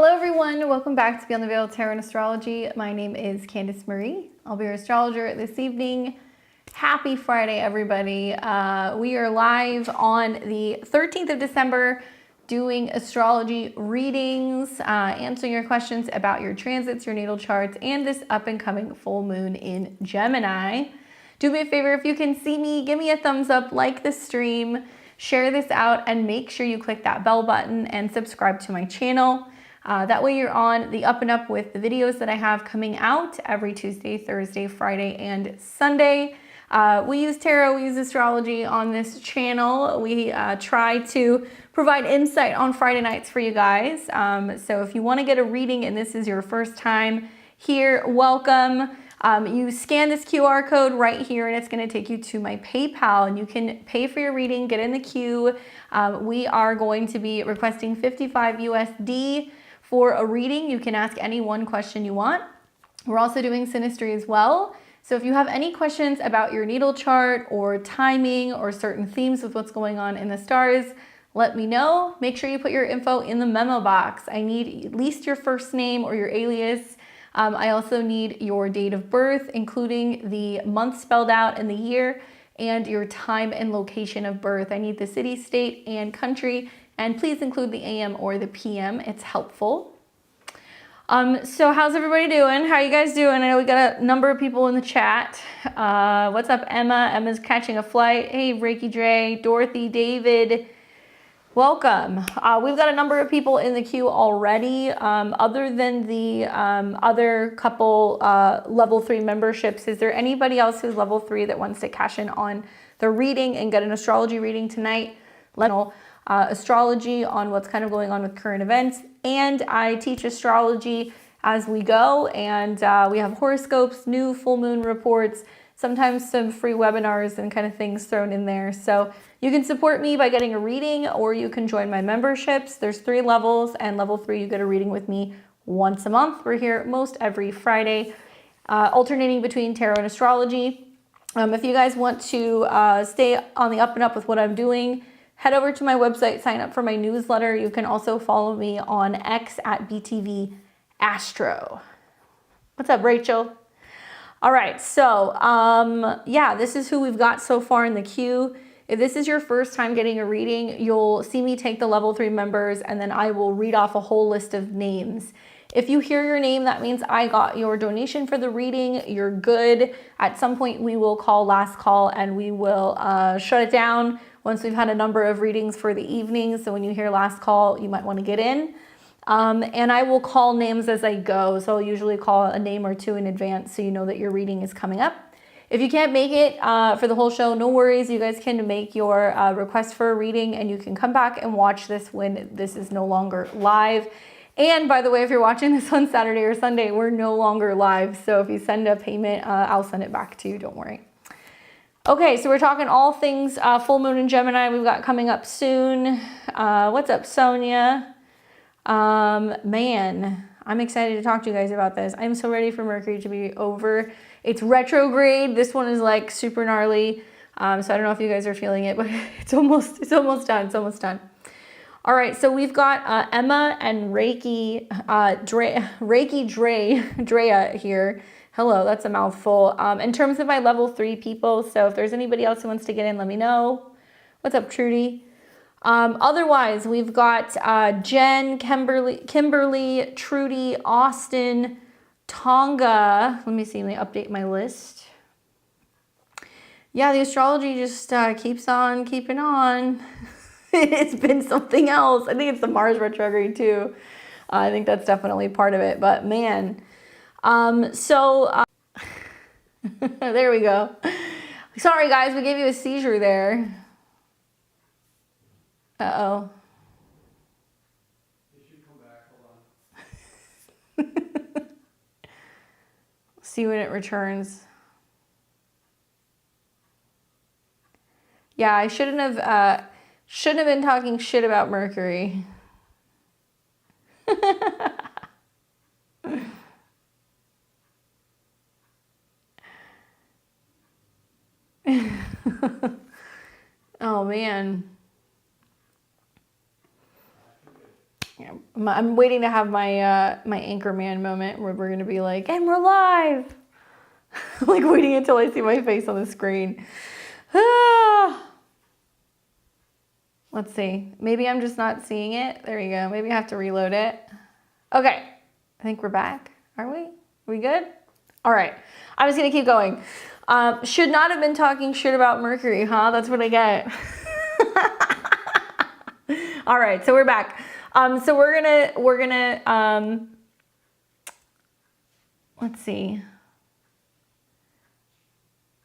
Hello everyone, welcome back to Beyond the Veil Tarot and Astrology. My name is Candace Marie. I'll be your astrologer this evening. Happy Friday, everybody. We are live on the 13th of December doing astrology readings, answering your questions about your transits, your natal charts, and this up and coming full moon in Gemini. Do me a favor, if you can see me, give me a thumbs up, like the stream, share this out, and make sure you click that bell button and subscribe to my channel. That way you're on the up and up with the videos that I have coming out every Tuesday, Thursday, Friday, and Sunday. We use tarot, we use astrology on this channel. We try to provide insight on Friday nights for you guys. So if you want to get a reading and this is your first time here, welcome. You scan this QR code right here and it's going to take you to my PayPal and you can pay for your reading, get in the queue. We are going to be requesting 55 USD for a reading. You can ask any one question you want. We're also doing synastry as well. So if you have any questions about your natal chart or timing or certain themes with what's going on in the stars, let me know. Make sure you put your info in the memo box. I need at least your first name or your alias. I also need your date of birth, including the month spelled out and the year, and your time and location of birth. I need the city, state, and country. And please include the AM or the PM. It's helpful. So how's everybody doing? How are you guys doing? I know we got a number of people in the chat. What's up, Emma? Emma's catching a flight. Hey, Reiki Drea, Dorothy, David. Welcome. We've got a number of people in the queue already. Other than the other couple level 3 memberships, is there anybody else who's level 3 that wants to cash in on the reading and get an astrology reading tonight? Let me know. Astrology on what's kind of going on with current events, and I teach astrology as we go, and we have horoscopes, new full moon reports, sometimes some free webinars and kind of things thrown in there. So you can support me by getting a reading, or you can join my memberships. There's 3 levels, and level 3 you get a reading with me once a month. We're here most every Friday, alternating between tarot and astrology. If you guys want to stay on the up and up with what I'm doing, head over to my website, sign up for my newsletter. You can also follow me on X at BTV Astro. What's up, Rachel? All right, so yeah, this is who we've got so far in the queue. If this is your first time getting a reading, you'll see me take the level 3 members and then I will read off a whole list of names. If you hear your name, that means I got your donation for the reading. You're good. At some point, we will call last call and we will shut it down once we've had a number of readings for the evening. So when you hear last call, you might want to get in. And I will call names as I go. So I'll usually call a name or 2 in advance so you know that your reading is coming up. If you can't make it for the whole show, no worries. You guys can make your request for a reading and you can come back and watch this when this is no longer live. And by the way, if you're watching this on Saturday or Sunday, we're no longer live. So if you send a payment, I'll send it back to you. Don't worry. Okay, so we're talking all things full moon in Gemini. We've got coming up soon. What's up, Sonia? Man, I'm excited to talk to you guys about this. I'm so ready for Mercury to be over. It's retrograde. This one is like super gnarly. So I don't know if you guys are feeling it, but it's almost done. It's almost done. All right, so we've got Emma and Drea here. Hello, that's a mouthful. In terms of my level 3 people, so if there's anybody else who wants to get in, let me know. What's up, Trudy? Otherwise, we've got Jen, Kimberly, Trudy, Austin, Tonga. Let me see, let me update my list. Yeah, the astrology just keeps on keeping on. It's been something else. I think it's the Mars retrograde too. I think that's definitely part of it, but man. There we go. Sorry guys, we gave you a seizure there. Uh-oh. You should come back, hold on. See when it returns. Yeah, I shouldn't have been talking shit about Mercury. Oh man. Yeah, I'm waiting to have my my Anchorman moment where we're gonna be like, and we're live. Like waiting until I see my face on the screen. Let's see. Maybe I'm just not seeing it. There you go. Maybe I have to reload it. Okay. I think we're back. Are we? Are we good? All right. I'm just gonna keep going. Should not have been talking shit about Mercury, huh? That's what I get. All right, so we're back. So we're gonna let's see.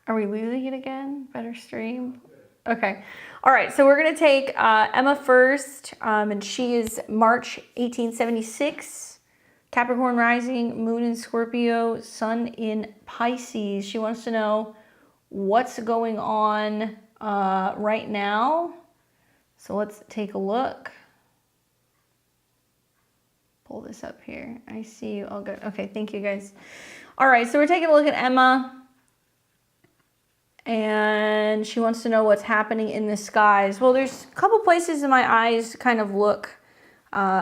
Are we losing it again? Better stream. Okay. All right, so we're gonna take Emma first, and she is March 1876, Capricorn rising, moon in Scorpio, sun in Pisces. She wants to know what's going on right now. So let's take a look. Pull this up here. I see you all good. Okay, thank you guys. All right, so we're taking a look at Emma. And she wants to know what's happening in the skies. Well, there's a couple places in my eyes kind of look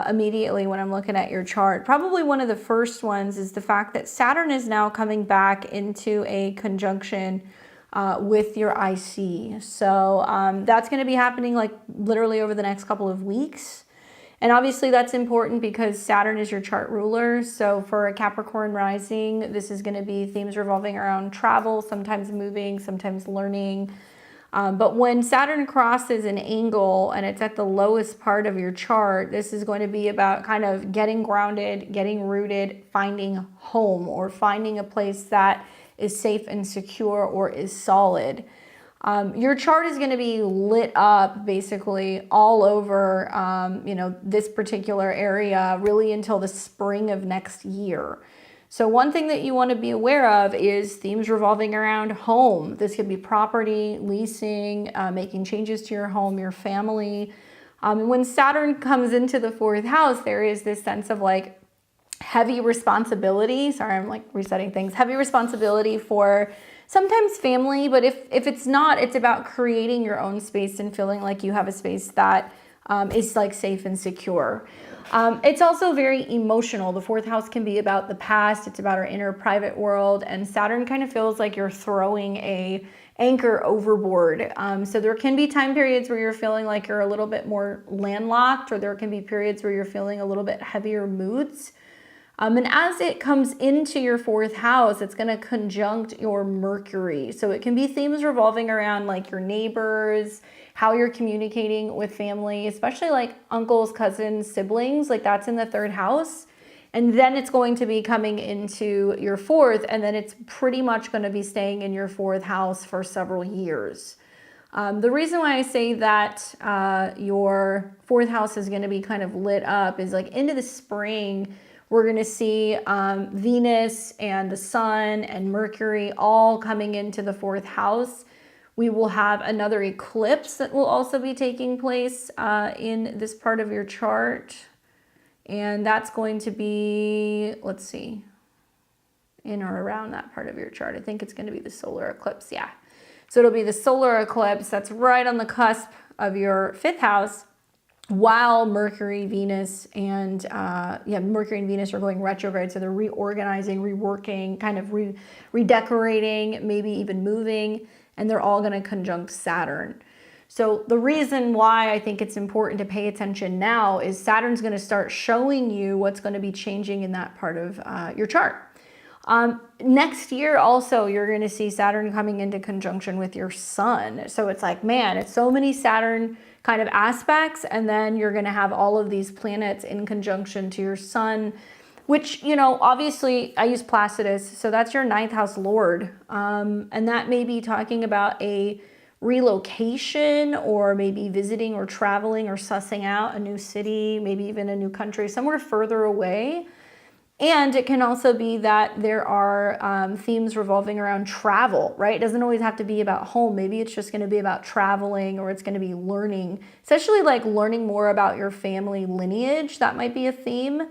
immediately when I'm looking at your chart. Probably one of the first ones is the fact that Saturn is now coming back into a conjunction with your IC. So that's going to be happening like literally over the next couple of weeks. And obviously that's important because Saturn is your chart ruler. So for a Capricorn rising, this is going to be themes revolving around travel, sometimes moving, sometimes learning. But when Saturn crosses an angle and it's at the lowest part of your chart, this is going to be about kind of getting grounded, getting rooted, finding home, or finding a place that is safe and secure or is solid. Your chart is going to be lit up basically all over, this particular area really until the spring of next year. So one thing that you want to be aware of is themes revolving around home. This could be property, leasing, making changes to your home, your family. When Saturn comes into the fourth house, there is this sense of like heavy responsibility. Sorry, I'm like resetting things. Heavy responsibility for sometimes family, but if it's not, it's about creating your own space and feeling like you have a space that is like safe and secure. It's also very emotional. The fourth house can be about the past. It's about our inner private world, and Saturn kind of feels like you're throwing a anchor overboard. So there can be time periods where you're feeling like you're a little bit more landlocked, or there can be periods where you're feeling a little bit heavier moods. And as it comes into your fourth house, it's going to conjunct your Mercury. So it can be themes revolving around like your neighbors, how you're communicating with family, especially like uncles, cousins, siblings, like that's in the third house. And then it's going to be coming into your fourth, and then it's pretty much going to be staying in your fourth house for several years. The reason why I say that your fourth house is going to be kind of lit up is like into the spring, we're going to see Venus and the Sun and Mercury all coming into the fourth house. We will have another eclipse that will also be taking place in this part of your chart. And that's going to be, let's see, in or around that part of your chart. I think it's going to be the solar eclipse, yeah. So it'll be the solar eclipse that's right on the cusp of your fifth house, while Mercury, Venus, and Mercury and Venus are going retrograde. So they're reorganizing, reworking, kind of redecorating, maybe even moving, and they're all going to conjunct Saturn. So the reason why I think it's important to pay attention now is Saturn's going to start showing you what's going to be changing in that part of your chart. Next year also, you're going to see Saturn coming into conjunction with your Sun. So it's like, man, it's so many Saturn kind of aspects, and then you're going to have all of these planets in conjunction to your Sun, which, obviously I use Placidus, so that's your ninth house lord. And that may be talking about a relocation, or maybe visiting or traveling or sussing out a new city, maybe even a new country, somewhere further away. And it can also be that there are themes revolving around travel, right? It doesn't always have to be about home. Maybe it's just going to be about traveling, or it's going to be learning, especially like learning more about your family lineage. That might be a theme.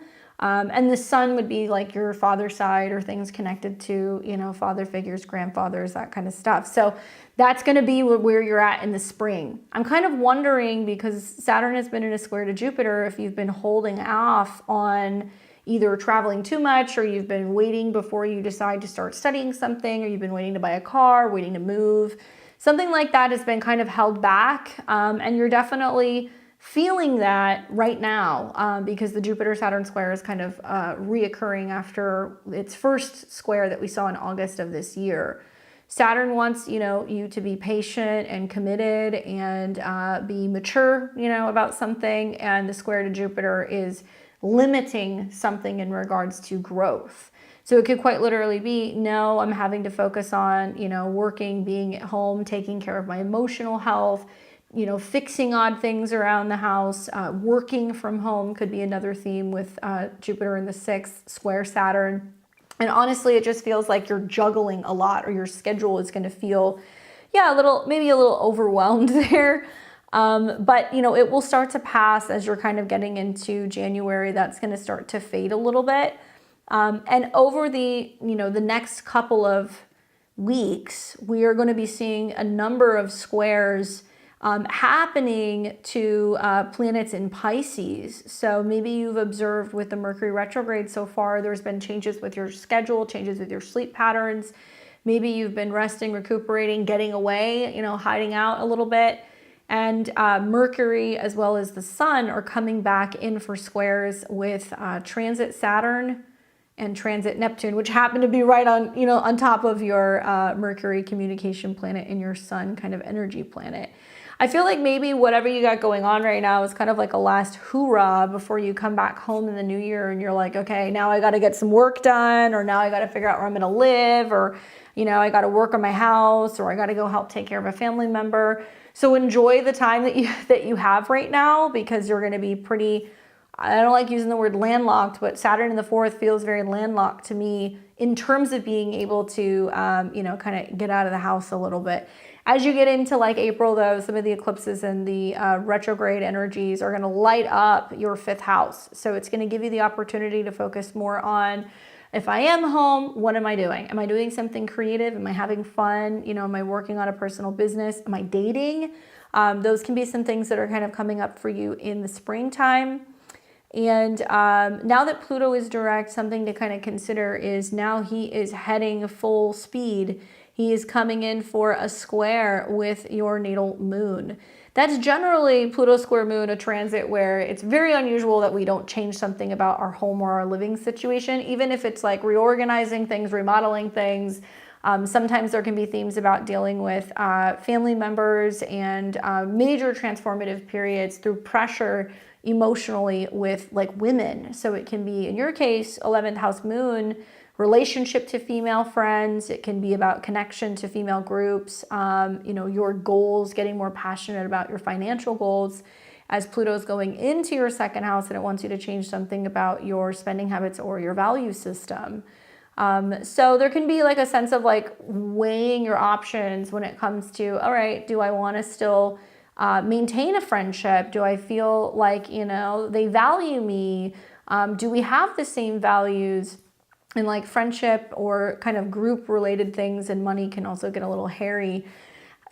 And the sun would be like your father's side or things connected to, father figures, grandfathers, that kind of stuff. So that's going to be where you're at in the spring. I'm kind of wondering, because Saturn has been in a square to Jupiter, if you've been holding off on either traveling too much, or you've been waiting before you decide to start studying something, or you've been waiting to buy a car, waiting to move. Something like that has been kind of held back, and you're definitely feeling that right now, because the Jupiter-Saturn square is kind of reoccurring after its first square that we saw in August of this year. Saturn wants, you to be patient and committed and be mature, about something, and the square to Jupiter is limiting something in regards to growth. So it could quite literally be, no, I'm having to focus on, working, being at home, taking care of my emotional health, fixing odd things around the house. Working from home could be another theme with Jupiter in the 6th, square Saturn. And honestly, it just feels like you're juggling a lot, or your schedule is going to feel, maybe a little overwhelmed there. But it will start to pass as you're kind of getting into January. That's going to start to fade a little bit. And over the next couple of weeks, we are going to be seeing a number of squares happening to planets in Pisces. So maybe you've observed with the Mercury retrograde so far, there's been changes with your schedule, changes with your sleep patterns. Maybe you've been resting, recuperating, getting away, hiding out a little bit. And Mercury as well as the Sun are coming back in for squares with transit Saturn and transit Neptune, which happen to be right on, on top of your Mercury communication planet and your Sun kind of energy planet. I feel like maybe whatever you got going on right now is kind of like a last hoorah before you come back home in the new year and you're like, okay, now I got to get some work done, or now I got to figure out where I'm going to live, or, I got to work on my house, or I got to go help take care of a family member. So enjoy the time that you have right now, because you're going to be pretty, I don't like using the word landlocked, but Saturn in the 4th feels very landlocked to me in terms of being able to, kind of get out of the house a little bit. As you get into like April, though, some of the eclipses and the retrograde energies are going to light up your 5th house. So it's going to give you the opportunity to focus more on, if I am home, what am I doing? Am I doing something creative? Am I having fun? Am I working on a personal business? Am I dating? Those can be some things that are kind of coming up for you in the springtime. And now that Pluto is direct, something to kind of consider is now he is heading full speed. He is coming in for a square with your natal moon. That's generally Pluto square moon, a transit where it's very unusual that we don't change something about our home or our living situation, even if it's like reorganizing things, remodeling things. Sometimes there can be themes about dealing with family members and major transformative periods through pressure emotionally with like women. So it can be, in your case, 11th house moon, relationship to female friends. It can be about connection to female groups, your goals, getting more passionate about your financial goals as Pluto's going into your 2nd house, and it wants you to change something about your spending habits or your value system. So there can be like a sense of like weighing your options when it comes to, all right, do I want to still maintain a friendship? Do I feel like, they value me? Do we have the same values? And like friendship or kind of group related things and money can also get a little hairy,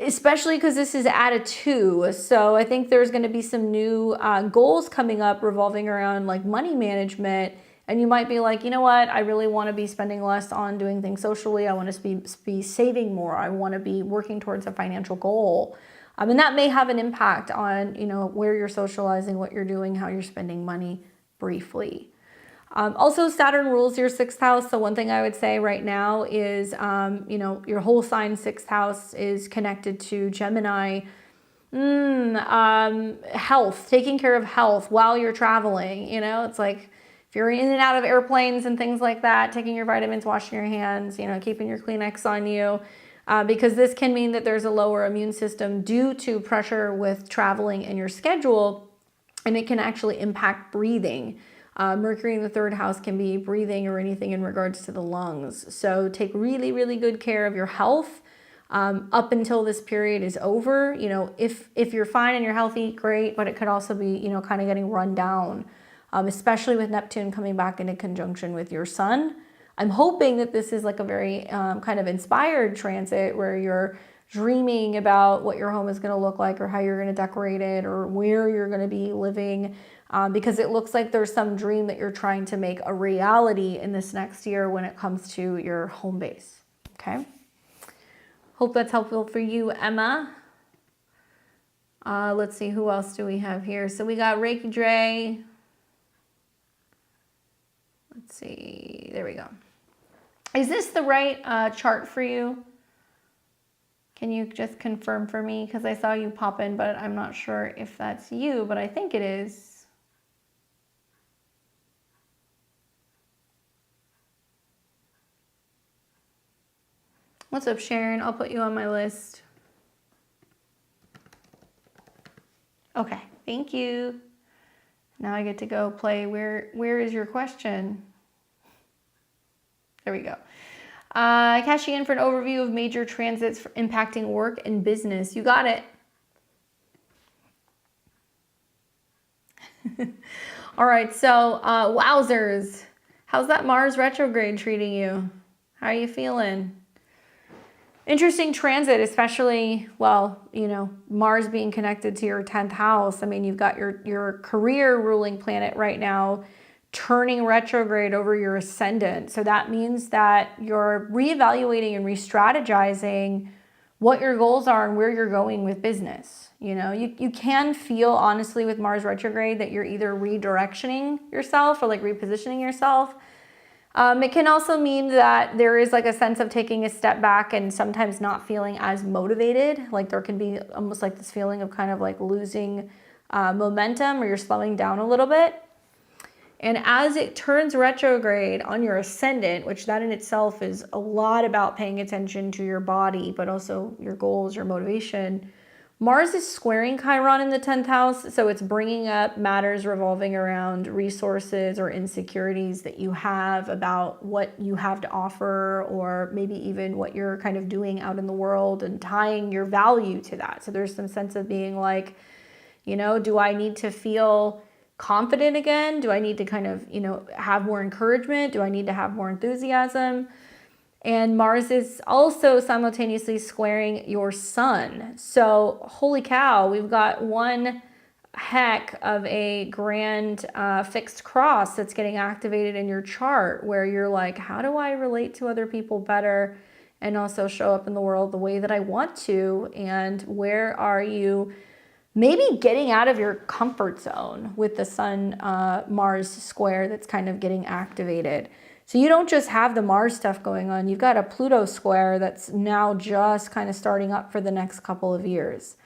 especially because this is at a 2. So I think there's going to be some new goals coming up revolving around like money management. And you might be like, you know what? I really want to be spending less on doing things socially. I want to be saving more. I want to be working towards a financial goal. And that may have an impact on, where you're socializing, what you're doing, how you're spending money briefly. Also, Saturn rules your 6th house. So one thing I would say right now is, your whole sign 6th house is connected to Gemini. Health, taking care of health while you're traveling. It's like if you're in and out of airplanes and things like that, taking your vitamins, washing your hands, keeping your Kleenex on you. Because this can mean that there's a lower immune system due to pressure with traveling in your schedule, and it can actually impact breathing. Mercury in the 3rd house can be breathing or anything in regards to the lungs. So take really, really good care of your health up until this period is over. If you're fine and you're healthy, great, but it could also be, kind of getting run down. especially with Neptune coming back into conjunction with your sun. I'm hoping that this is like a very kind of inspired transit where you're dreaming about what your home is going to look like or how you're going to decorate it or where you're going to be living, because it looks like there's some dream that you're trying to make a reality in this next year when it comes to your home base. Okay. Hope that's helpful for you, Emma. Let's see, who else do we have here? So we got Reiki Drea. Let's see, there we go. Is this the right chart for you? Can you just confirm for me? Because I saw you pop in, but I'm not sure if that's you, but I think it is. What's up, Sharon? I'll put you on my list. Okay, thank you. Now I get to go play Where is your question? There we go. Cash you in for an overview of major transits impacting work and business. You got it. All right, so wowzers. How's that Mars retrograde treating you? How are you feeling? Interesting transit, especially, well, you know, Mars being connected to your 10th house. I mean, you've got your career ruling planet right now turning retrograde over your ascendant. So that means that you're reevaluating and re-strategizing what your goals are and where you're going with business. You know, you can feel honestly with Mars retrograde that you're either redirectioning yourself or like repositioning yourself. It can also mean that there is like a sense of taking a step back and sometimes not feeling as motivated. Like there can be almost like this feeling of kind of like losing momentum, or you're slowing down a little bit. And as it turns retrograde on your ascendant, which that in itself is a lot about paying attention to your body, but also your goals, your motivation, Mars is squaring Chiron in the 10th house. So it's bringing up matters revolving around resources or insecurities that you have about what you have to offer, or maybe even what you're kind of doing out in the world, and tying your value to that. So there's some sense of being like, you know, do I need to feel confident again? Do I need to kind of, you know, have more encouragement? Do I need to have more enthusiasm? And Mars is also simultaneously squaring your sun. So holy cow, we've got one heck of a grand fixed cross that's getting activated in your chart, where you're like, how do I relate to other people better and also show up in the world the way that I want to? And where are you maybe getting out of your comfort zone with the Sun Mars square that's kind of getting activated? So you don't just have the Mars stuff going on, you've got a Pluto square that's now just kind of starting up for the next couple of years.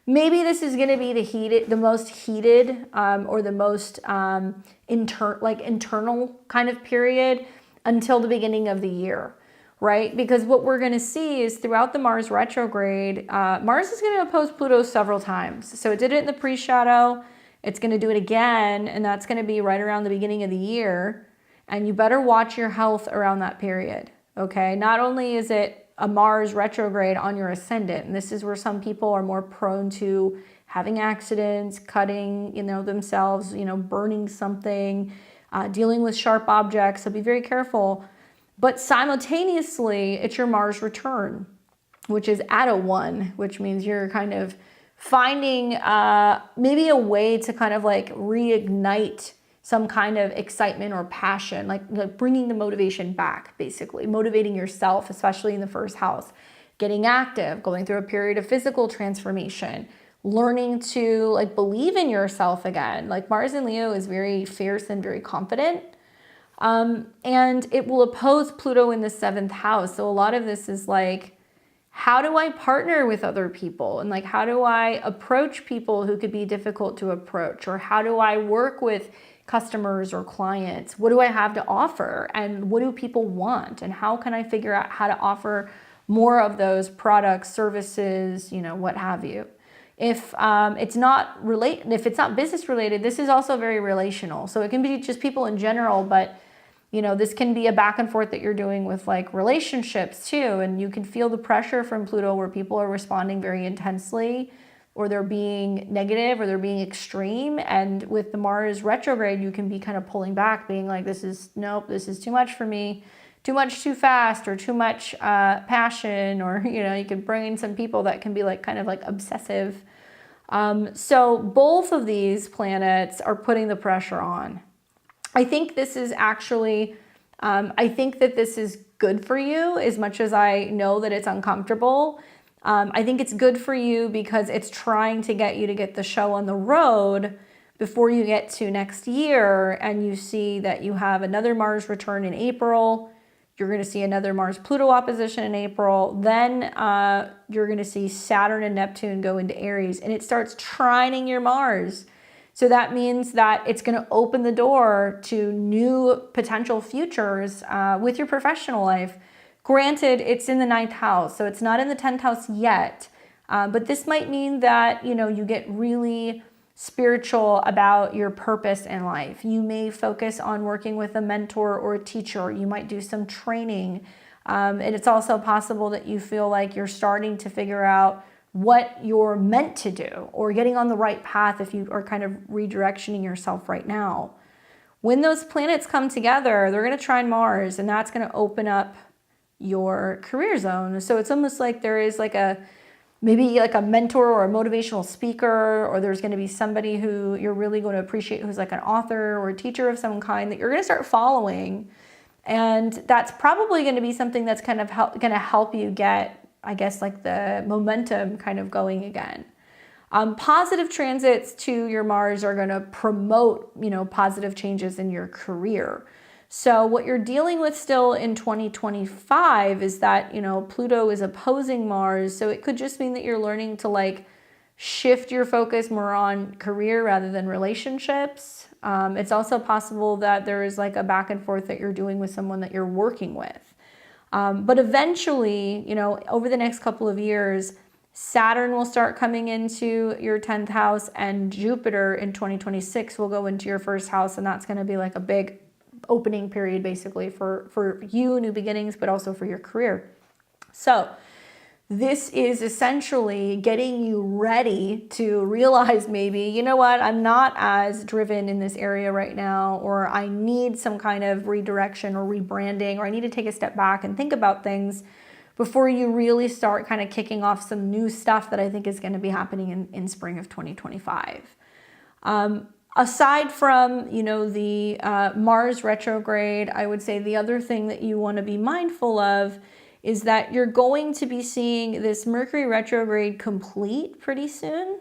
Maybe this is going to be the most heated or the most internal kind of period until the beginning of the year, right? Because what we're going to see is throughout the Mars retrograde, Mars is going to oppose Pluto several times. So it did it in the pre-shadow. It's going to do it again, and that's going to be right around the beginning of the year. And you better watch your health around that period, okay? Not only is it a Mars retrograde on your ascendant, and this is where some people are more prone to having accidents, cutting, you know, themselves, you know, burning something, dealing with sharp objects, so be very careful. But simultaneously, it's your Mars return, which is at a 1, which means you're kind of finding maybe a way to kind of like reignite some kind of excitement or passion, like bringing the motivation back, basically motivating yourself, especially in the first house, getting active, going through a period of physical transformation, learning to like believe in yourself again. Like Mars in Leo is very fierce and very confident. And it will oppose Pluto in the 7th house. So a lot of this is like, how do I partner with other people? And like, how do I approach people who could be difficult to approach? Or how do I work with customers or clients? What do I have to offer? And what do people want? And how can I figure out how to offer more of those products, services, you know, what have you? If it's not business related, this is also very relational. So it can be just people in general, but you know, this can be a back and forth that you're doing with like relationships too. And you can feel the pressure from Pluto where people are responding very intensely or they're being negative, or they're being extreme. And with the Mars retrograde, you can be kind of pulling back, being like, nope, this is too much for me, too much too fast, or too much passion, or, you could bring in some people that can be like kind of like obsessive. So both of these planets are putting the pressure on. I think this is actually, I think that this is good for you, as much as I know that it's uncomfortable. I think it's good for you because it's trying to get you to get the show on the road before you get to next year, and you see that you have another Mars return in April. You're going to see another Mars-Pluto opposition in April. Then you're going to see Saturn and Neptune go into Aries, and it starts trining your Mars. So that means that it's going to open the door to new potential futures with your professional life. Granted, it's in the 9th house, so it's not in the 10th house yet. But this might mean that, you get really spiritual about your purpose in life. You may focus on working with a mentor or a teacher. You might do some training. And it's also possible that you feel like you're starting to figure out what you're meant to do, or getting on the right path if you are kind of redirectioning yourself right now. When those planets come together, they're going to trine Mars, and that's going to open up your career zone. So it's almost like there is like maybe like a mentor or a motivational speaker, or there's going to be somebody who you're really going to appreciate, who's like an author or a teacher of some kind, that you're going to start following. And that's probably going to be something that's kind of going to help you get, I guess, like the momentum kind of going again. Positive transits to your Mars are going to promote, positive changes in your career. So what you're dealing with still in 2025 is that, Pluto is opposing Mars. So it could just mean that you're learning to like shift your focus more on career rather than relationships. It's also possible that there is like a back and forth that you're doing with someone that you're working with. But eventually, over the next couple of years, Saturn will start coming into your 10th house, and Jupiter in 2026 will go into your first house. And that's going to be like a big opening period basically for you, new beginnings, but also for your career. So this is essentially getting you ready to realize maybe, you know what, I'm not as driven in this area right now, or I need some kind of redirection or rebranding, or I need to take a step back and think about things before you really start kind of kicking off some new stuff that I think is going to be happening in spring of 2025. Aside from, the Mars retrograde, I would say the other thing that you want to be mindful of is that you're going to be seeing this Mercury retrograde complete pretty soon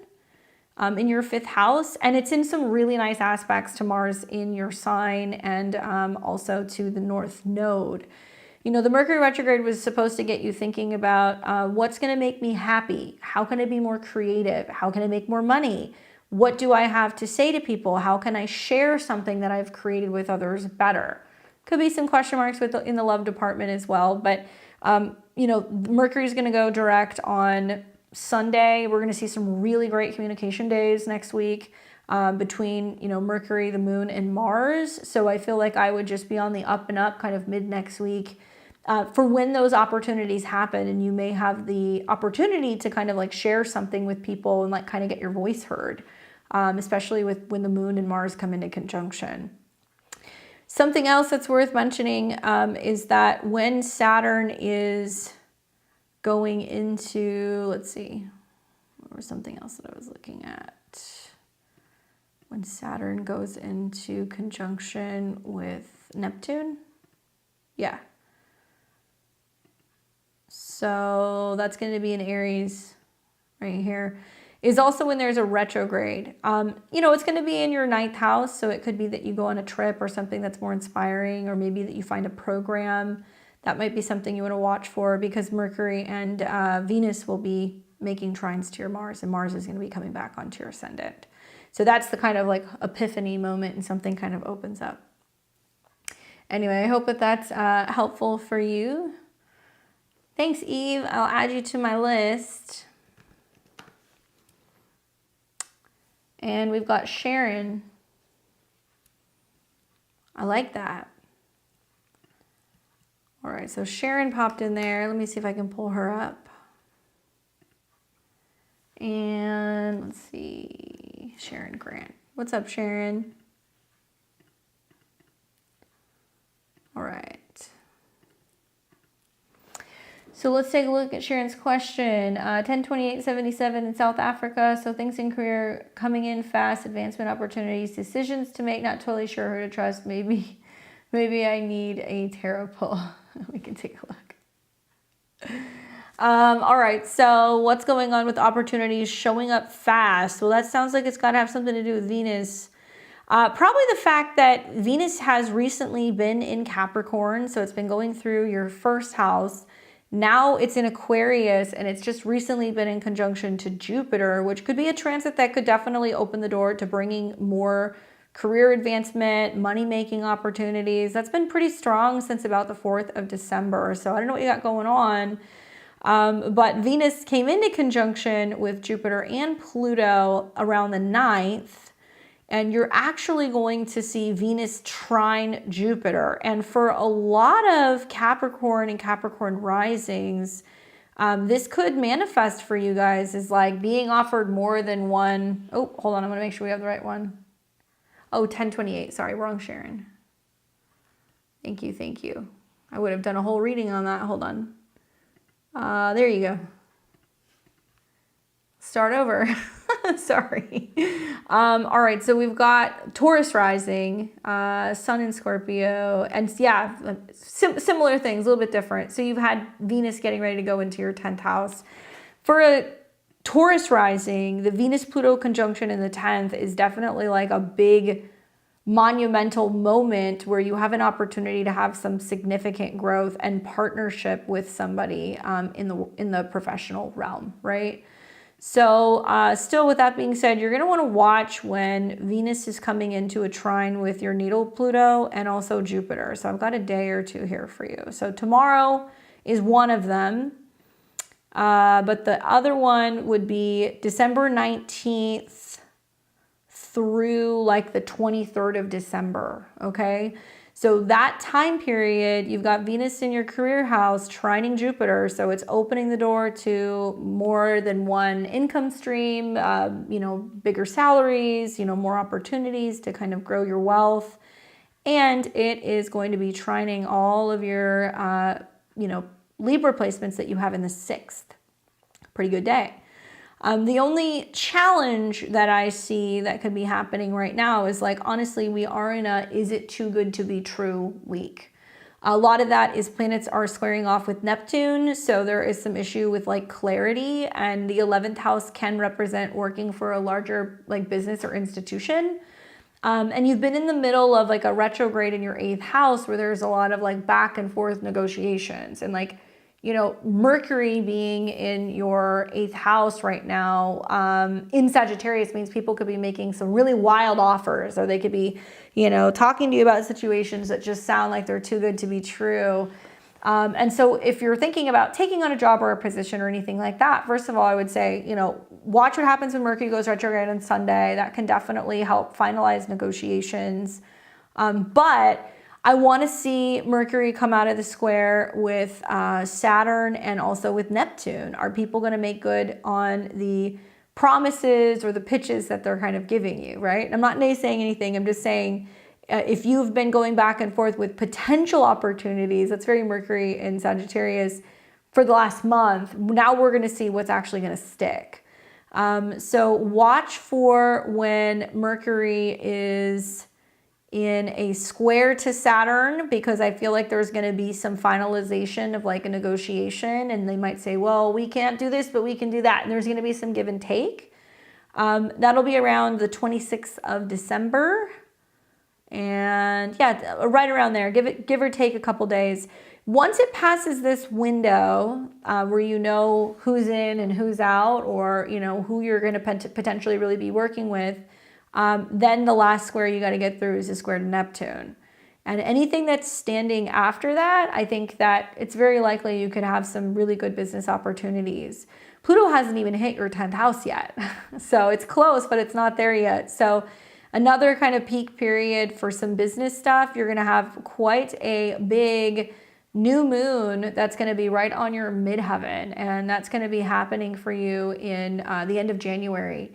in your 5th house. And it's in some really nice aspects to Mars in your sign, and also to the North Node. The Mercury retrograde was supposed to get you thinking about what's going to make me happy? How can I be more creative? How can I make more money? What do I have to say to people? How can I share something that I've created with others better? Could be some question marks in the love department as well. But, Mercury is going to go direct on Sunday. We're going to see some really great communication days next week between, Mercury, the moon, and Mars. So I feel like I would just be on the up and up kind of mid next week for when those opportunities happen. And you may have the opportunity to kind of like share something with people and like kind of get your voice heard, especially when the moon and Mars come into conjunction. Something else that's worth mentioning is that when Saturn is going into, let's see, or something else that I was looking at. When Saturn goes into conjunction with Neptune. Yeah. So that's going to be in Aries right here. Is also when there's a retrograde. It's going to be in your 9th house. So it could be that you go on a trip or something that's more inspiring, or maybe that you find a program. That might be something you want to watch for, because Mercury and Venus will be making trines to your Mars, and Mars is going to be coming back onto your ascendant. So that's the kind of like epiphany moment, and something kind of opens up. Anyway, I hope that that's helpful for you. Thanks, Eve. I'll add you to my list. And we've got Sharon. I like that. All right, so Sharon popped in there. Let me see if I can pull her up. And let's see, Sharon Grant. What's up, Sharon? All right. So let's take a look at Sharon's question. 102877 in South Africa. So things in career coming in fast, advancement opportunities, decisions to make, not totally sure who to trust. Maybe I need a tarot pull. We can take a look. All right, so what's going on with opportunities showing up fast? Well, that sounds like it's got to have something to do with Venus. Probably the fact that Venus has recently been in Capricorn, so it's been going through your first house. Now it's in Aquarius, and it's just recently been in conjunction to Jupiter, which could be a transit that could definitely open the door to bringing more career advancement, money-making opportunities. That's been pretty strong since about the 4th of December. So I don't know what you got going on. But Venus came into conjunction with Jupiter and Pluto around the 9th. And you're actually going to see Venus trine Jupiter. And for a lot of Capricorn and Capricorn risings, this could manifest for you guys as like being offered more than one. Oh, hold on. I'm going to make sure we have the right one. Oh, 1028. Sorry, wrong Sharon. Thank you. Thank you. I would have done a whole reading on that. Hold on. There you go. Start over. Sorry. All right, so we've got Taurus rising, Sun in Scorpio, and yeah, similar things, a little bit different. So you've had Venus getting ready to go into your 10th house. For a Taurus rising, the Venus-Pluto conjunction in the 10th is definitely like a big monumental moment where you have an opportunity to have some significant growth and partnership with somebody in the professional realm, right? So still with that being said, you're going to want to watch when Venus is coming into a trine with your natal Pluto and also Jupiter. So I've got a day or two here for you. So tomorrow is one of them. But the other one would be December 19th through like the 23rd of December. Okay. So that time period, you've got Venus in your career house trining Jupiter. So it's opening the door to more than one income stream, bigger salaries, more opportunities to kind of grow your wealth. And it is going to be trining all of your, Libra placements that you have in the 6th. Pretty good day. The only challenge that I see that could be happening right now is like, honestly, we are in a is it too good to be true week. A lot of that is planets are squaring off with Neptune. So there is some issue with like clarity, and the 11th house can represent working for a larger like business or institution. And you've been in the middle of like a retrograde in your 8th house where there's a lot of like back and forth negotiations and like, Mercury being in your 8th house right now in Sagittarius means people could be making some really wild offers, or they could be, talking to you about situations that just sound like they're too good to be true. And so if you're thinking about taking on a job or a position or anything like that, first of all, I would say, watch what happens when Mercury goes retrograde on Sunday. That can definitely help finalize negotiations. But I want to see Mercury come out of the square with Saturn and also with Neptune. Are people going to make good on the promises or the pitches that they're kind of giving you, right? I'm not naysaying anything. I'm just saying if you've been going back and forth with potential opportunities, that's very Mercury in Sagittarius for the last month. Now we're going to see what's actually going to stick. So watch for when Mercury is in a square to Saturn, because I feel like there's going to be some finalization of like a negotiation, and they might say, well, we can't do this, but we can do that. And there's going to be some give and take. That'll be around the 26th of December. And yeah, right around there, give or take a couple days. Once it passes this window where you know who's in and who's out, or who you're going to potentially really be working with, then the last square you got to get through is the square to Neptune. And anything that's standing after that, I think that it's very likely you could have some really good business opportunities. Pluto hasn't even hit your 10th house yet. So it's close, but it's not there yet. So another kind of peak period for some business stuff. You're going to have quite a big new moon that's going to be right on your midheaven, and that's going to be happening for you in the end of January.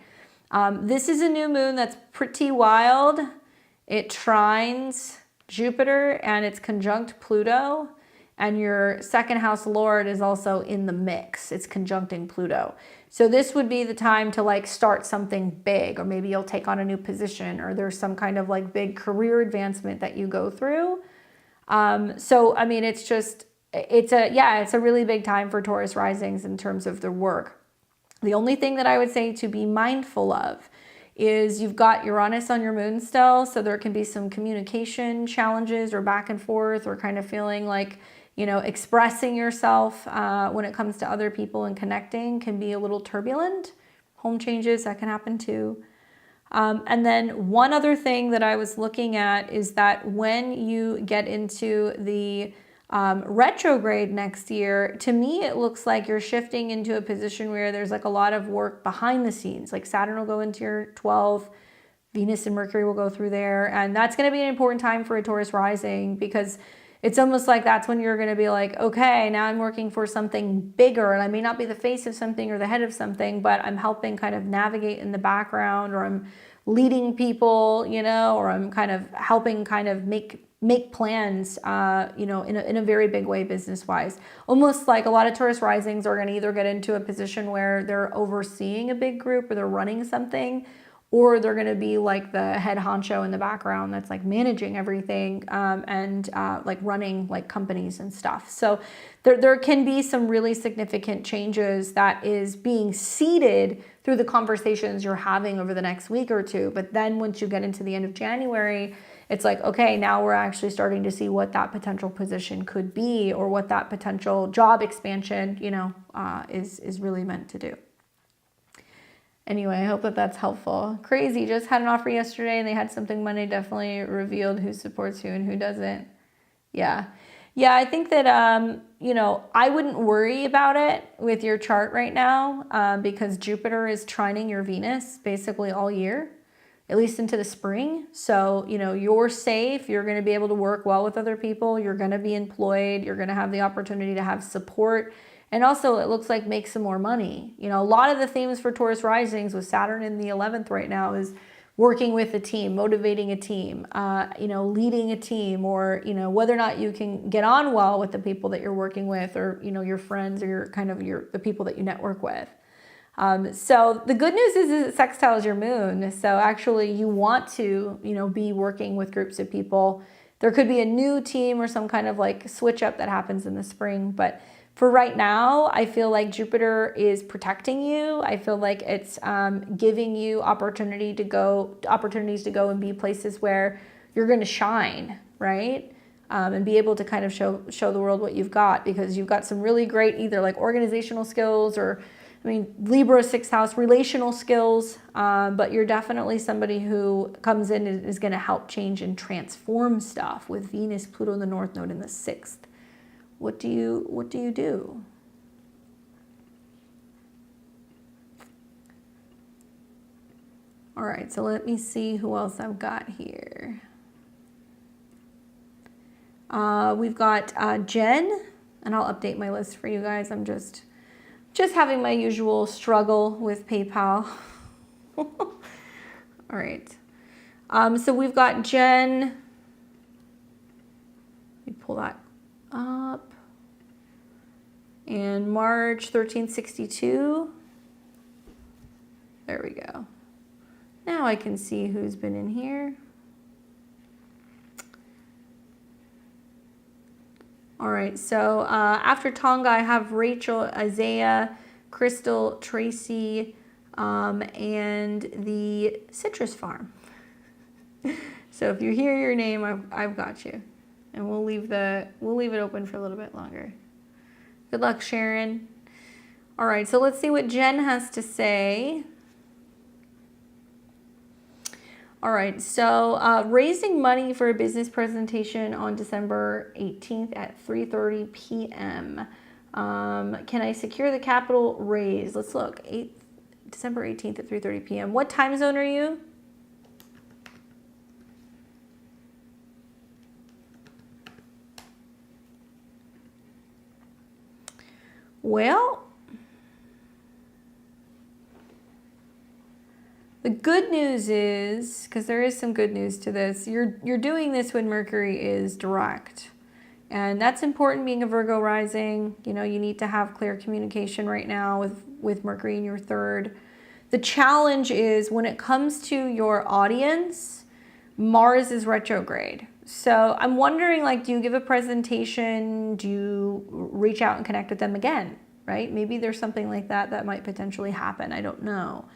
This is a new moon that's pretty wild. It trines Jupiter and it's conjunct Pluto, and your second house lord is also in the mix. It's conjuncting Pluto. So this would be the time to like start something big, or maybe you'll take on a new position, or there's some kind of like big career advancement that you go through. So, I mean, it's a really big time for Taurus risings in terms of their work. The only thing that I would say to be mindful of is you've got Uranus on your moon still, so there can be some communication challenges or back and forth, or kind of feeling like, you know, expressing yourself when it comes to other people and connecting can be a little turbulent. Home changes, that can happen too. And then one other thing that I was looking at is that when you get into the retrograde next year, to me, it looks like you're shifting into a position where there's like a lot of work behind the scenes. Like Saturn will go into your 12th, Venus and Mercury will go through there. And that's going to be an important time for a Taurus rising, because it's almost like that's when you're going to be like, okay, now I'm working for something bigger, and I may not be the face of something or the head of something, but I'm helping kind of navigate in the background, or I'm leading people, you know, or I'm kind of helping kind of make plans, you know, in a very big way business-wise. Almost like a lot of Taurus risings are going to either get into a position where they're overseeing a big group, or they're running something, or they're going to be like the head honcho in the background that's like managing everything, and like running like companies and stuff. So there can be some really significant changes that is being seeded through the conversations you're having over the next week or two. But then once you get into the end of January, it's like, okay, now we're actually starting to see what that potential position could be, or what that potential job expansion, you know, is really meant to do. Anyway, I hope that that's helpful. Crazy, just had an offer yesterday and they had something Monday, definitely revealed who supports you and who doesn't. Yeah, I think that, you know, I wouldn't worry about it with your chart right now, because Jupiter is trining your Venus basically all year, at least into the spring. So, you know, you're safe. You're going to be able to work well with other people. You're going to be employed. You're going to have the opportunity to have support. And also, it looks like make some more money. You know, a lot of the themes for Taurus risings with Saturn in the 11th right now is working with a team, motivating a team, you know, leading a team, or, you know, whether or not you can get on well with the people that you're working with, or, you know, your friends, or the people that you network with. So the good news is it sextiles your moon. So actually you want to, you know, be working with groups of people. There could be a new team or some kind of like switch up that happens in the spring, but for right now, I feel like Jupiter is protecting you. I feel like it's giving you opportunities to go and be places where you're going to shine, right? And be able to kind of show the world what you've got, because you've got some really great either like organizational skills, or, I mean, Libra 6th house, relational skills, but you're definitely somebody who comes in and is going to help change and transform stuff with Venus, Pluto in the North Node in the 6th. What do you do? All right, so let me see who else I've got here. We've got Jen, and I'll update my list for you guys. I'm just having my usual struggle with PayPal. All right. So we've got Jen. Let me pull that up. And March 1362. There we go. Now I can see who's been in here. All right, so after Tonga, I have Rachel, Isaiah, Crystal, Tracy, and the citrus farm. So if you hear your name, I've got you, and we'll leave it open for a little bit longer. Good luck, Sharon. All right, so let's see what Jen has to say. All right, so raising money for a business presentation on December 18th at 3:30 p.m. Can I secure the capital raise? Let's look. December 18th at 3:30 p.m. What time zone are you? Well, the good news is, because there is some good news to this, you're doing this when Mercury is direct. And that's important being a Virgo rising. You know, you need to have clear communication right now with Mercury in your third. The challenge is when it comes to your audience, Mars is retrograde. So I'm wondering, like, do you give a presentation? Do you reach out and connect with them again, right? Maybe there's something like that that might potentially happen. I don't know.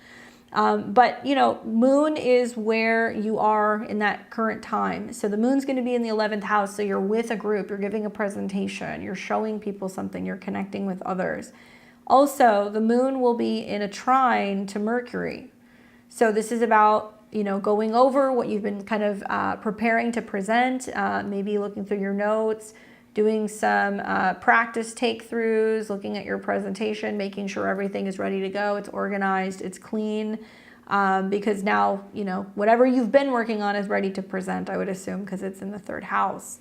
But, you know, moon is where you are in that current time. So the moon's going to be in the 11th house. So you're with a group, you're giving a presentation, you're showing people something, you're connecting with others. Also, the moon will be in a trine to Mercury. So this is about, you know, going over what you've been kind of preparing to present, maybe looking through your notes, doing some practice take-throughs, looking at your presentation, making sure everything is ready to go, it's organized, it's clean, because now, you know, whatever you've been working on is ready to present, I would assume, because it's in the third house.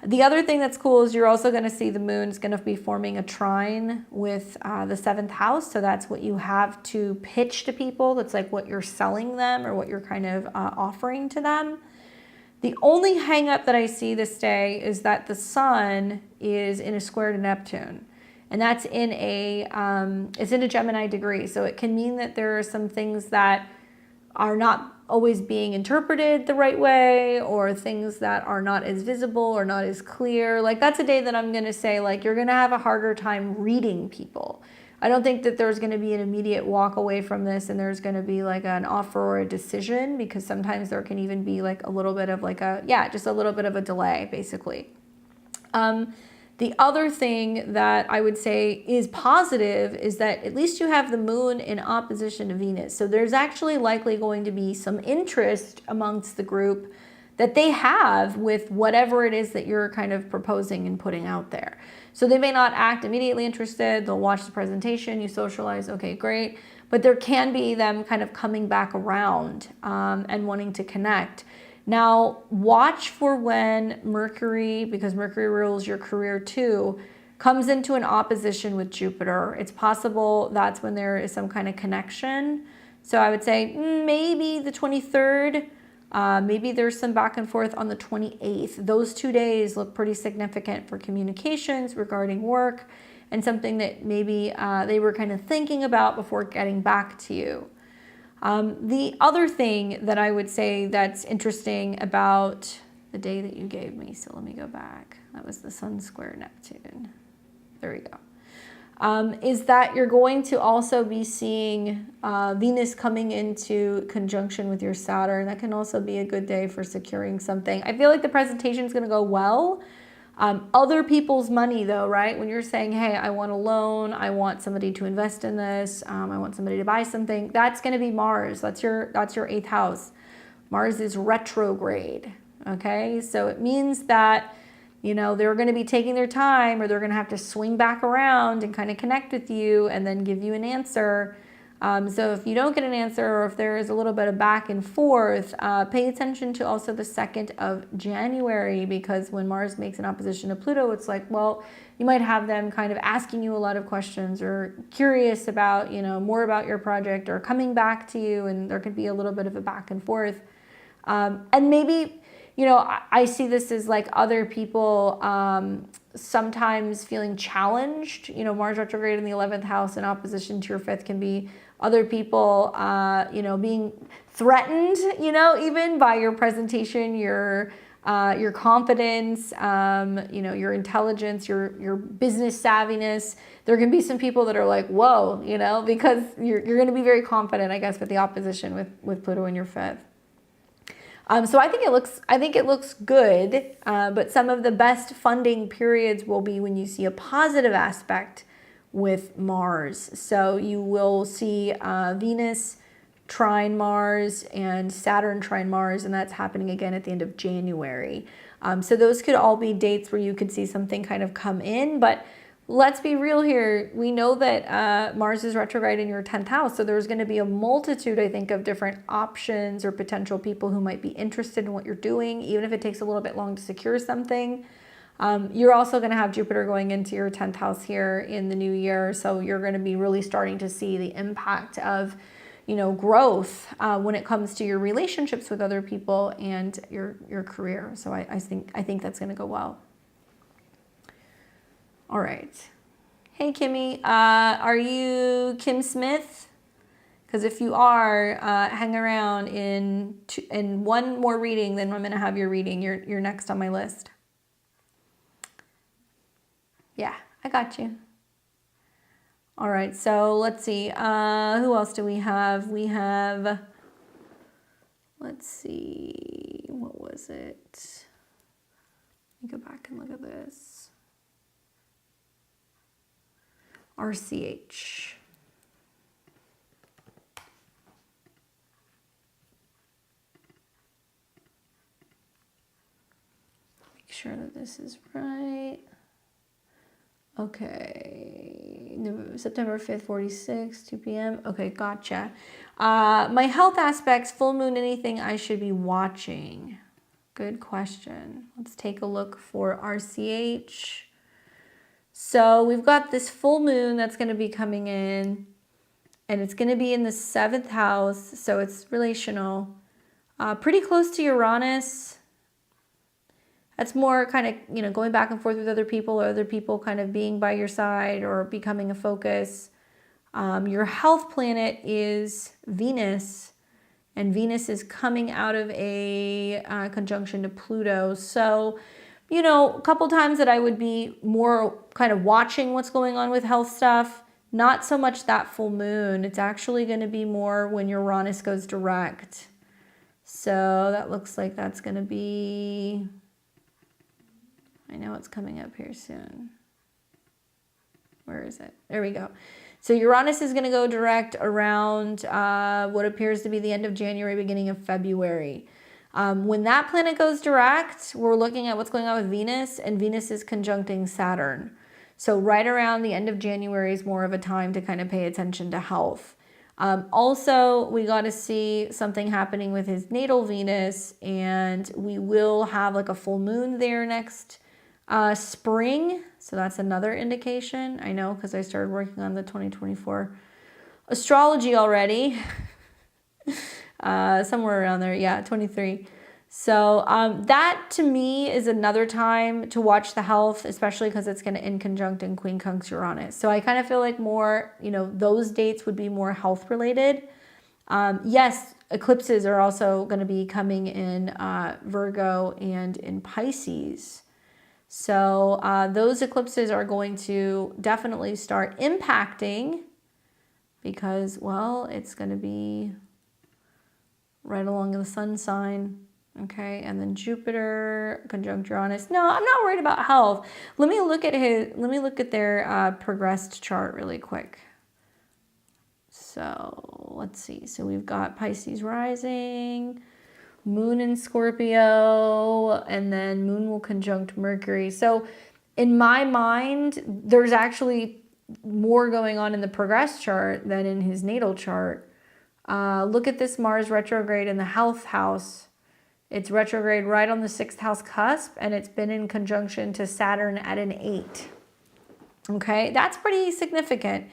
The other thing that's cool is you're also going to see the moon's going to be forming a trine with the 7th house. So that's what you have to pitch to people. That's like what you're selling them or what you're kind of offering to them. The only hang up that I see this day is that the sun is in a square to Neptune. And that's in it's in a Gemini degree. So it can mean that there are some things that are not always being interpreted the right way, or things that are not as visible or not as clear. Like, that's a day that I'm going to say, like, you're going to have a harder time reading people. I don't think that there's going to be an immediate walk away from this and there's going to be like an offer or a decision, because sometimes there can even be like a little bit of like just a little bit of a delay, basically. The other thing that I would say is positive is that at least you have the moon in opposition to Venus. So there's actually likely going to be some interest amongst the group that they have with whatever it is that you're kind of proposing and putting out there. So they may not act immediately interested. They'll watch the presentation, you socialize, okay, great. But there can be them kind of coming back around and wanting to connect. Now, watch for when Mercury, because Mercury rules your career too, comes into an opposition with Jupiter. It's possible that's when there is some kind of connection. So I would say maybe the 23rd, maybe there's some back and forth on the 28th. Those 2 days look pretty significant for communications regarding work and something that maybe they were kind of thinking about before getting back to you. The other thing that I would say that's interesting about the day that you gave me, so let me go back. That was the Sun square Neptune. There we go. Is that you're going to also be seeing Venus coming into conjunction with your Saturn. That can also be a good day for securing something. I feel like the presentation is going to go well. Other people's money though, right? When you're saying, hey, I want a loan, I want somebody to invest in this, I want somebody to buy something, that's going to be Mars. That's your 8th house. Mars is retrograde. Okay. So it means that, you know, they're going to be taking their time, or they're going to have to swing back around and kind of connect with you and then give you an answer. So if you don't get an answer, or if there is a little bit of back and forth, pay attention to also the 2nd of January, because when Mars makes an opposition to Pluto, it's like, well, you might have them kind of asking you a lot of questions or curious about, you know, more about your project, or coming back to you, and there could be a little bit of a back and forth. And maybe, you know, I see this as like other people sometimes feeling challenged. You know, Mars retrograde in the 11th house in opposition to your 5th can be other people, you know, being threatened, you know, even by your presentation, your confidence, you know, your intelligence, your business savviness. There can be some people that are like, whoa, you know, because you're going to be very confident, I guess, with the opposition with Pluto in your 5th. So I think it looks good, but some of the best funding periods will be when you see a positive aspect with Mars. So you will see Venus trine Mars and Saturn trine Mars, and that's happening again at the end of January. So those could all be dates where you could see something kind of come in, but let's be real here. We know that Mars is retrograde in your 10th house, so there's going to be a multitude, I think, of different options or potential people who might be interested in what you're doing, even if it takes a little bit long to secure something. You're also going to have Jupiter going into your 10th house here in the new year. So you're going to be really starting to see the impact of, growth when it comes to your relationships with other people and your career. So I think that's going to go well. All right. Hey, Kimmy, are you Kim Smith? Because if you are, hang around in one more reading, then I'm going to have your reading. You're next on my list. Yeah, I got you. All right, so let's see. Who else do we have? We have, let's see, what was it? Let me go back and look at this. RCH. Make sure that this is right. Okay, September 5th, 46, 2 p.m. Okay, gotcha. My health aspects, full moon, anything I should be watching? Good question. Let's take a look for RCH. So we've got this full moon that's going to be coming in, and it's going to be in the 7th house, so it's relational. Pretty close to Uranus. That's more kind of, going back and forth with other people, or other people kind of being by your side or becoming a focus. Your health planet is Venus, and Venus is coming out of a conjunction to Pluto. So, a couple times that I would be more kind of watching what's going on with health stuff. Not so much that full moon. It's actually going to be more when Uranus goes direct. So that looks like that's going to be... I know it's coming up here soon. Where is it? There we go. So Uranus is going to go direct around what appears to be the end of January, beginning of February. When that planet goes direct, we're looking at what's going on with Venus, and Venus is conjuncting Saturn. So right around the end of January is more of a time to kind of pay attention to health. Also, we got to see something happening with his natal Venus, and we will have like a full moon there next spring. So that's another indication. I know, because I started working on the 2024 astrology already. Somewhere around there. Yeah, 23. So that to me is another time to watch the health, especially because it's going to in conjunct in quincunx Uranus. So I kind of feel like more, those dates would be more health related. Yes, eclipses are also going to be coming in Virgo and in Pisces. So those eclipses are going to definitely start impacting because, well, it's going to be right along the sun sign. Okay, and then Jupiter conjunct Uranus. No, I'm not worried about health. Let me look at their progressed chart really quick. So let's see. So we've got Pisces rising, Moon in Scorpio, and then Moon will conjunct Mercury. So in my mind, there's actually more going on in the progressed chart than in his natal chart. Look at this Mars retrograde in the health house. It's retrograde right on the 6th house cusp, and it's been in conjunction to Saturn at an 8. Okay, that's pretty significant.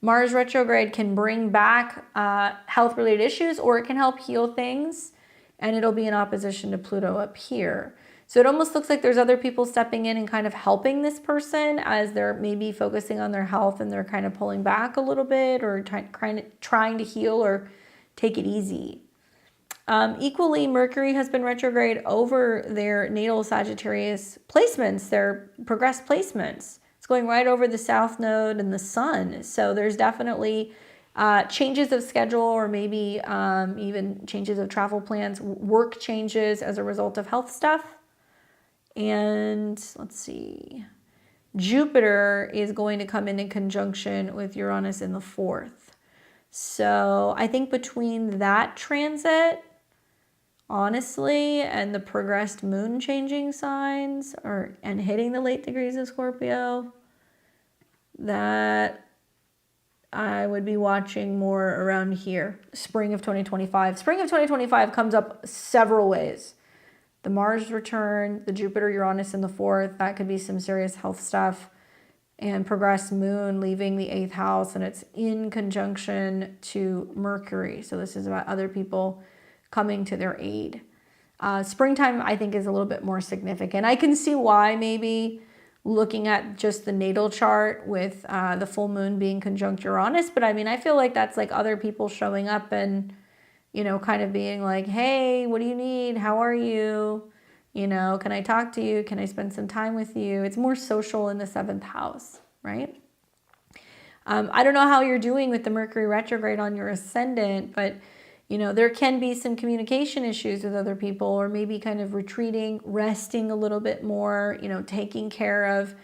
Mars retrograde can bring back health-related issues, or it can help heal things, and it'll be in opposition to Pluto up here. So it almost looks like there's other people stepping in and kind of helping this person as they're maybe focusing on their health, and they're kind of pulling back a little bit, or trying to heal or take it easy. Equally, Mercury has been retrograde over their natal Sagittarius placements, their progressed placements. It's going right over the South Node and the Sun. So there's definitely changes of schedule, or maybe even changes of travel plans, work changes as a result of health stuff. And let's see, Jupiter is going to come in conjunction with Uranus in the 4th. So I think between that transit, honestly, and the progressed moon changing signs and hitting the late degrees of Scorpio, that I would be watching more around here. Spring of 2025. Spring of 2025 comes up several ways. the Mars return, the Jupiter, Uranus in the 4th, that could be some serious health stuff. And progressed moon leaving the 8th house, and it's in conjunction to Mercury. So this is about other people coming to their aid. Springtime, I think, is a little bit more significant. I can see why maybe looking at just the natal chart with the full moon being conjunct Uranus. But I mean, I feel like that's like other people showing up and, you know, kind of being like, hey, what do you need? How are you? You know, can I talk to you? Can I spend some time with you? It's more social in the 7th house, right? I don't know how you're doing with the Mercury retrograde on your ascendant, but, you know, there can be some communication issues with other people, or maybe kind of retreating, resting a little bit more, you know, taking care of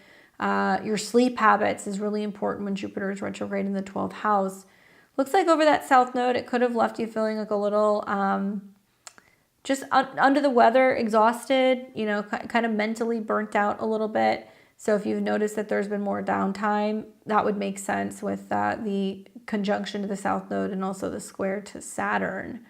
your sleep habits is really important when Jupiter is retrograde in the 12th house. Looks like over that south node, it could have left you feeling like a little just under the weather, exhausted, you know, kind of mentally burnt out a little bit. So if you've noticed that there's been more downtime, that would make sense with the conjunction to the south node and also the square to Saturn.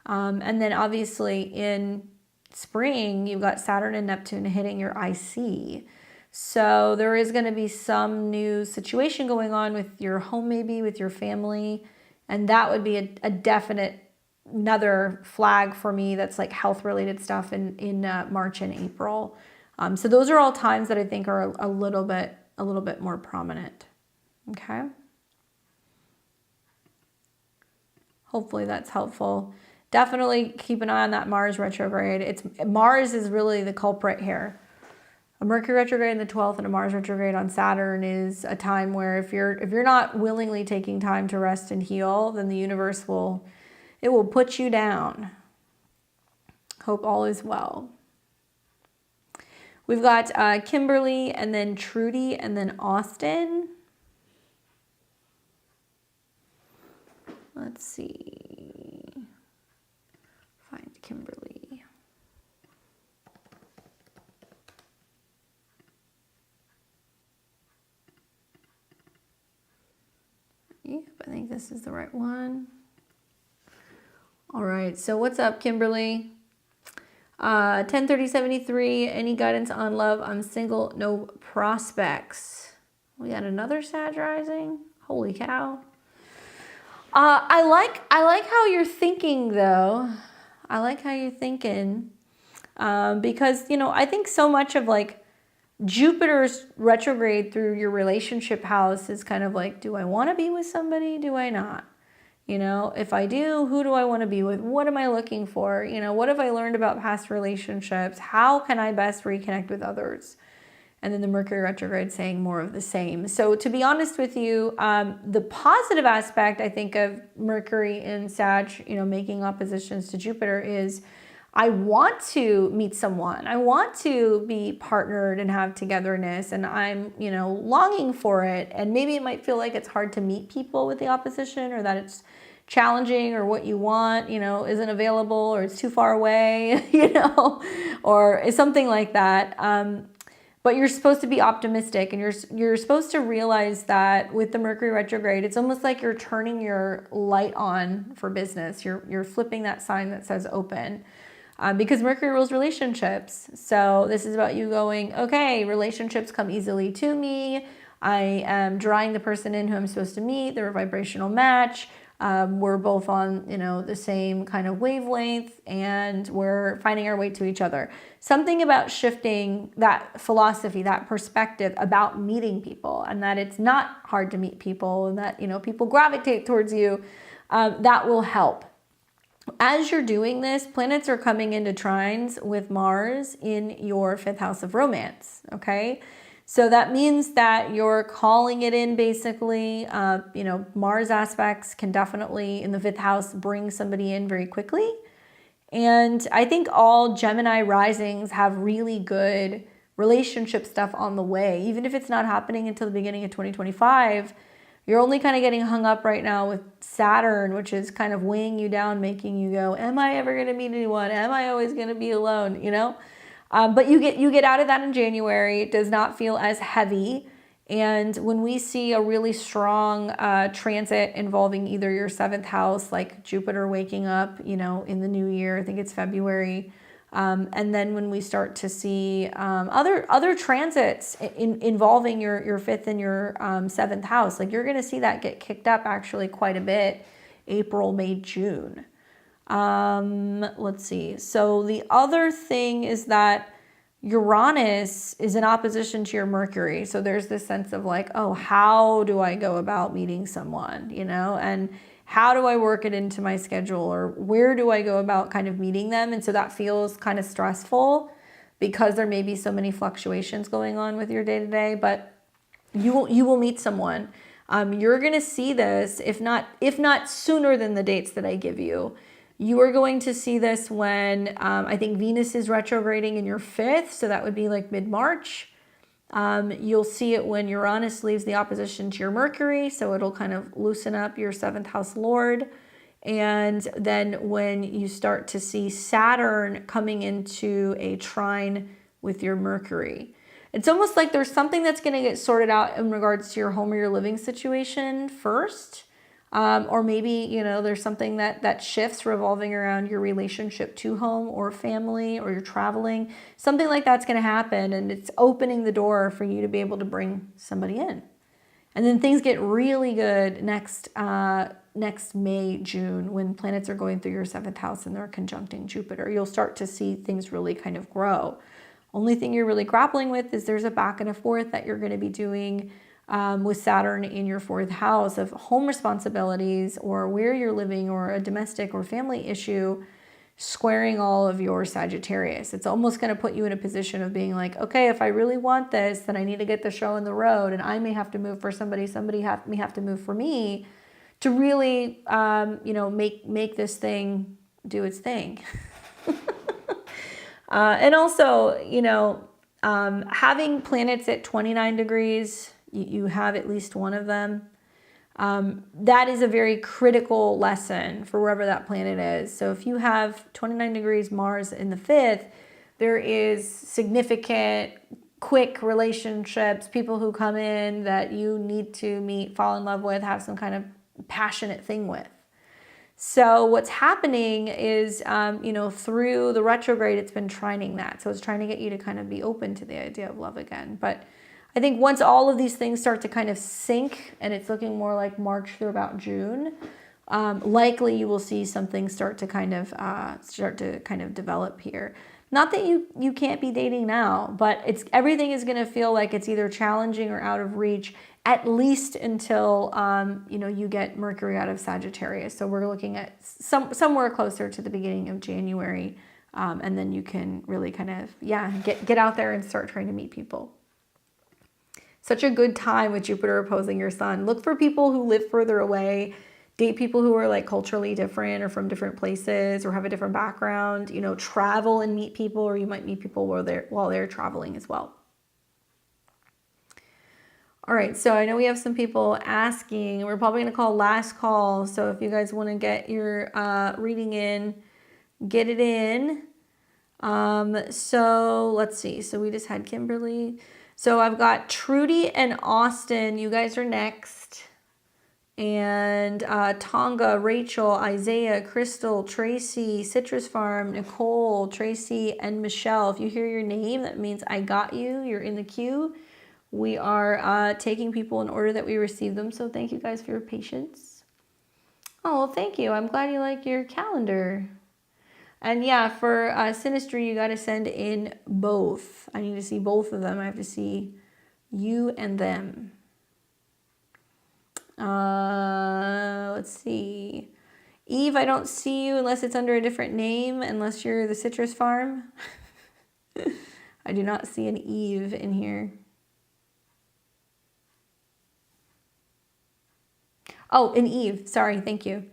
And then obviously in spring, you've got Saturn and Neptune hitting your IC. So there is going to be some new situation going on with your home, maybe with your family. And that would be a definite another flag for me that's like health related stuff in March and April. So those are all times that I think are a little bit more prominent. Okay. Hopefully that's helpful. Definitely keep an eye on that Mars retrograde. Mars is really the culprit here. A Mercury retrograde in the 12th and a Mars retrograde on Saturn is a time where if you're not willingly taking time to rest and heal, then the universe will put you down. Hope all is well. We've got Kimberly and then Trudy and then Austin. Let's see. Find Kimberly. Yep, I think this is the right one. All right, so what's up, Kimberly? 10/30/73, any guidance on love? I'm single, no prospects. We got another Sag rising. Holy cow. I like how you're thinking, though. I like how you're thinking. Because, you know, I think so much of like Jupiter's retrograde through your relationship house is kind of like, do I want to be with somebody? Do I not? You know, if I do, who do I want to be with? What am I looking for? You know, what have I learned about past relationships? How can I best reconnect with others? And then the Mercury retrograde saying more of the same. So to be honest with you, the positive aspect, I think, of Mercury in Sag, you know, making oppositions to Jupiter is I want to meet someone. I want to be partnered and have togetherness, and I'm, you know, longing for it. And maybe it might feel like it's hard to meet people with the opposition, or that it's challenging, or what you want, you know, isn't available, or it's too far away, you know, or something like that. But you're supposed to be optimistic, and you're supposed to realize that with the Mercury retrograde, it's almost like you're turning your light on for business. You're flipping that sign that says open. Because Mercury rules relationships. So this is about you going, okay, relationships come easily to me. I am drawing the person in who I'm supposed to meet. They're a vibrational match. We're both on, you know, the same kind of wavelength, and we're finding our way to each other. Something about shifting that philosophy, that perspective about meeting people, and that it's not hard to meet people, and that, you know, people gravitate towards you, that will help. As you're doing this, planets are coming into trines with Mars in your 5th house of romance, okay? So that means that you're calling it in, basically. You know, Mars aspects can definitely, in the 5th house, bring somebody in very quickly. And I think all Gemini risings have really good relationship stuff on the way. Even if it's not happening until the beginning of 2025, you're only kind of getting hung up right now with Saturn, which is kind of weighing you down, making you go, am I ever going to meet anyone? Am I always going to be alone? You know? But you get out of that in January. It does not feel as heavy. And when we see a really strong transit involving either your 7th house, like Jupiter waking up, you know, in the new year, I think it's February, And then when we start to see other transits involving your fifth and your seventh house, like you're going to see that get kicked up actually quite a bit, April, May, June. Let's see. So the other thing is that Uranus is in opposition to your Mercury. So there's this sense of like, oh, how do I go about meeting someone, you know, and how do I work it into my schedule, or where do I go about kind of meeting them? And so that feels kind of stressful because there may be so many fluctuations going on with your day-to-day, but you will meet someone. You're going to see this, if not sooner than the dates that I give you. You are going to see this when I think Venus is retrograding in your fifth. So that would be like mid-March. You'll see it when Uranus leaves the opposition to your Mercury. So it'll kind of loosen up your seventh house Lord. And then when you start to see Saturn coming into a trine with your Mercury. It's almost like there's something that's going to get sorted out in regards to your home or your living situation first. Or maybe, you know, there's something that shifts revolving around your relationship to home or family, or you're traveling. Something like that's going to happen, and it's opening the door for you to be able to bring somebody in. And then things get really good next May, June, when planets are going through your seventh house and they're conjuncting Jupiter. You'll start to see things really kind of grow. Only thing you're really grappling with is there's a back and a forth that you're going to be doing with Saturn in your fourth house of home responsibilities, or where you're living, or a domestic or family issue squaring all of your Sagittarius. It's almost going to put you in a position of being like, okay, if I really want this, then I need to get the show on the road, and I may have to move for somebody may have to move for me to really, you know, make this thing do its thing. And also, you know, having planets at 29 degrees, you have at least one of them. That is a very critical lesson for wherever that planet is. So if you have 29 degrees Mars in the fifth, there is significant, quick relationships, people who come in that you need to meet, fall in love with, have some kind of passionate thing with. So what's happening is, you know, through the retrograde, it's been trining that. So it's trying to get you to kind of be open to the idea of love again. But I think once all of these things start to kind of sync, and it's looking more like March through about June, likely you will see something start to kind of develop here. Not that you can't be dating now, but everything is going to feel like it's either challenging or out of reach, at least until you know, you get Mercury out of Sagittarius. So we're looking at somewhere closer to the beginning of January, and then you can really kind of get out there and start trying to meet people. Such a good time with Jupiter opposing your sun. Look for people who live further away. Date people who are like culturally different or from different places or have a different background. You know, travel and meet people, or you might meet people while they're traveling as well. All right, so I know we have some people asking. We're probably going to call last call. So if you guys want to get your reading in, get it in. So let's see. So we just had Kimberly. So I've got Trudy and Austin. You guys are next. And Tonga, Rachel, Isaiah, Crystal, Tracy, Citrus Farm, Nicole, Tracy, and Michelle. If you hear your name, that means I got you. You're in the queue. We are taking people in order that we receive them. So thank you guys for your patience. Oh, well, thank you. I'm glad you like your calendar. And yeah, for Sinistry, you got to send in both. I need to see both of them. I have to see you and them. Let's see. Eve, I don't see you unless it's under a different name, unless you're the Citrus Farm. I do not see an Eve in here. Oh, an Eve. Sorry, thank you.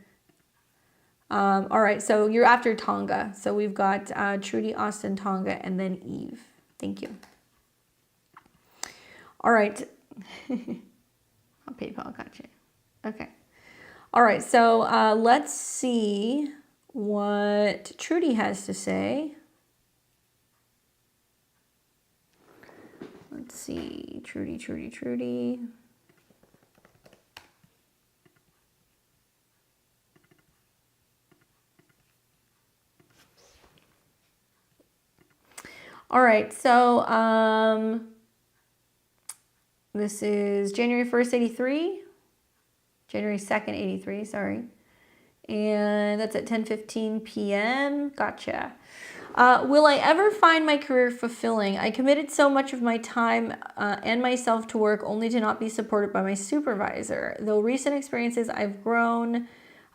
All right, so you're after Tonga. So we've got Trudy, Austin, Tonga, and then Eve. Thank you. All right. PayPal, gotcha. Okay. All right, so let's see what Trudy has to say. Let's see, Trudy. All right, so this is January 1st, 83. January 2nd, 83, sorry. And that's at 10:15 p.m. Gotcha. Will I ever find my career fulfilling? I committed so much of my time and myself to work only to not be supported by my supervisor. Though recent experiences, I've grown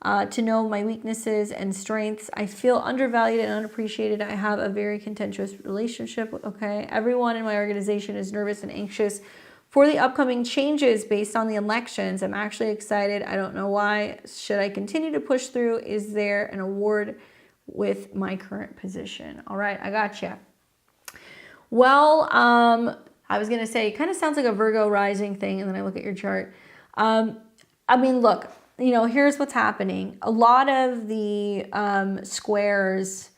to know my weaknesses and strengths. I feel undervalued and unappreciated. I have a very contentious relationship. Okay. Everyone in my organization is nervous and anxious for the upcoming changes based on the elections. I'm actually excited. I don't know why. Should I continue to push through? Is there an award with my current position? All right, I gotcha. Well, I was going to say, it kind of sounds like a Virgo rising thing, and then I look at your chart. I mean, look, you know, here's what's happening. A lot of the squares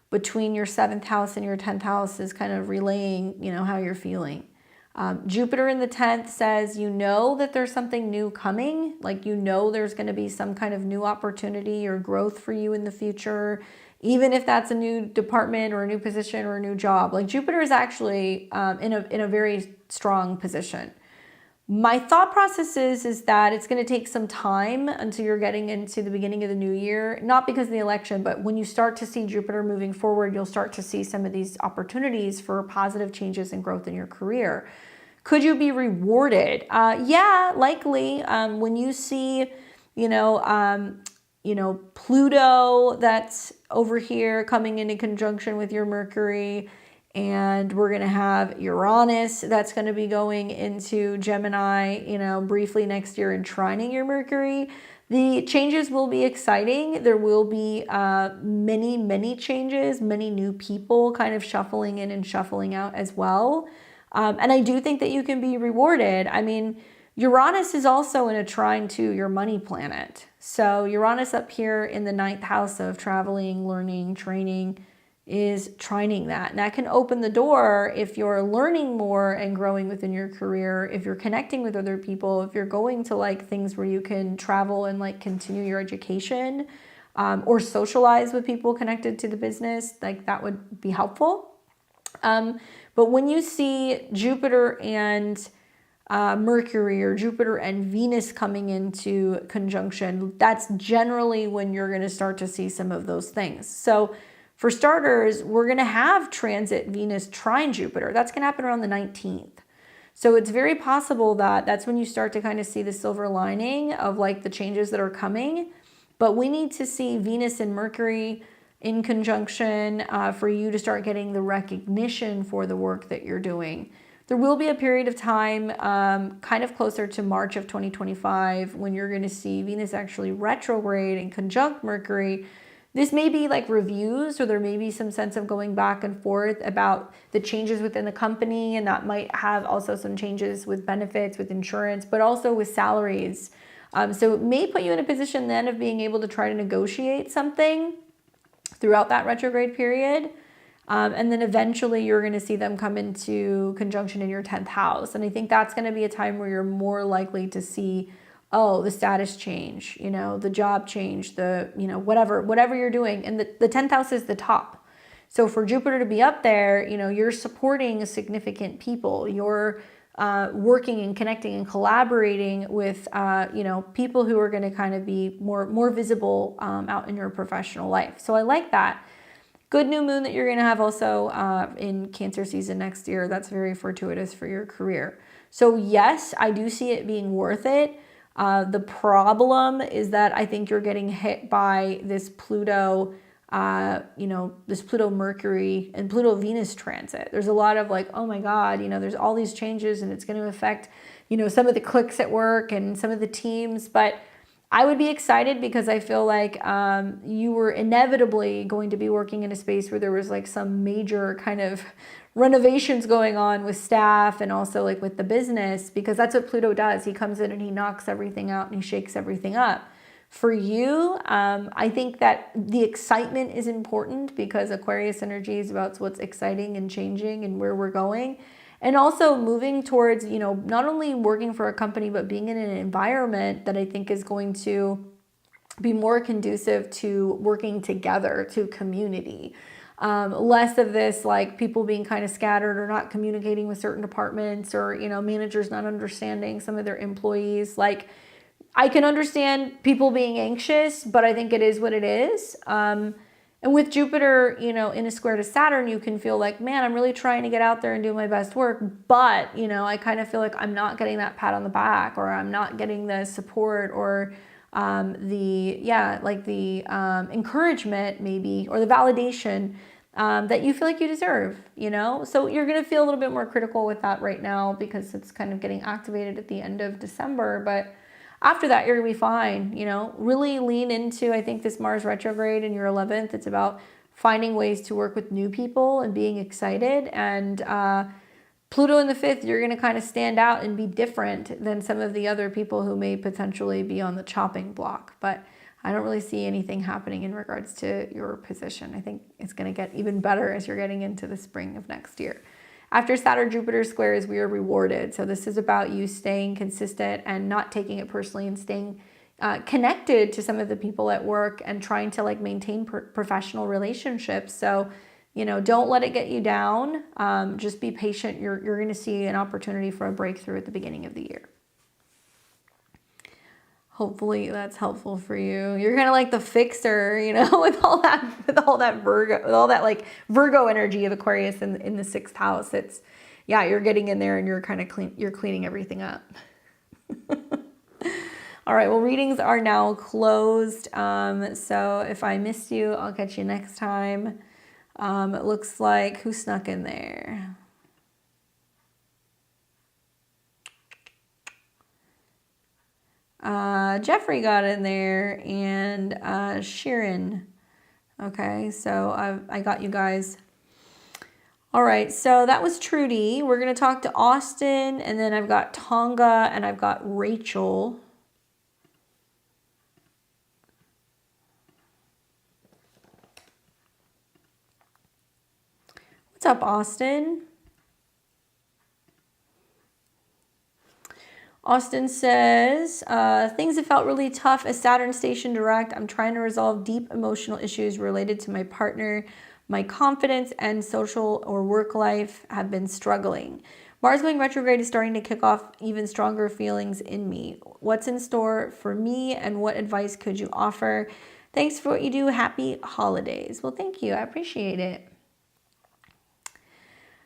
between your 7th house and your 10th house is kind of relaying, you know, how you're feeling. Jupiter in the 10th says, you know, that there's something new coming, like, you know, there's going to be some kind of new opportunity or growth for you in the future, even if that's a new department or a new position or a new job. Like, Jupiter is actually in a very strong position. My thought process is that it's going to take some time until you're getting into the beginning of the new year, not because of the election, but when you start to see Jupiter moving forward, you'll start to see some of these opportunities for positive changes and growth in your career. Could you be rewarded? Yeah, likely. When you see, Pluto that's over here coming into conjunction with your Mercury, and we're going to have Uranus that's going to be going into Gemini, briefly next year and trining your Mercury. The changes will be exciting. There will be many, many changes, many new people kind of shuffling in and shuffling out as well. And I do think that you can be rewarded. I mean, Uranus is also in a trine to your money planet. So Uranus up here in the 9th house of traveling, learning, training is trining that. And that can open the door if you're learning more and growing within your career, if you're connecting with other people, if you're going to like things where you can travel and like continue your education, or socialize with people connected to the business, like that would be helpful. But when you see Jupiter and Mercury or Jupiter and Venus coming into conjunction, that's generally when you're going to start to see some of those things. So for starters, we're going to have transit Venus trine Jupiter. That's going to happen around the 19th. So it's very possible that that's when you start to kind of see the silver lining of like the changes that are coming. But we need to see Venus and Mercury in conjunction for you to start getting the recognition for the work that you're doing. There will be a period of time kind of closer to March of 2025 when you're going to see Venus actually retrograde and conjunct Mercury. This may be like reviews, or there may be some sense of going back and forth about the changes within the company, and that might have also some changes with benefits, with insurance, but also with salaries. So it may put you in a position then of being able to try to negotiate something throughout that retrograde period. And then eventually you're going to see them come into conjunction in your 10th house. And I think that's going to be a time where you're more likely to see, the status change, the job change, whatever you're doing. And the 10th house is the top. So for Jupiter to be up there, you're supporting significant people. You're working and connecting and collaborating with, people who are going to kind of be more visible out in your professional life. So I like that. Good new moon that you're going to have also in Cancer season next year. That's very fortuitous for your career. So yes, I do see it being worth it. The problem is that I think you're getting hit by this Pluto, this Pluto Mercury and Pluto Venus transit. There's a lot of like, oh my God, there's all these changes and it's going to affect, some of the cliques at work and some of the teams. But I would be excited because I feel like you were inevitably going to be working in a space where there was like some major kind of renovations going on with staff and also like with the business, because that's what Pluto does. He comes in and he knocks everything out and he shakes everything up. For you, I think that the excitement is important because Aquarius energy is about what's exciting and changing and where we're going. And also moving towards, not only working for a company, but being in an environment that I think is going to be more conducive to working together, to community. less of this like people being kind of scattered or not communicating with certain departments, or, you know, managers not understanding some of their employees. Like, I can understand people being anxious, but I think it is what it is. And with Jupiter, you know, in a square to Saturn, you can feel like, man, I'm really trying to get out there and do my best work. But, you know, I kind of feel like I'm not getting that pat on the back, or I'm not getting the support, or the encouragement maybe, or the validation that you feel like you deserve, you know? So you're going to feel a little bit more critical with that right now, because it's kind of getting activated at the end of December. But after that, you're going to be fine, you know? Really lean into, I think, this Mars retrograde in your 11th. It's about finding ways to work with new people and being excited. And Pluto in the 5th, you're going to kind of stand out and be different than some of the other people who may potentially be on the chopping block. But I don't really see anything happening in regards to your position. I think it's going to get even better as you're getting into the spring of next year. After Saturn-Jupiter squares, we are rewarded. So this is about you staying consistent and not taking it personally, and staying connected to some of the people at work, and trying to like maintain professional relationships. So, you know, don't let it get you down. Just be patient. You're going to see an opportunity for a breakthrough at the beginning of the year. Hopefully that's helpful for you. You're kind of like the fixer, you know, with all that Virgo, with all that like Virgo energy of Aquarius in the 6th house. It's, yeah, you're getting in there and you're kind of you're cleaning everything up. All right, well, readings are now closed. So if I missed you, I'll catch you next time. It looks like, who snuck in there? Jeffrey got in there, and Sharon. Okay, so I got you guys. All right, so that was Trudy. We're going to talk to Austin, and then I've got Tonga, and I've got Rachel. What's up, Austin? Austin says, things have felt really tough as Saturn station direct. I'm trying to resolve deep emotional issues related to my partner. My confidence and social or work life have been struggling. Mars going retrograde is starting to kick off even stronger feelings in me. What's in store for me, and what advice could you offer? Thanks for what you do. Happy holidays. Well, thank you. I appreciate it.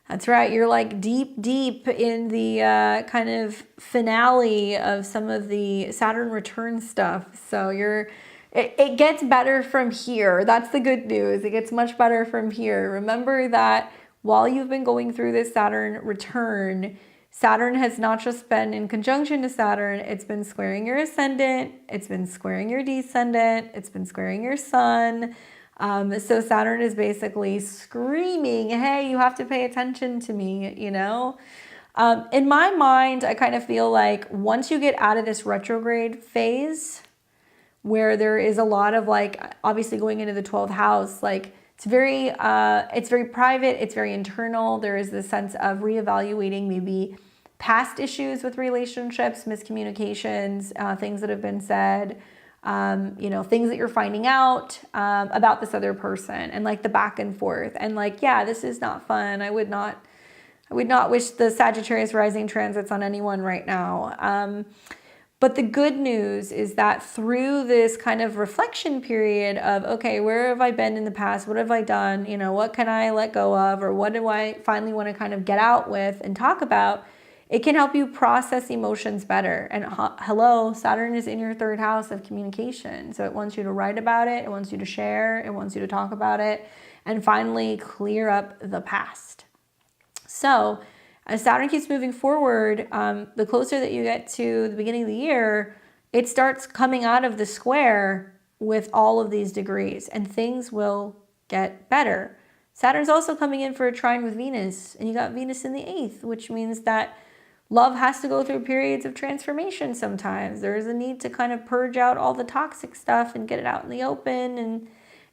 That's right. You're like deep in the kind of finale of some of the Saturn return stuff. So it gets better from here. That's the good news. It gets much better from here. Remember that while you've been going through this Saturn return, Saturn has not just been in conjunction to Saturn, it's been squaring your ascendant, it's been squaring your descendant, it's been squaring your sun. So Saturn is basically screaming, hey, you have to pay attention to me, you know? In my mind, I kind of feel like once you get out of this retrograde phase, where there is a lot of like, obviously going into the 12th house, like it's very private, it's very internal. There is this sense of reevaluating maybe past issues with relationships, miscommunications, things that have been said, you know, things that you're finding out about this other person, and like the back and forth, and like, yeah, this is not fun. I would not wish the Sagittarius rising transits on anyone right now. But the good news is that through this kind of reflection period of, okay, where have I been in the past? What have I done? You know, what can I let go of? Or what do I finally want to kind of get out with and talk about? It can help you process emotions better. And hello, Saturn is in your 3rd house of communication. So it wants you to write about it. It wants you to share. It wants you to talk about it and finally clear up the past. So as Saturn keeps moving forward, the closer that you get to the beginning of the year, it starts coming out of the square with all of these degrees, and things will get better. Saturn's also coming in for a trine with Venus, and you got Venus in the 8th, which means that love has to go through periods of transformation sometimes. There is a need to kind of purge out all the toxic stuff and get it out in the open. And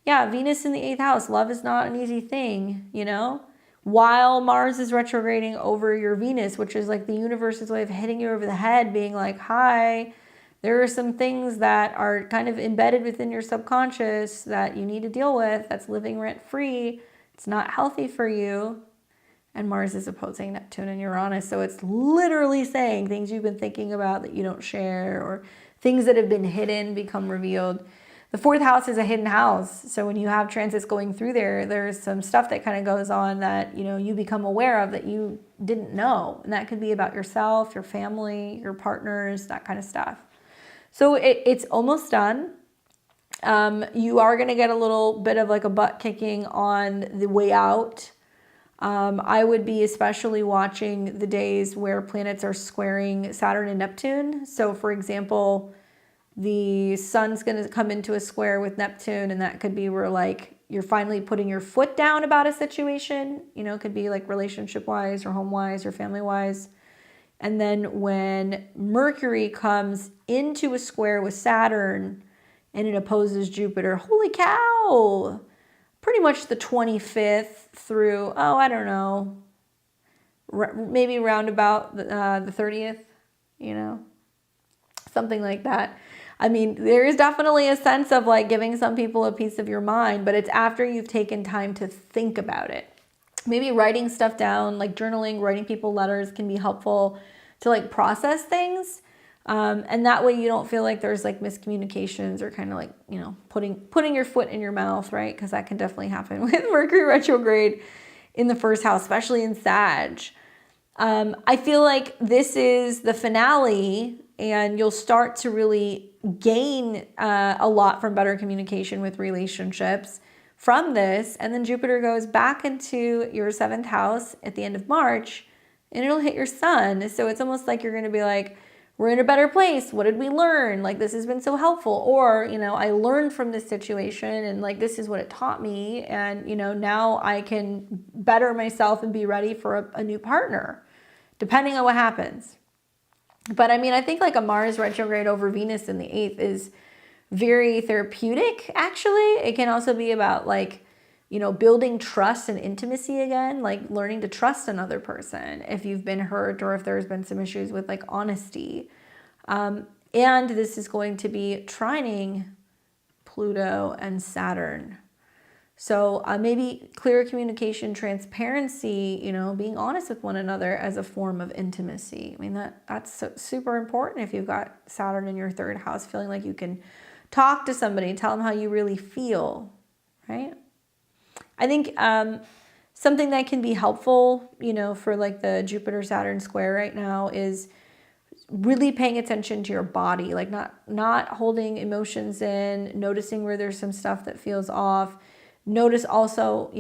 yeah, Venus in the 8th house, love is not an easy thing, you know? While Mars is retrograding over your Venus, which is like the universe's way of hitting you over the head, being like, hi, there are some things that are kind of embedded within your subconscious that you need to deal with, that's living rent-free. It's not healthy for you. And Mars is opposing Neptune and Uranus. So it's literally saying things you've been thinking about that you don't share, or things that have been hidden become revealed. The fourth house is a hidden house. So when you have transits going through there, there's some stuff that kind of goes on that, you become aware of that you didn't know. And that could be about yourself, your family, your partners, that kind of stuff. So it's almost done. You are going to get a little bit of like a butt kicking on the way out. I would be especially watching the days where planets are squaring Saturn and Neptune. So for example, the sun's going to come into a square with Neptune, and that could be where like you're finally putting your foot down about a situation. It could be like relationship wise or home wise or family wise. And then when Mercury comes into a square with Saturn and it opposes Jupiter, holy cow, pretty much the 25th through, I don't know, maybe around about the 30th, something like that. I mean, there is definitely a sense of like giving some people a piece of your mind, but it's after you've taken time to think about it. Maybe writing stuff down, like journaling, writing people letters can be helpful to like process things. And that way you don't feel like there's like miscommunications or kind of like, putting your foot in your mouth, right? Because that can definitely happen with Mercury retrograde in the first house, especially in Sag. I feel like this is the finale, and you'll start to really gain a lot from better communication with relationships from this. And then Jupiter goes back into your 7th house at the end of March, and it'll hit your sun. So it's almost like you're going to be like, we're in a better place. What did we learn? Like, this has been so helpful. Or, I learned from this situation, and like, this is what it taught me. And, now I can better myself and be ready for a new partner, depending on what happens. But I mean, I think like a Mars retrograde over Venus in the 8th is very therapeutic, actually. It can also be about like, building trust and intimacy again, like learning to trust another person if you've been hurt or if there's been some issues with like honesty. And this is going to be trining Pluto and Saturn. So maybe clear communication, transparency, being honest with one another as a form of intimacy. I mean, that's super important if you've got Saturn in your 3rd house, feeling like you can talk to somebody, tell them how you really feel, right? I think something that can be helpful, for like the Jupiter-Saturn square right now is really paying attention to your body, like not holding emotions in, noticing where there's some stuff that feels off. Notice also,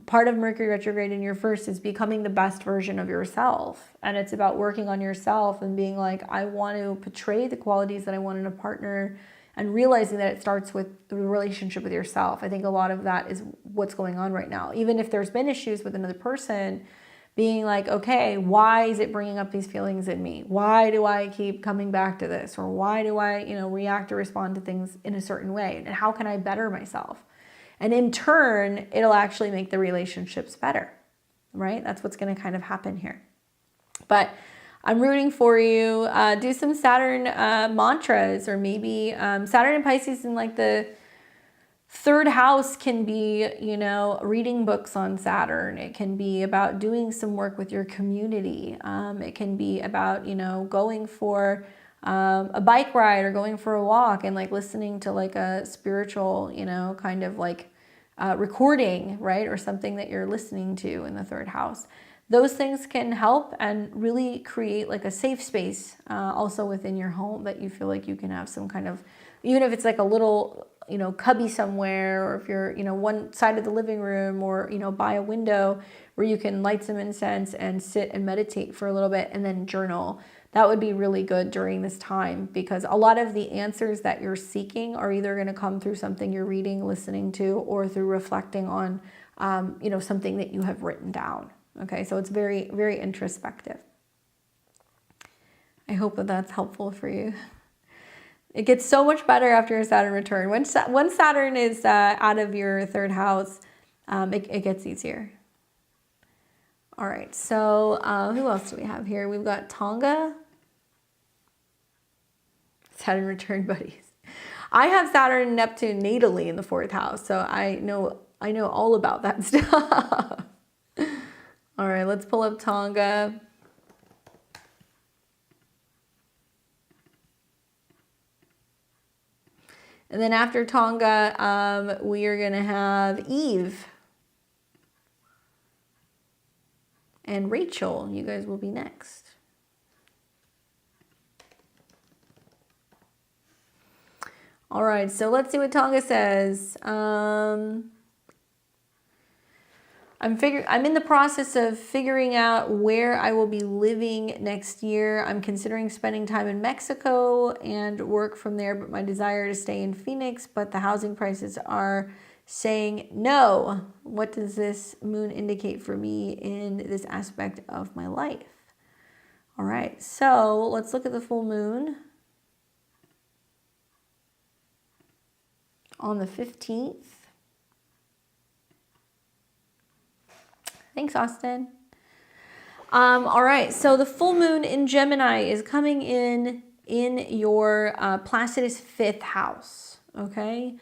part of Mercury retrograde in your 1st is becoming the best version of yourself. And it's about working on yourself and being like, I want to portray the qualities that I want in a partner, and realizing that it starts with the relationship with yourself. I think a lot of that is what's going on right now. Even if there's been issues with another person, being like, okay, why is it bringing up these feelings in me? Why do I keep coming back to this? Or why do I, react or respond to things in a certain way? And how can I better myself? And in turn, it'll actually make the relationships better, right? That's what's going to kind of happen here. But I'm rooting for you. Do some Saturn mantras, or maybe Saturn and Pisces in like the 3rd house can be, reading books on Saturn. It can be about doing some work with your community. It can be about, going for a bike ride or going for a walk and like listening to like a spiritual, kind of like recording, right? Or something that you're listening to in the 3rd house. Those things can help and really create like a safe space also within your home, that you feel like you can have some kind of, even if it's like a little, cubby somewhere, or if you're, one side of the living room, or, by a window where you can light some incense and sit and meditate for a little bit and then journal. That would be really good during this time, because a lot of the answers that you're seeking are either going to come through something you're reading, listening to, or through reflecting on, something that you have written down. Okay, so it's very, very introspective. I hope that that's helpful for you. It gets so much better after your Saturn return. When Saturn is out of your 3rd house, it gets easier. All right, so who else do we have here? We've got Tonga. Saturn return buddies. I have Saturn and Neptune natally in the 4th house, so I know I know all about that stuff. All right, let's pull up Tonga. And then after Tonga, we are going to have Eve and Rachel. You guys will be next. All right, so let's see what Tonga says. I'm in the process of figuring out where I will be living next year. I'm considering spending time in Mexico and work from there, but my desire to stay in Phoenix, but the housing prices are saying no. What does this moon indicate for me in this aspect of my life? All right, so let's look at the full moon on the 15th. Thanks, Austin. All right, so the full moon in Gemini is coming in your Placidus 5th house, okay?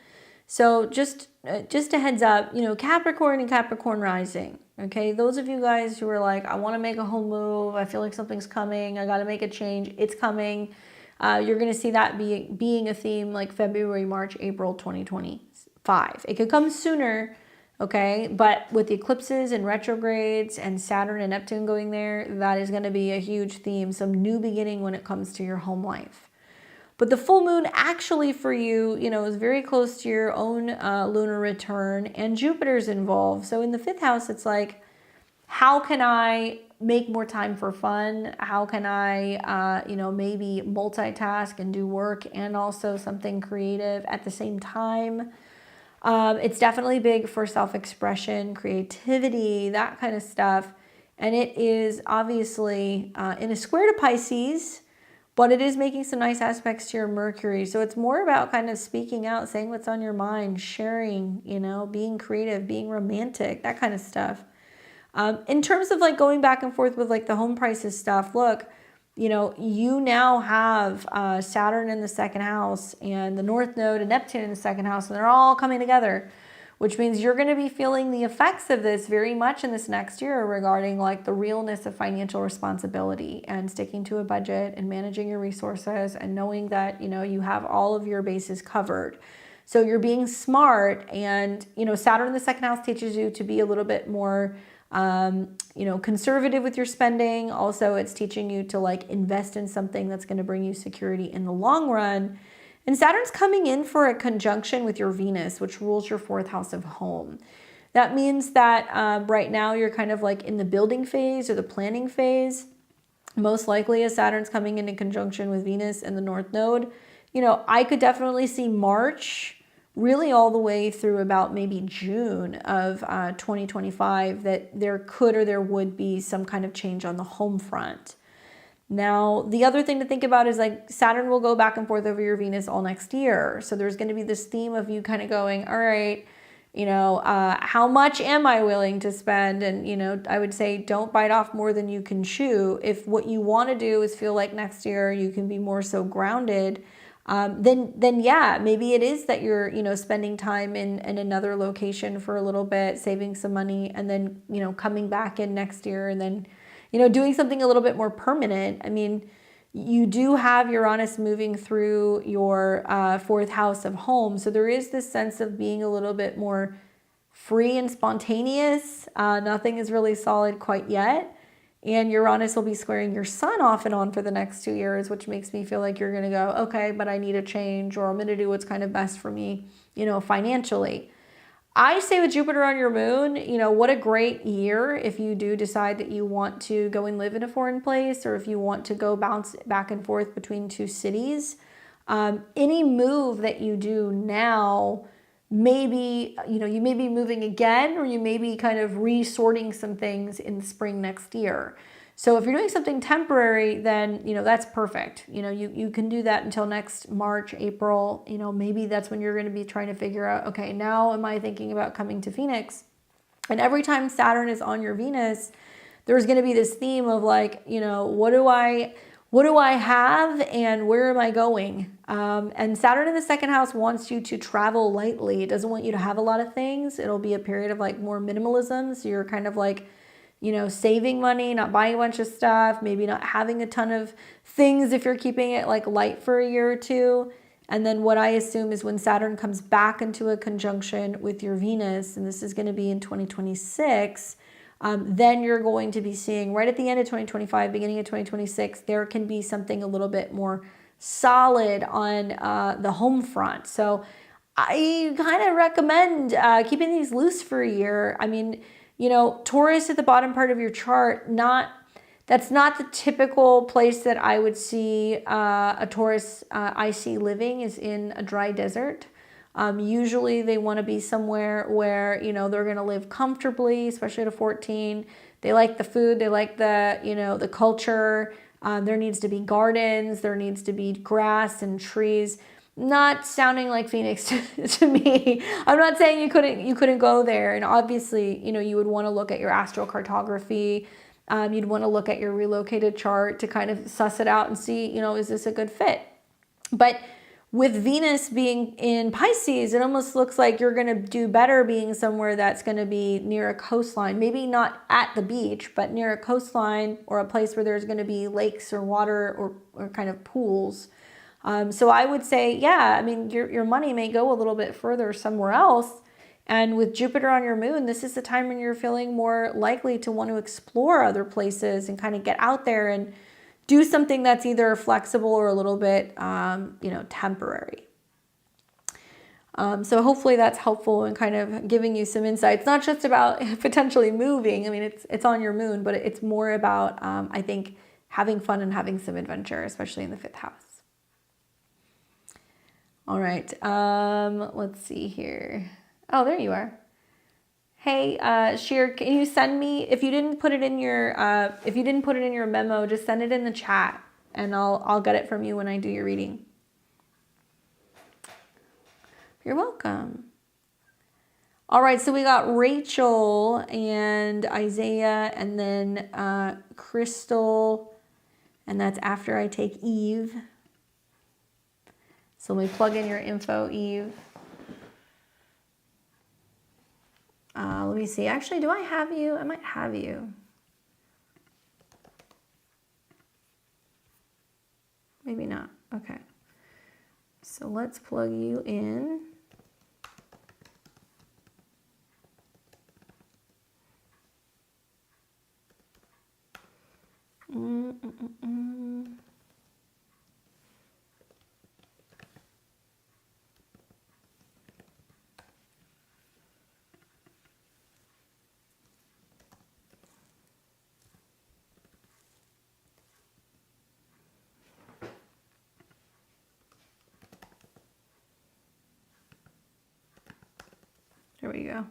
So just a heads up, you know, Capricorn and Capricorn rising, okay? Those of you guys who are like, I want to make a home move, I feel like something's coming, I got to make a change, it's coming. You're going to see that being a theme like February, March, April 2025. It could come sooner. Okay, but with the eclipses and retrogrades and Saturn and Neptune going there, that is going to be a huge theme, some new beginning when it comes to your home life. But the full moon actually for you, you know, is very close to your own lunar return, and Jupiter's involved. So in the 5th house, it's like, how can I make more time for fun? How can I, you know, maybe multitask and do work and also something creative at the same time? It's definitely big for self-expression, creativity, that kind of stuff. And it is obviously in a square to Pisces, but it is making some nice aspects to your Mercury. So it's more about kind of speaking out, saying what's on your mind, sharing, you know, being creative, being romantic, that kind of stuff. In terms of like going back and forth with like the home prices stuff, look, you know, you now have Saturn in the 2nd house and the North Node and Neptune in the 2nd house, and they're all coming together, which means you're going to be feeling the effects of this very much in this next year regarding like the realness of financial responsibility and sticking to a budget and managing your resources and knowing that, you know, you have all of your bases covered. So you're being smart, and, you know, Saturn in the 2nd house teaches you to be a little bit more you know, conservative with your spending. Also, it's teaching you to like invest in something that's going to bring you security in the long run. And Saturn's coming in for a conjunction with your Venus, which rules your 4th house of home. That means that right now you're kind of like in the building phase or the planning phase. Most likely as Saturn's coming into conjunction with Venus and the North Node, you know, I could definitely see March really all the way through about maybe June of 2025 that there could or there would be some kind of change on the home front. Now, the other thing to think about is like Saturn will go back and forth over your Venus all next year. So there's going to be this theme of you kind of going, all right, you know, how much am I willing to spend? And, you know, I would say don't bite off more than you can chew. If what you want to do is feel like next year you can be more so grounded, then yeah, maybe it is that you're, you know, spending time in another location for a little bit, saving some money, and then, you know, coming back in next year and then, you know, doing something a little bit more permanent. I mean, you do have Uranus moving through your 4th house of home. So there is this sense of being a little bit more free and spontaneous. Nothing is really solid quite yet. And Uranus will be squaring your sun off and on for the next 2 years, which makes me feel like you're going to go, okay, but I need a change, or I'm going to do what's kind of best for me, you know, financially. I say with Jupiter on your moon, you know, what a great year if you do decide that you want to go and live in a foreign place, or if you want to go bounce back and forth between 2 cities. Any move that you do now, maybe, you know, you may be moving again, or you may be kind of resorting some things in the spring next year. So if you're doing something temporary, then, you know, that's perfect. You know, you can do that until next March, April. You know, maybe that's when you're going to be trying to figure out, okay, now am I thinking about coming to Phoenix? And every time Saturn is on your Venus, there's going to be this theme of like, you know, what do what do I have and where am I going? And Saturn in the second house wants you to travel lightly. It doesn't want you to have a lot of things. It'll be a period of like more minimalism. So you're kind of like, you know, saving money, not buying a bunch of stuff, maybe not having a ton of things if you're keeping it like light for a year or two. And then what I assume is when Saturn comes back into a conjunction with your Venus, and this is going to be in 2026, then you're going to be seeing right at the end of 2025, beginning of 2026, there can be something a little bit more solid on the home front. So I kind of recommend keeping these loose for a year. I mean, you know, Taurus at the bottom part of your chart, that's not the typical place that I would see a Taurus I see living is in a dry desert. Usually they want to be somewhere where, you know, they're going to live comfortably, especially at a 14. They like the food. They like the, you know, the culture. There needs to be gardens. There needs to be grass and trees. Not sounding like Phoenix to me. I'm not saying you couldn't go there. And obviously, you know, you would want to look at your astrocartography. You'd want to look at your relocated chart to kind of suss it out and see, you know, is this a good fit? But with Venus being in Pisces, it almost looks like you're going to do better being somewhere that's going to be near a coastline. Maybe not at the beach, but near a coastline or a place where there's going to be lakes or water or kind of pools. So I would say, yeah, I mean, your money may go a little bit further somewhere else. And with Jupiter on your moon, this is the time when you're feeling more likely to want to explore other places and kind of get out there and do something that's either flexible or a little bit, you know, temporary. So hopefully that's helpful in kind of giving you some insight. It's not just about potentially moving. I mean, it's on your moon, but it's more about, I think, having fun and having some adventure, especially in the 5th house. All right, let's see here. Oh, there you are. Hey, Sharon, can you send me, if you didn't put it in your memo, just send it in the chat and I'll get it from you when I do your reading. You're welcome. All right, so we got Rachel and Isaiah and then Crystal, and that's after I take Eve. So let me plug in your info, Eve. Let me see. Actually, do I have you? I might have you. Maybe not. Okay. So let's plug you in. There we go.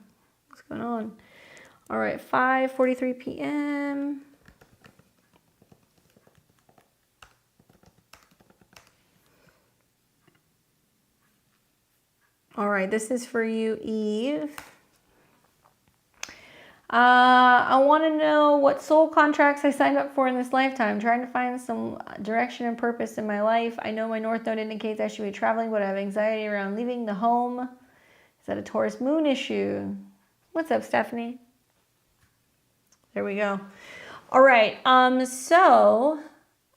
What's going on? All right, 5:43 p.m. All right, this is for you, Eve. I want to know what soul contracts I signed up for in this lifetime. Trying to find some direction and purpose in my life. I know my North Node indicates I should be traveling, but I have anxiety around leaving the home. Is that a Taurus moon issue? What's up, Stephanie? There we go. All right. So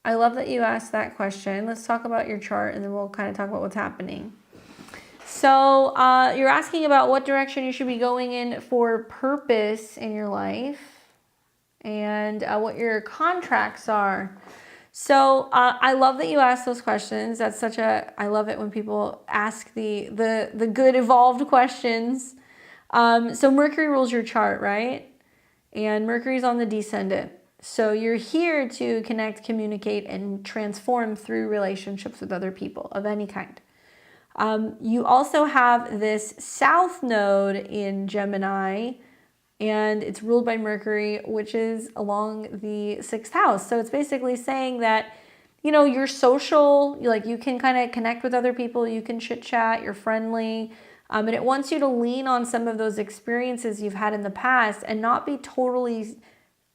I love that you asked that question. Let's talk about your chart and then we'll kind of talk about what's happening. So you're asking about what direction you should be going in for purpose in your life and what your contracts are. So I love that you asked those questions. That's such a, I love it when people ask the good evolved questions. So Mercury rules your chart, right? And Mercury's on the descendant. So you're here to connect, communicate, and transform through relationships with other people of any kind. You also have this South Node in Gemini, and it's ruled by Mercury, which is along the 6th house. So it's basically saying that, you know, you're social, like you can kind of connect with other people, you can chit chat, you're friendly, and it wants you to lean on some of those experiences you've had in the past and not be totally,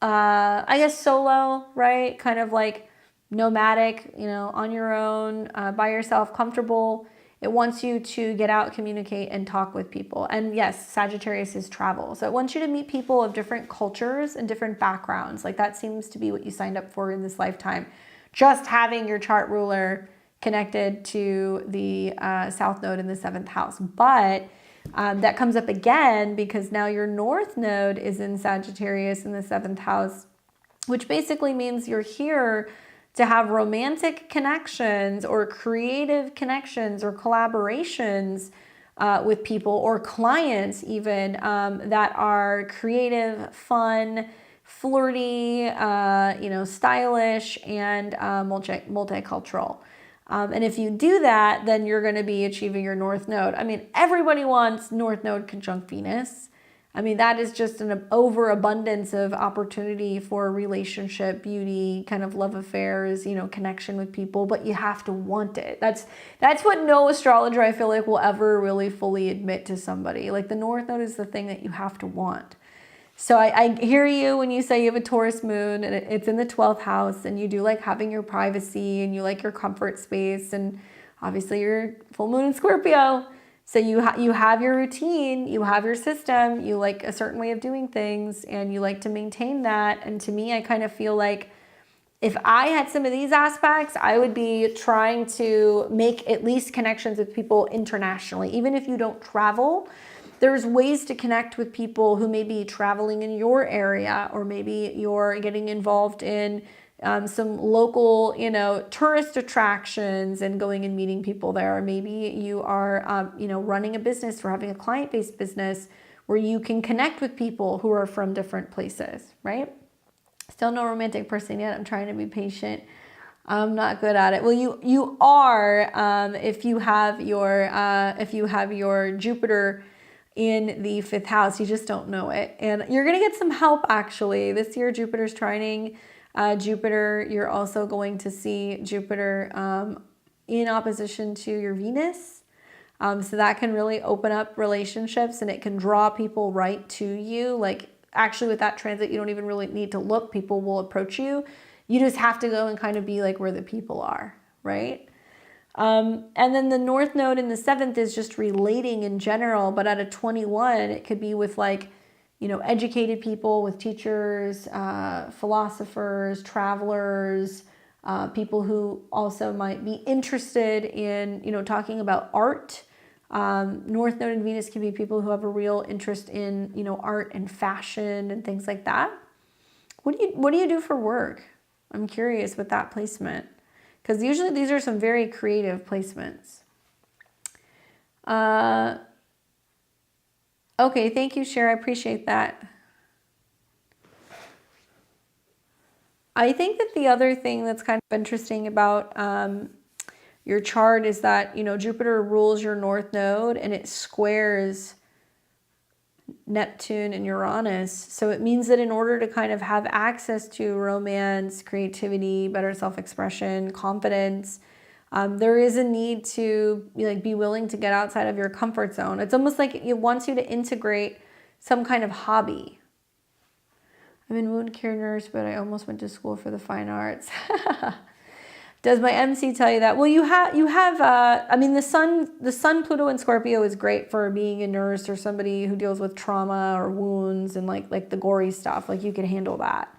I guess, solo, right? Kind of like nomadic, on your own, by yourself, comfortable. It wants you to get out, communicate, and talk with people. And yes, Sagittarius is travel. So it wants you to meet people of different cultures and different backgrounds. Like that seems to be what you signed up for in this lifetime. Just having your chart ruler connected to the South Node in the 7th house. But that comes up again because now your North Node is in Sagittarius in the 7th house, which basically means you're here to have romantic connections or creative connections or collaborations with people or clients even that are creative, fun, flirty, stylish, and multicultural. And if you do that, then you're going to be achieving your North Node. I mean, everybody wants North Node conjunct Venus. I mean, that is just an overabundance of opportunity for relationship, beauty, kind of love affairs, connection with people, but you have to want it. That's what no astrologer I feel like will ever really fully admit to somebody. Like the North Node is the thing that you have to want. So I hear you when you say you have a Taurus moon and it's in the 12th house and you do like having your privacy and you like your comfort space, and obviously your full moon in Scorpio. So you have your routine, you have your system, you like a certain way of doing things, and you like to maintain that. And to me, I kind of feel like if I had some of these aspects, I would be trying to make at least connections with people internationally. Even if you don't travel, there's ways to connect with people who may be traveling in your area, or maybe you're getting involved in some local, tourist attractions and going and meeting people there. Or maybe you are, running a business or having a client-based business where you can connect with people who are from different places, right? Still no romantic person yet. I'm trying to be patient. I'm not good at it. Well, you are if you have your Jupiter in the 5th house. You just don't know it, and you're gonna get some help actually this year. Jupiter's trining Jupiter. You're also going to see Jupiter in opposition to your Venus. So that can really open up relationships and it can draw people right to you. Like actually with that transit, you don't even really need to look. People will approach you. You just have to go and kind of be like where the people are, right? And then the North Node in the 7th is just relating in general, but at a 21, it could be with like, educated people, with teachers, philosophers, travelers, people who also might be interested in, talking about art. North Node and Venus can be people who have a real interest in, art and fashion and things like that. What do you do for work? I'm curious with that placement, because usually these are some very creative placements. Okay, thank you, Sharon. I appreciate that. I think that the other thing that's kind of interesting about your chart is that, Jupiter rules your North Node and it squares Neptune and Uranus. So it means that in order to kind of have access to romance, creativity, better self-expression, confidence, there is a need to be willing to get outside of your comfort zone. It's almost like it wants you to integrate some kind of hobby. I'm in wound care nurse, but I almost went to school for the fine arts. Does my MC tell you that? Well, you have. I mean, the sun Pluto in Scorpio is great for being a nurse or somebody who deals with trauma or wounds and like the gory stuff. Like you can handle that.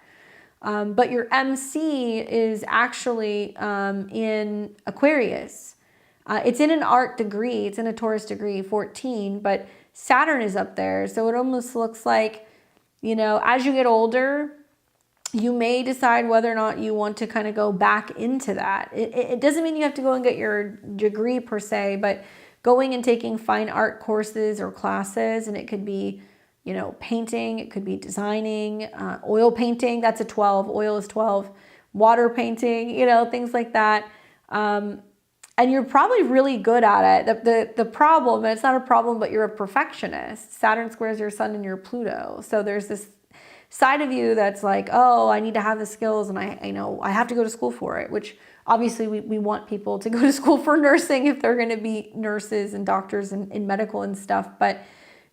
But your MC is actually in Aquarius. It's in an art degree. It's in a Taurus degree, 14, but Saturn is up there. So it almost looks like, as you get older, you may decide whether or not you want to kind of go back into that. It doesn't mean you have to go and get your degree per se, but going and taking fine art courses or classes, and it could be painting, it could be designing, oil painting, that's a 12, oil is 12, water painting, things like that. And you're probably really good at it. The problem, and it's not a problem, but you're a perfectionist. Saturn squares your sun and your Pluto. So there's this side of you that's like, oh, I need to have the skills and I have to go to school for it, which obviously we want people to go to school for nursing if they're going to be nurses and doctors and in medical and stuff. But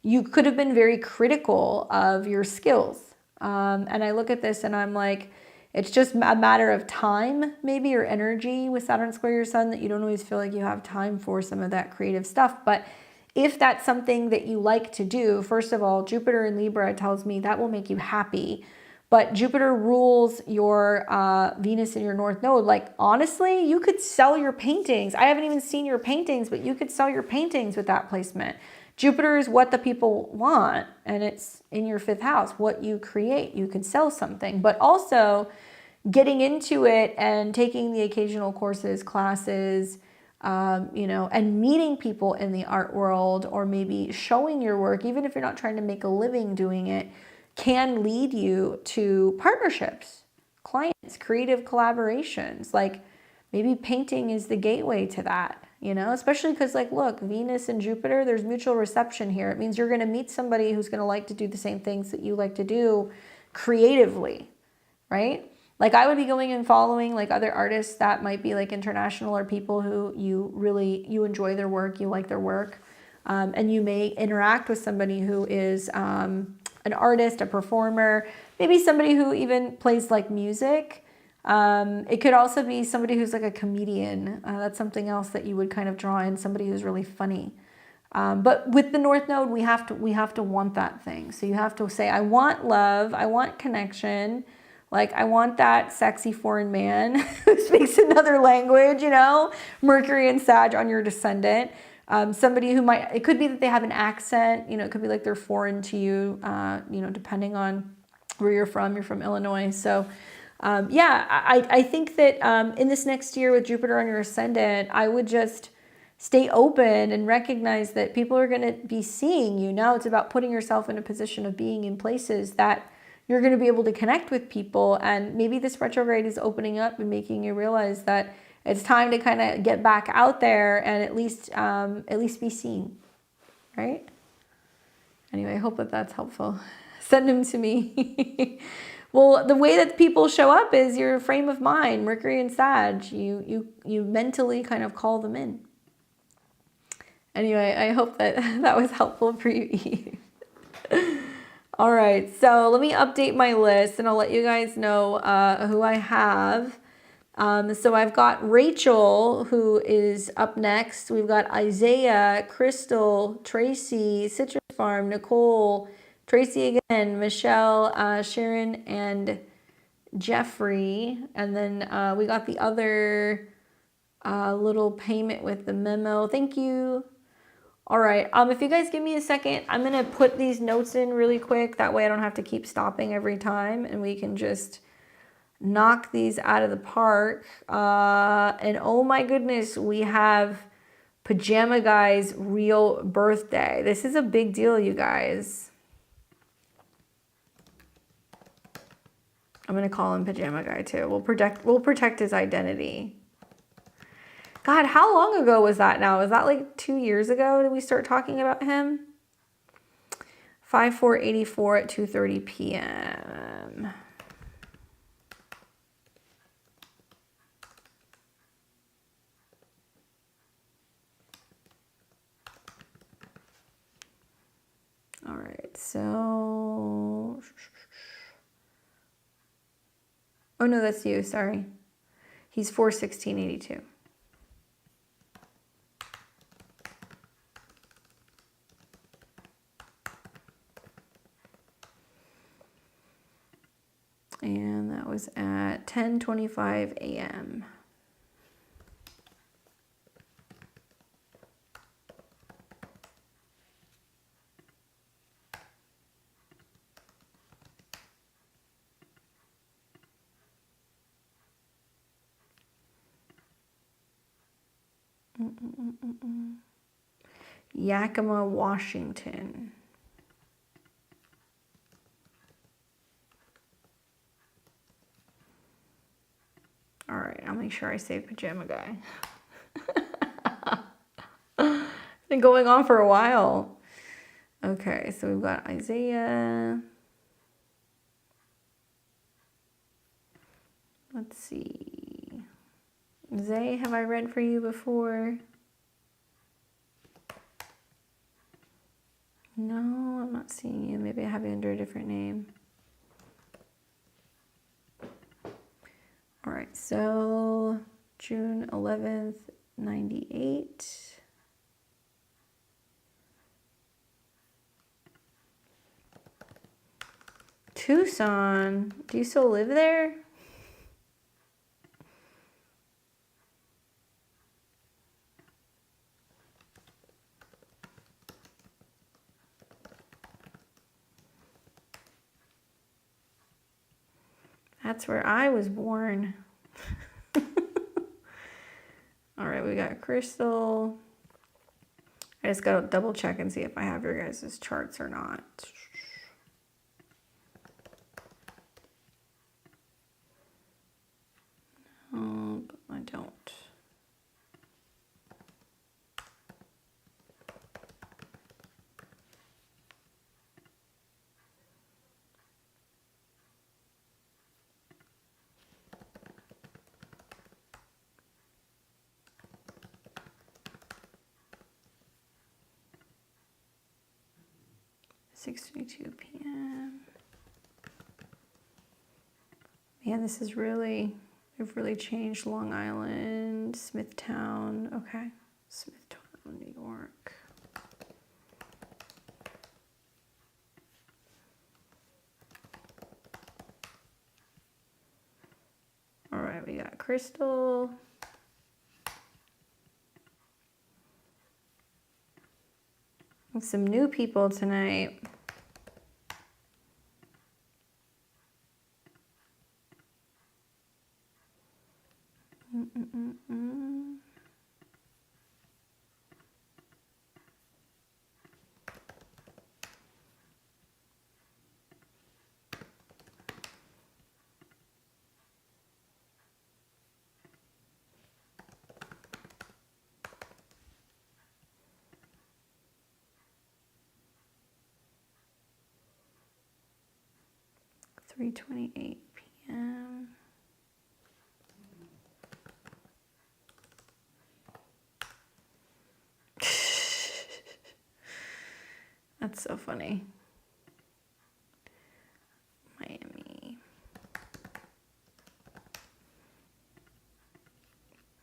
you could have been very critical of your skills. And I look at this and I'm like, It's just a matter of time, maybe, or energy with Saturn square your sun, that you don't always feel like you have time for some of that creative stuff. But if that's something that you like to do, first of all, Jupiter in Libra tells me that will make you happy. But Jupiter rules your Venus in your North Node. Like, honestly, you could sell your paintings. I haven't even seen your paintings, but you could sell your paintings with that placement. Jupiter is what the people want, and it's in your 5th house. What you create, you could sell something. But also getting into it and taking the occasional courses, classes, you know, and meeting people in the art world, or maybe showing your work, even if you're not trying to make a living doing it, can lead you to partnerships, clients, creative collaborations. Like, maybe painting is the gateway to that, you know, especially because, like, look, Venus and Jupiter, there's mutual reception here. It means you're going to meet somebody who's going to like to do the same things that you like to do creatively, right? Like, I would be going and following like other artists that might be like international, or people who you enjoy their work, you like their work. And you may interact with somebody who is an artist, a performer, maybe somebody who even plays like music. It could also be somebody who's like a comedian. That's something else that you would kind of draw in, somebody who's really funny. But with the North Node, we have to want that thing. So you have to say, I want love, I want connection. Like, I want that sexy foreign man who speaks another language, you know, Mercury and Sag on your descendant. Somebody who might, it could be that they have an accent, you know, it could be like they're foreign to you, you know, depending on where you're from Illinois. So, yeah, I think that in this next year with Jupiter on your ascendant, I would just stay open and recognize that people are going to be seeing you. Now it's about putting yourself in a position of being in places that you're going to be able to connect with people. And maybe this retrograde is opening up and making you realize that it's time to kind of get back out there and at least be seen, right? Anyway, I hope that that's helpful. Send them to me. Well, the way that people show up is your frame of mind, Mercury and Sag. You mentally kind of call them in. Anyway, I hope that that was helpful for you, Eve. All right, so let me update my list and I'll let you guys know who I have. So I've got Rachel, who is up next. We've got Isaiah, Crystal, Tracy, Citrus Farm, Nicole, Tracy again, Michelle, Sharon, and Jeffrey. And then we got the other little payment with the memo. Thank you. All right, if you guys give me a second, I'm going to put these notes in really quick. That way I don't have to keep stopping every time, and we can just knock these out of the park. And oh my goodness, we have Pajama Guy's real birthday. This is a big deal, you guys. I'm going to call him Pajama Guy too. We'll protect his identity. God, how long ago was that now? Was that like 2 years ago did we start talking about him? 5484 at 2:30 p.m. All right, so... Oh, no, that's you, sorry. He's 4/16/82. And that was at 10:25 a.m. Yakima, Washington. All right, I'll make sure I save Pajama Guy. It's been going on for a while. Okay, so we've got Isaiah. Let's see. Zay, have I read for you before? No, I'm not seeing you. Maybe I have you under a different name. All right, so June 11th, 98. Tucson, do you still live there? That's where I was born. All right, we got Crystal. I just gotta double check and see if I have your guys' charts or not. Oh, I don't. (6:22 p.m.) Man, this is really, they've really changed. Long Island, Smithtown. Okay, Smithtown, New York. All right, we got Crystal. And some new people tonight. Mm-mm-mm-mm. (3:28 p.m.) That's so funny. Miami.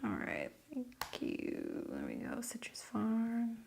All right, thank you. There we go, Citrus Farm.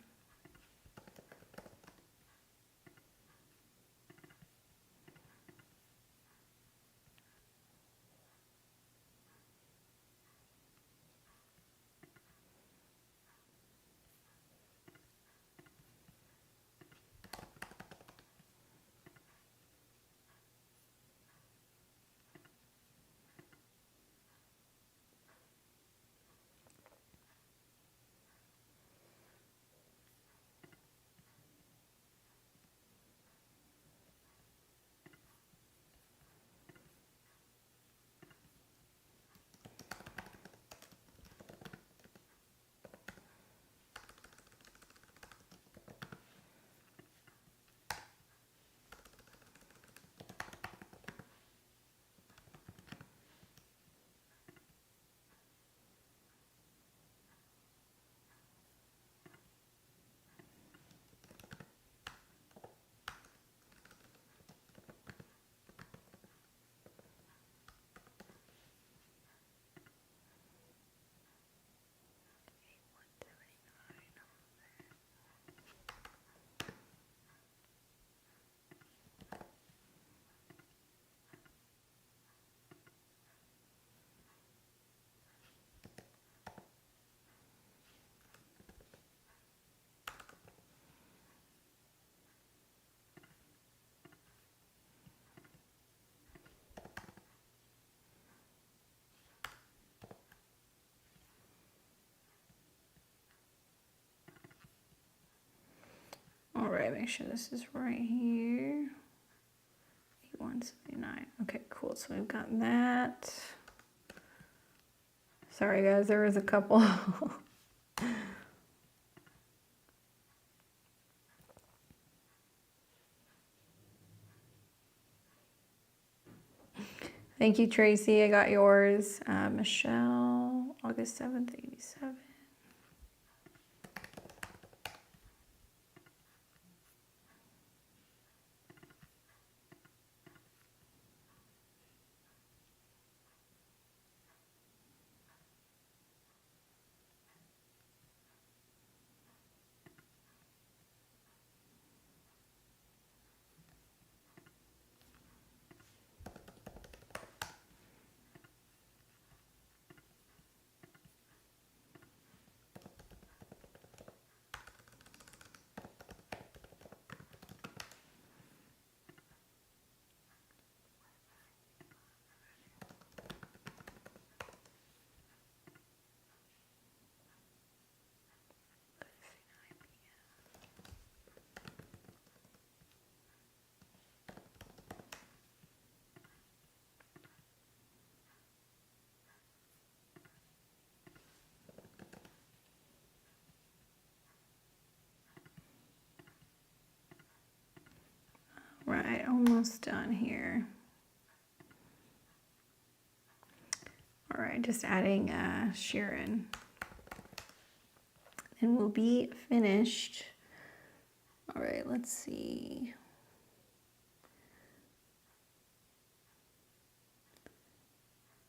All right, make sure this is right here. 8179. Okay, cool. So we've got that. Sorry, guys, there was a couple. Thank you, Tracy. I got yours. Michelle, August 7th, 87. almost done here. All right, just adding Sharon. And we'll be finished. All right, let's see.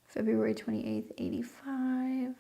February 28th, 85.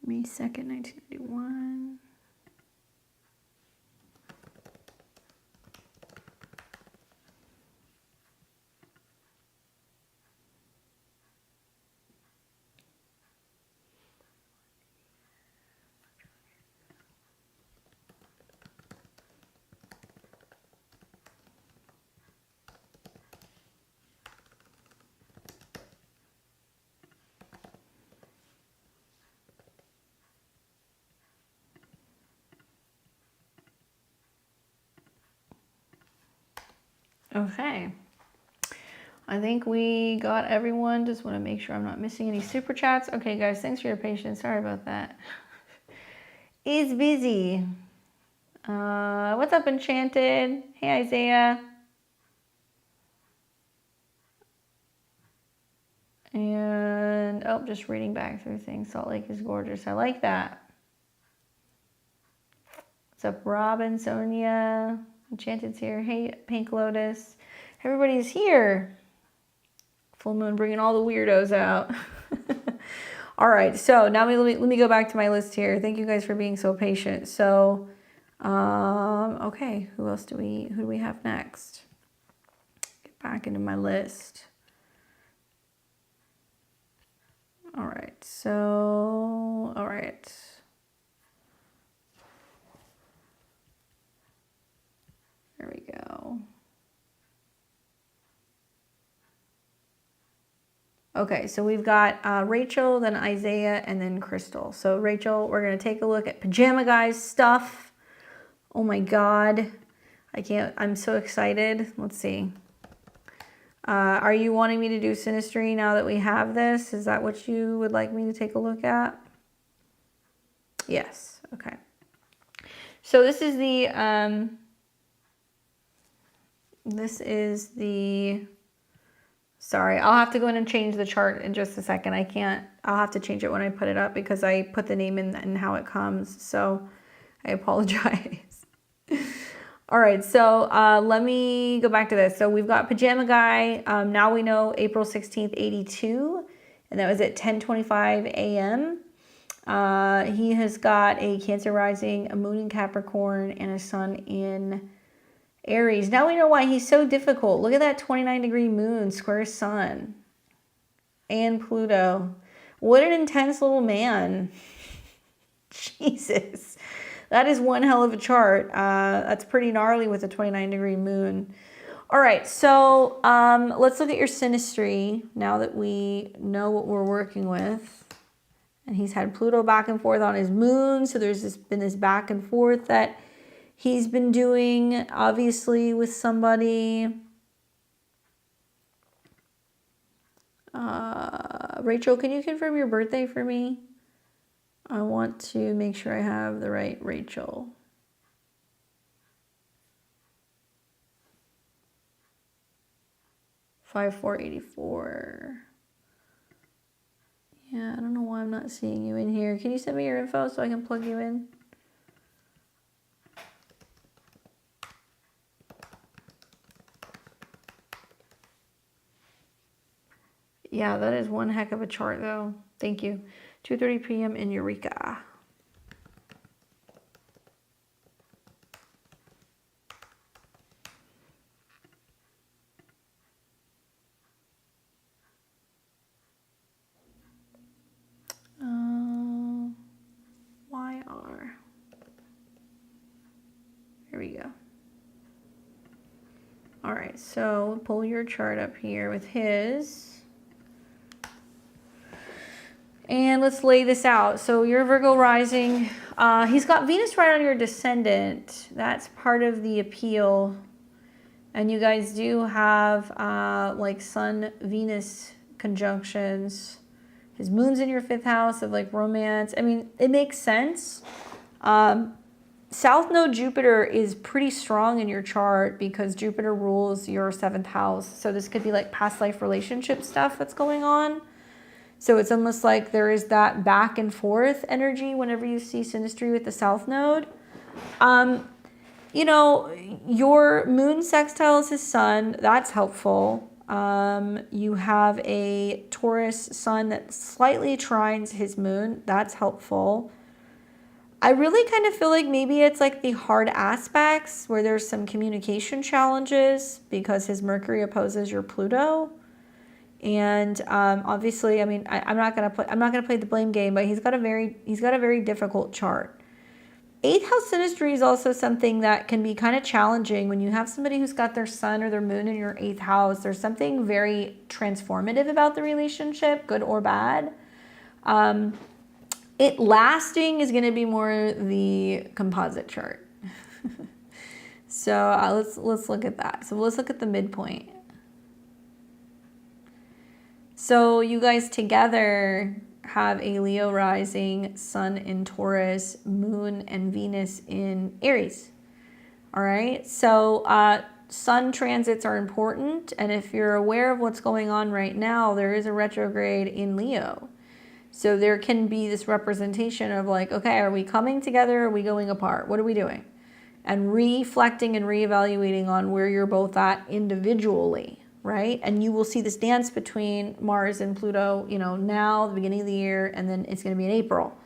May 2nd, 1991. Okay. I think we got everyone. Just want to make sure I'm not missing any super chats. Okay, guys, thanks for your patience. Sorry about that. Is busy. What's up, Enchanted? Hey, Isaiah. And, oh, just reading back through things. Salt Lake is gorgeous. I like that. What's up, Robin, Sonia? Enchanted's here. Hey, Pink Lotus. Everybody's here. Full moon bringing all the weirdos out. All right, so now let me go back to my list here. Thank you guys for being so patient. So, okay, who do we have next? Get back into my list. All right, so, all right. There we go. Okay, so we've got Rachel, then Isaiah, and then Crystal. So Rachel, we're gonna take a look at Pajama Guys stuff. Oh my God, I'm so excited. Let's see. Are you wanting me to do Sinistry now that we have this? Is that what you would like me to take a look at? Yes, okay. So this is the, sorry, I'll have to go in and change the chart in just a second. I'll have to change it when I put it up because I put the name in and how it comes. So I apologize. All right, so let me go back to this. So we've got Pajama Guy. Now we know April 16th, 82, and that was at 10:25 a.m. He has got a Cancer rising, a moon in Capricorn, and a sun in Aries. Now we know why he's so difficult. Look at that 29-degree moon, square sun, and Pluto. What an intense little man. Jesus. That is one hell of a chart. That's pretty gnarly with a 29-degree moon. All right, so let's look at your Sinistry now that we know what we're working with. And he's had Pluto back and forth on his moon, so there's been this back and forth that he's been doing, obviously, with somebody. Rachel, can you confirm your birthday for me? I want to make sure I have the right Rachel. (5/4/84). Yeah, I don't know why I'm not seeing you in here. Can you send me your info so I can plug you in? Yeah, that is one heck of a chart though. Thank you. 2:30 p.m. in Eureka. YR. Here we go. All right, so pull your chart up here with his. And let's lay this out. So your Virgo rising, he's got Venus right on your descendant. That's part of the appeal. And you guys do have like Sun, Venus conjunctions. His moon's in your 5th house of like romance. I mean, it makes sense. South Node Jupiter is pretty strong in your chart because Jupiter rules your 7th house. So this could be like past life relationship stuff that's going on. So it's almost like there is that back and forth energy whenever you see synastry with the South Node. You know, your moon sextiles his sun. That's helpful. You have a Taurus sun that slightly trines his moon. That's helpful. I really kind of feel like maybe it's like the hard aspects where there's some communication challenges because his Mercury opposes your Pluto. And obviously, I mean, I'm not gonna play the blame game, but he's got a very difficult chart. 8th house synastry is also something that can be kind of challenging when you have somebody who's got their sun or their moon in your 8th house. There's something very transformative about the relationship, good or bad. It lasting is going to be more the composite chart. So let's look at that. So let's look at the midpoint. So you guys together have a Leo rising, Sun in Taurus, Moon and Venus in Aries. All right, so Sun transits are important, and if you're aware of what's going on right now, there is a retrograde in Leo. So there can be this representation of like, okay, are we coming together? Are we going apart? What are we doing? And reflecting and reevaluating on where you're both at individually. Right? And you will see this dance between Mars and Pluto, you know, now, the beginning of the year, and then it's going to be in April.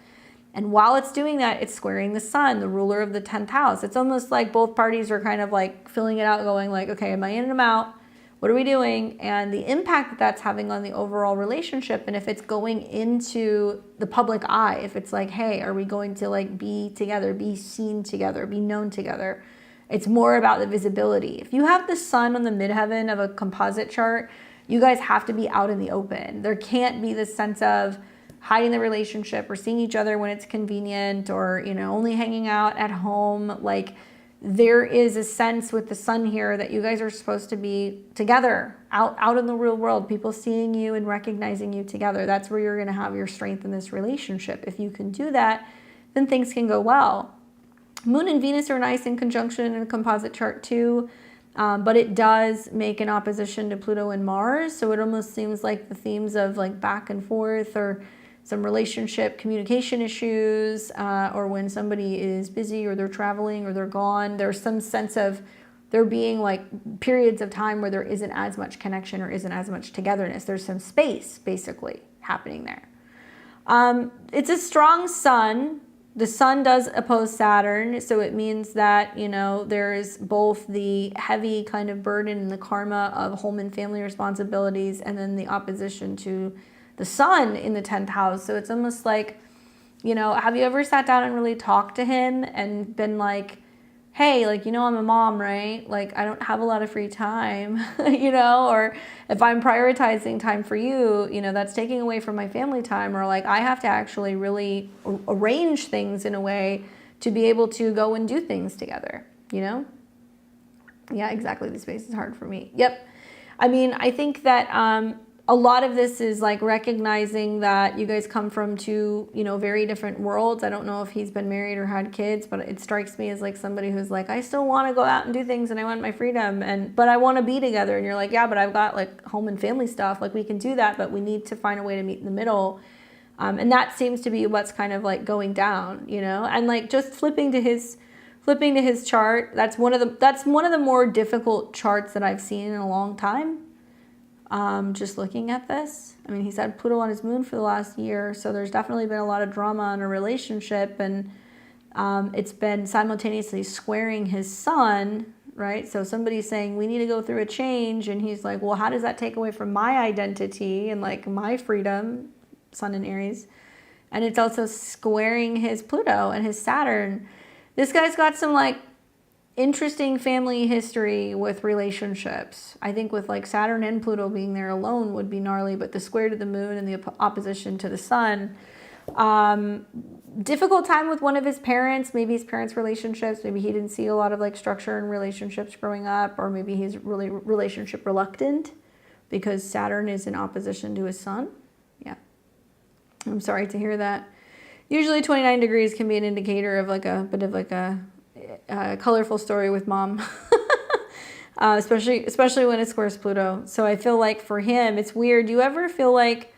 And while it's doing that, it's squaring the sun, the ruler of the 10th house. It's almost like both parties are kind of like filling it out, going like, okay, am I in and am out? What are we doing? And the impact that that's having on the overall relationship. And if it's going into the public eye, if it's like, hey, are we going to like be together, be seen together, be known together? It's more about the visibility. If you have the sun on the midheaven of a composite chart, you guys have to be out in the open. There can't be this sense of hiding the relationship or seeing each other when it's convenient or, you know, only hanging out at home. Like there is a sense with the sun here that you guys are supposed to be together, out in the real world, people seeing you and recognizing you together. That's where you're gonna have your strength in this relationship. If you can do that, then things can go well. Moon and Venus are nice in conjunction in a composite chart too, but it does make an opposition to Pluto and Mars. So it almost seems like the themes of like back and forth or some relationship communication issues, or when somebody is busy or they're traveling or they're gone, there's some sense of there being like periods of time where there isn't as much connection or isn't as much togetherness. There's some space basically happening there. It's a strong sun. The sun does oppose Saturn, so it means that, you know, there's both the heavy kind of burden and the karma of home and family responsibilities and then the opposition to the sun in the 10th house. So it's almost like, you know, have you ever sat down and really talked to him and been like, hey, like, you know, I'm a mom, right? Like, I don't have a lot of free time, you know, or if I'm prioritizing time for you, you know, that's taking away from my family time, or like, I have to actually really arrange things in a way to be able to go and do things together, you know? Yeah, exactly. The space is hard for me. Yep. I mean, I think that a lot of this is like recognizing that you guys come from two, you know, very different worlds. I don't know if he's been married or had kids, but it strikes me as like somebody who's like, I still want to go out and do things and I want my freedom, but I want to be together. And you're like, yeah, but I've got like home and family stuff. Like we can do that, but we need to find a way to meet in the middle. And that seems to be what's kind of like going down, you know, and like just flipping to his chart. That's one of the more difficult charts that I've seen in a long time. just looking at this. I mean, he's had Pluto on his moon for the last year, so there's definitely been a lot of drama in a relationship, and it's been simultaneously squaring his sun, right? So somebody's saying, we need to go through a change, and he's like, well, how does that take away from my identity and like my freedom, sun in Aries? And it's also squaring his Pluto and his Saturn. This guy's got some like interesting family history with relationships. I think with like Saturn and Pluto being there alone would be gnarly, but the square to the moon and the opposition to the sun. Difficult time with one of his parents, maybe his parents' relationships. Maybe he didn't see a lot of like structure in relationships growing up, or maybe he's really relationship reluctant because Saturn is in opposition to his sun. Yeah. I'm sorry to hear that. Usually 29 degrees can be an indicator of like a bit of like a colorful story with mom, especially when it squares Pluto. So I feel like for him, it's weird. Do you ever feel like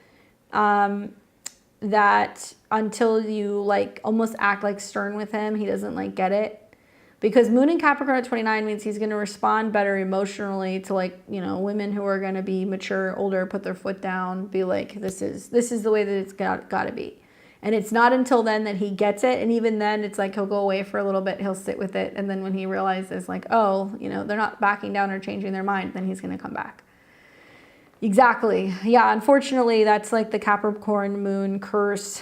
that until you like almost act like stern with him, he doesn't like get it? Because Moon in Capricorn at 29 means he's going to respond better emotionally to like, you know, women who are going to be mature, older, put their foot down, be like, this is the way that it's got to be. And it's not until then that he gets it. And even then it's like, he'll go away for a little bit, he'll sit with it. And then when he realizes like, oh, you know, they're not backing down or changing their mind, then he's going to come back. Exactly. Yeah, unfortunately, that's like the Capricorn moon curse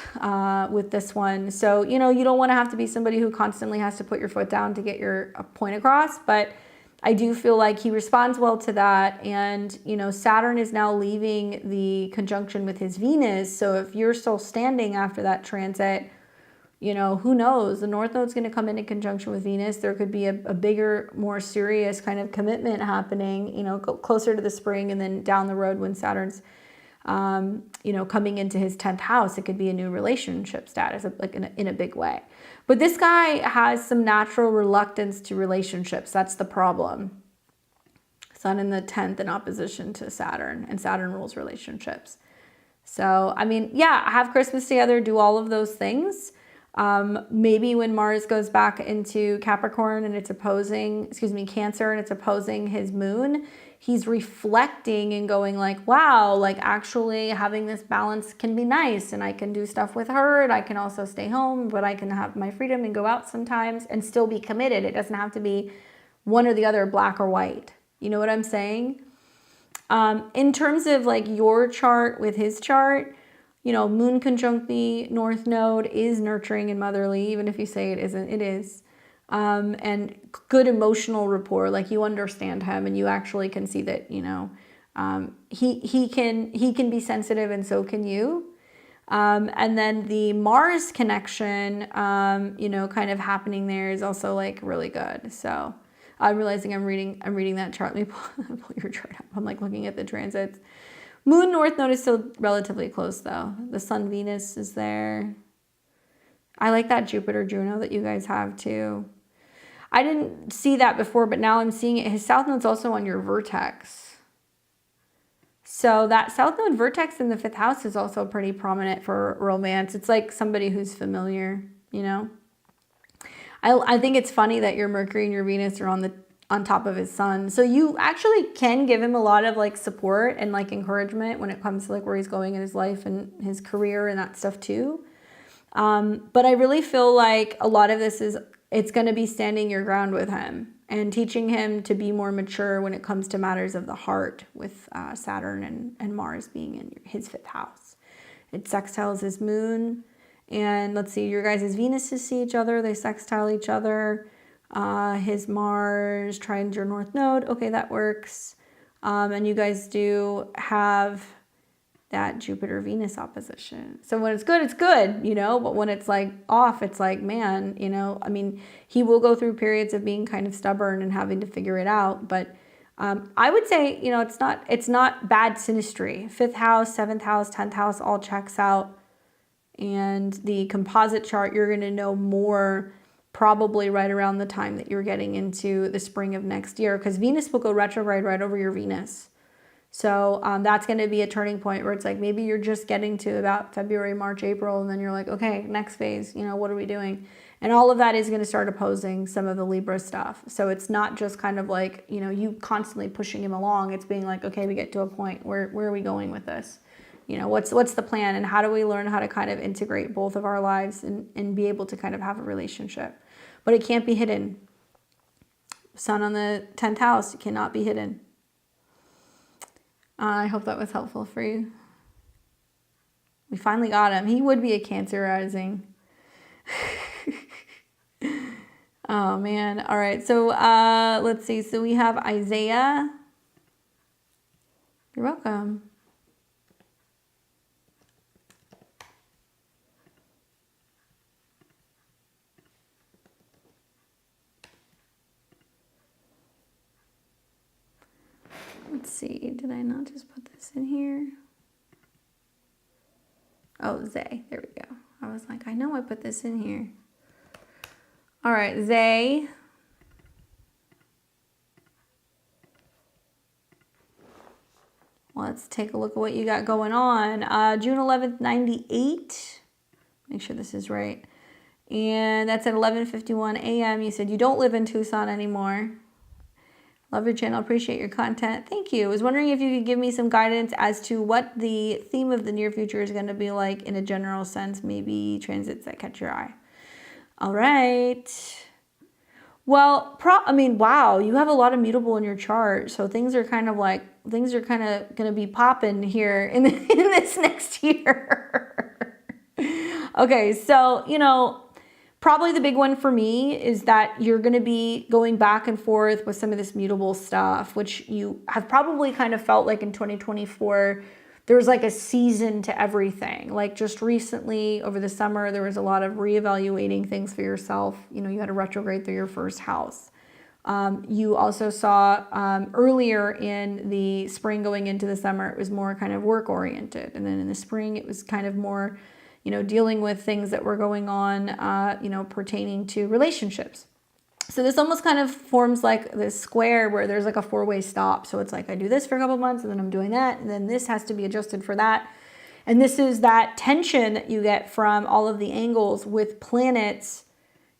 with this one. So, you know, you don't want to have to be somebody who constantly has to put your foot down to get your point across. But I do feel like he responds well to that. And, you know, Saturn is now leaving the conjunction with his Venus. So if you're still standing after that transit, you know, who knows? The North Node's going to come into conjunction with Venus. There could be a bigger, more serious kind of commitment happening, you know, closer to the spring, and then down the road when Saturn's, you know, coming into his 10th house, it could be a new relationship status, like in a big way. But this guy has some natural reluctance to relationships. That's the problem. Sun in the 10th in opposition to Saturn, and Saturn rules relationships. So, I mean, yeah, have Christmas together, do all of those things. Maybe when Mars goes back into Capricorn and it's opposing, Cancer, and it's opposing his moon, he's reflecting and going like, wow, like actually having this balance can be nice, and I can do stuff with her, and I can also stay home, but I can have my freedom and go out sometimes and still be committed. It doesn't have to be one or the other, black or white. You know what I'm saying? In terms of like your chart with his chart, you know, moon conjunct the North Node is nurturing and motherly, even if you say it isn't, it is. And good emotional rapport, like you understand him and you actually can see that, you know, he can be sensitive, and so can you. And then the Mars connection, you know, kind of happening there is also like really good. So I'm realizing I'm reading that chart. Let me pull your chart up. I'm like looking at the transits. Moon North Node is still relatively close though. The Sun Venus is there. I like that Jupiter Juno that you guys have too. I didn't see that before, but now I'm seeing it. His South Node's also on your vertex. So that South Node vertex in the 5th house is also pretty prominent for romance. It's like somebody who's familiar, you know? I think it's funny that your Mercury and your Venus are on top of his sun. So you actually can give him a lot of like support and like encouragement when it comes to like where he's going in his life and his career and that stuff too. But I really feel like a lot of this it's going to be standing your ground with him and teaching him to be more mature when it comes to matters of the heart, with Saturn and Mars being in his 5th house. It sextiles his moon. And let's see, your guys' Venuses see each other. They sextile each other. His Mars trines your North Node. Okay, that works. And you guys do have that Jupiter-Venus opposition. So when it's good, you know, but when it's like off, it's like, man, you know, I mean, he will go through periods of being kind of stubborn and having to figure it out. But I would say, you know, it's not bad synastry. 5th house, 7th house, 10th house, all checks out. And the composite chart, you're going to know more probably right around the time that you're getting into the spring of next year, because Venus will go retrograde right over your Venus. So that's going to be a turning point where it's like maybe you're just getting to about February, March, April, and then you're like, okay, next phase, you know, what are we doing? And all of that is going to start opposing some of the Libra stuff. So it's not just kind of like, you know, you constantly pushing him along. It's being like, okay, we get to a point where are we going with this? You know, what's the plan, and how do we learn how to kind of integrate both of our lives and be able to kind of have a relationship? But it can't be hidden. Sun on the 10th house, it cannot be hidden. I hope that was helpful for you. We finally got him. He would be a Cancer rising. Oh, man. All right. So let's see. So we have Isaiah. You're welcome. Let's see. Did I not just put this in here? Oh, Zay. There we go. I was like, I know I put this in here. All right, Zay. Let's take a look at what you got going on. June 11th, 98. Make sure this is right. And that's at 11:51 a.m. You said you don't live in Tucson anymore. Love your channel. Appreciate your content. Thank you. I was wondering if you could give me some guidance as to what the theme of the near future is going to be like in a general sense. Maybe transits that catch your eye. All right. Well, I mean, wow, you have a lot of mutable in your chart. So things are kind of going to be popping here in this next year. Okay. So, you know, probably the big one for me is that you're going to be going back and forth with some of this mutable stuff, which you have probably kind of felt like in 2024, there was like a season to everything. Like just recently over the summer, there was a lot of reevaluating things for yourself. You know, you had a retrograde through your first house. You also saw earlier in the spring going into the summer, it was more kind of work oriented. And then in the spring, it was kind of more, you know, dealing with things that were going on, you know, pertaining to relationships. So this almost kind of forms like this square where there's like a four-way stop. So it's like I do this for a couple months and then I'm doing that. And then this has to be adjusted for that. And this is that tension that you get from all of the angles with planets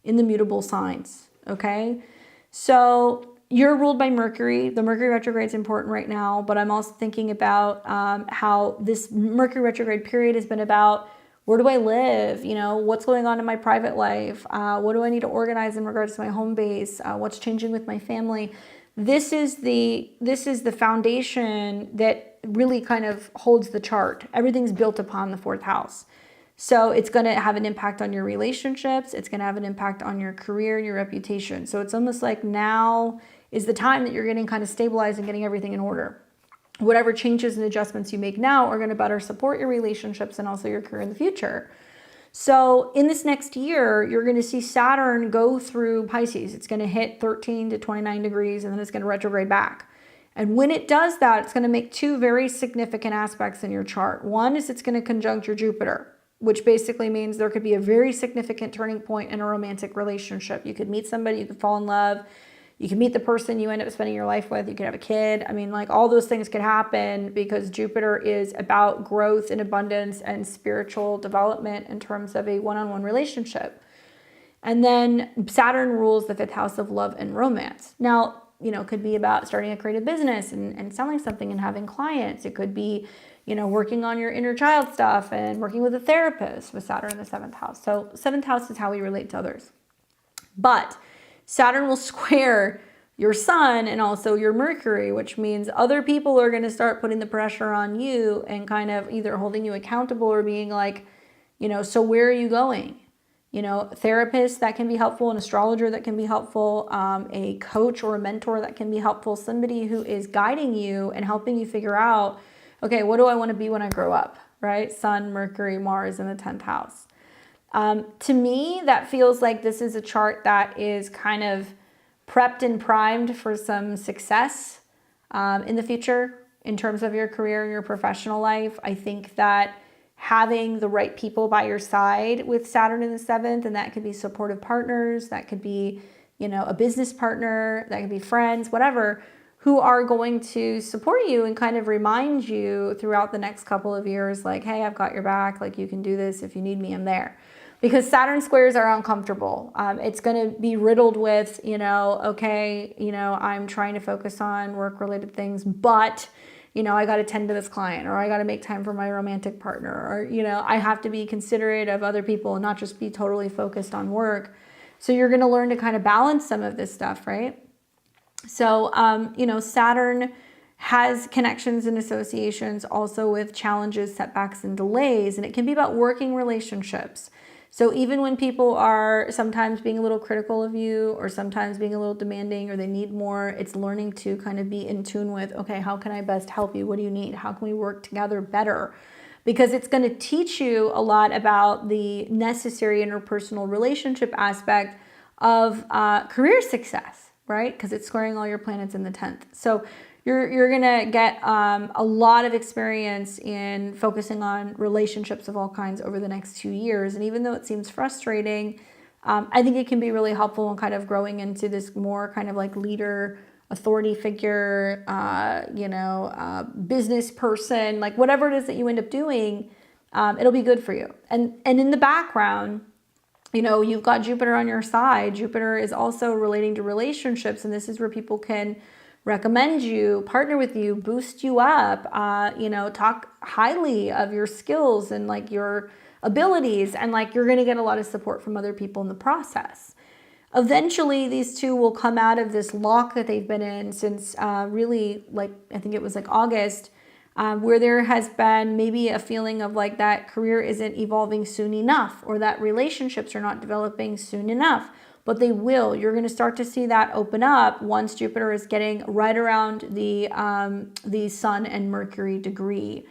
in the mutable signs. Okay. So you're ruled by Mercury. The Mercury retrograde is important right now, but I'm also thinking about how this Mercury retrograde period has been about where do I live? You know, what's going on in my private life? What do I need to organize in regards to my home base? What's changing with my family? This is the foundation that really kind of holds the chart. Everything's built upon the fourth house. So it's going to have an impact on your relationships. It's going to have an impact on your career, your reputation. So it's almost like now is the time that you're getting kind of stabilized and getting everything in order. Whatever changes and adjustments you make now are going to better support your relationships and also your career in the future. So in this next year, you're going to see Saturn go through Pisces. It's going to hit 13 to 29 degrees and then it's going to retrograde back. And when it does that, it's going to make two very significant aspects in your chart. One is it's going to conjunct your Jupiter, which basically means there could be a very significant turning point in a romantic relationship. You could meet somebody, you could fall in love. You can meet the person you end up spending your life with. You could have a kid. I mean, like all those things could happen because Jupiter is about growth and abundance and spiritual development in terms of a one-on-one relationship. And then Saturn rules the fifth house of love and romance. Now, you know, it could be about starting a creative business and selling something and having clients. It could be, you know, working on your inner child stuff and working with a therapist with Saturn in the seventh house. So seventh house is how we relate to others. But Saturn will square your sun and also your Mercury, which means other people are going to start putting the pressure on you and kind of either holding you accountable or being like, you know, so where are you going? You know, therapist that can be helpful, an astrologer that can be helpful, a coach or a mentor that can be helpful, somebody who is guiding you and helping you figure out, okay, what do I want to be when I grow up, right? Sun, Mercury, Mars in the 10th house. To me, that feels like this is a chart that is kind of prepped and primed for some success in the future in terms of your career and your professional life. I think that having the right people by your side with Saturn in the seventh, and that could be supportive partners, that could be, you know, a business partner, that could be friends, whatever, who are going to support you and kind of remind you throughout the next couple of years, like, hey, I've got your back, like you can do this, if you need me, I'm there. because Saturn squares are uncomfortable. It's going to be riddled with, okay, I'm trying to focus on work-related things, but, I got to tend to this client, or I got to make time for my romantic partner, or, I have to be considerate of other people and not just be totally focused on work. So you're going to learn to kind of balance some of this stuff, right? So, Saturn has connections and associations also with challenges, setbacks, and delays, and it can be about working relationships. So even when people are sometimes being a little critical of you, or sometimes being a little demanding, or they need more, it's learning to kind of be in tune with, okay, how can I best help you? What do you need? How can we work together better? Because it's going to teach you a lot about the necessary interpersonal relationship aspect of career success, right? Because it's squaring all your planets in the 10th. So you're going to get a lot of experience in focusing on relationships of all kinds over the next 2 years. And even though it seems frustrating, I think it can be really helpful in kind of growing into this more kind of like leader, authority figure, business person, like whatever it is that you end up doing, it'll be good for you. And in the background, you've got Jupiter on your side. Jupiter is also relating to relationships, and this is where people can recommend you, partner with you, boost you up, talk highly of your skills and like your abilities, and like you're going to get a lot of support from other people in the process. Eventually, these two will come out of this lock that they've been in since really, like, I think it was like August, where there has been maybe a feeling of like that career isn't evolving soon enough, or that relationships are not developing soon enough. But they will. You're going to start to see that open up once Jupiter is getting right around the Sun and Mercury degree.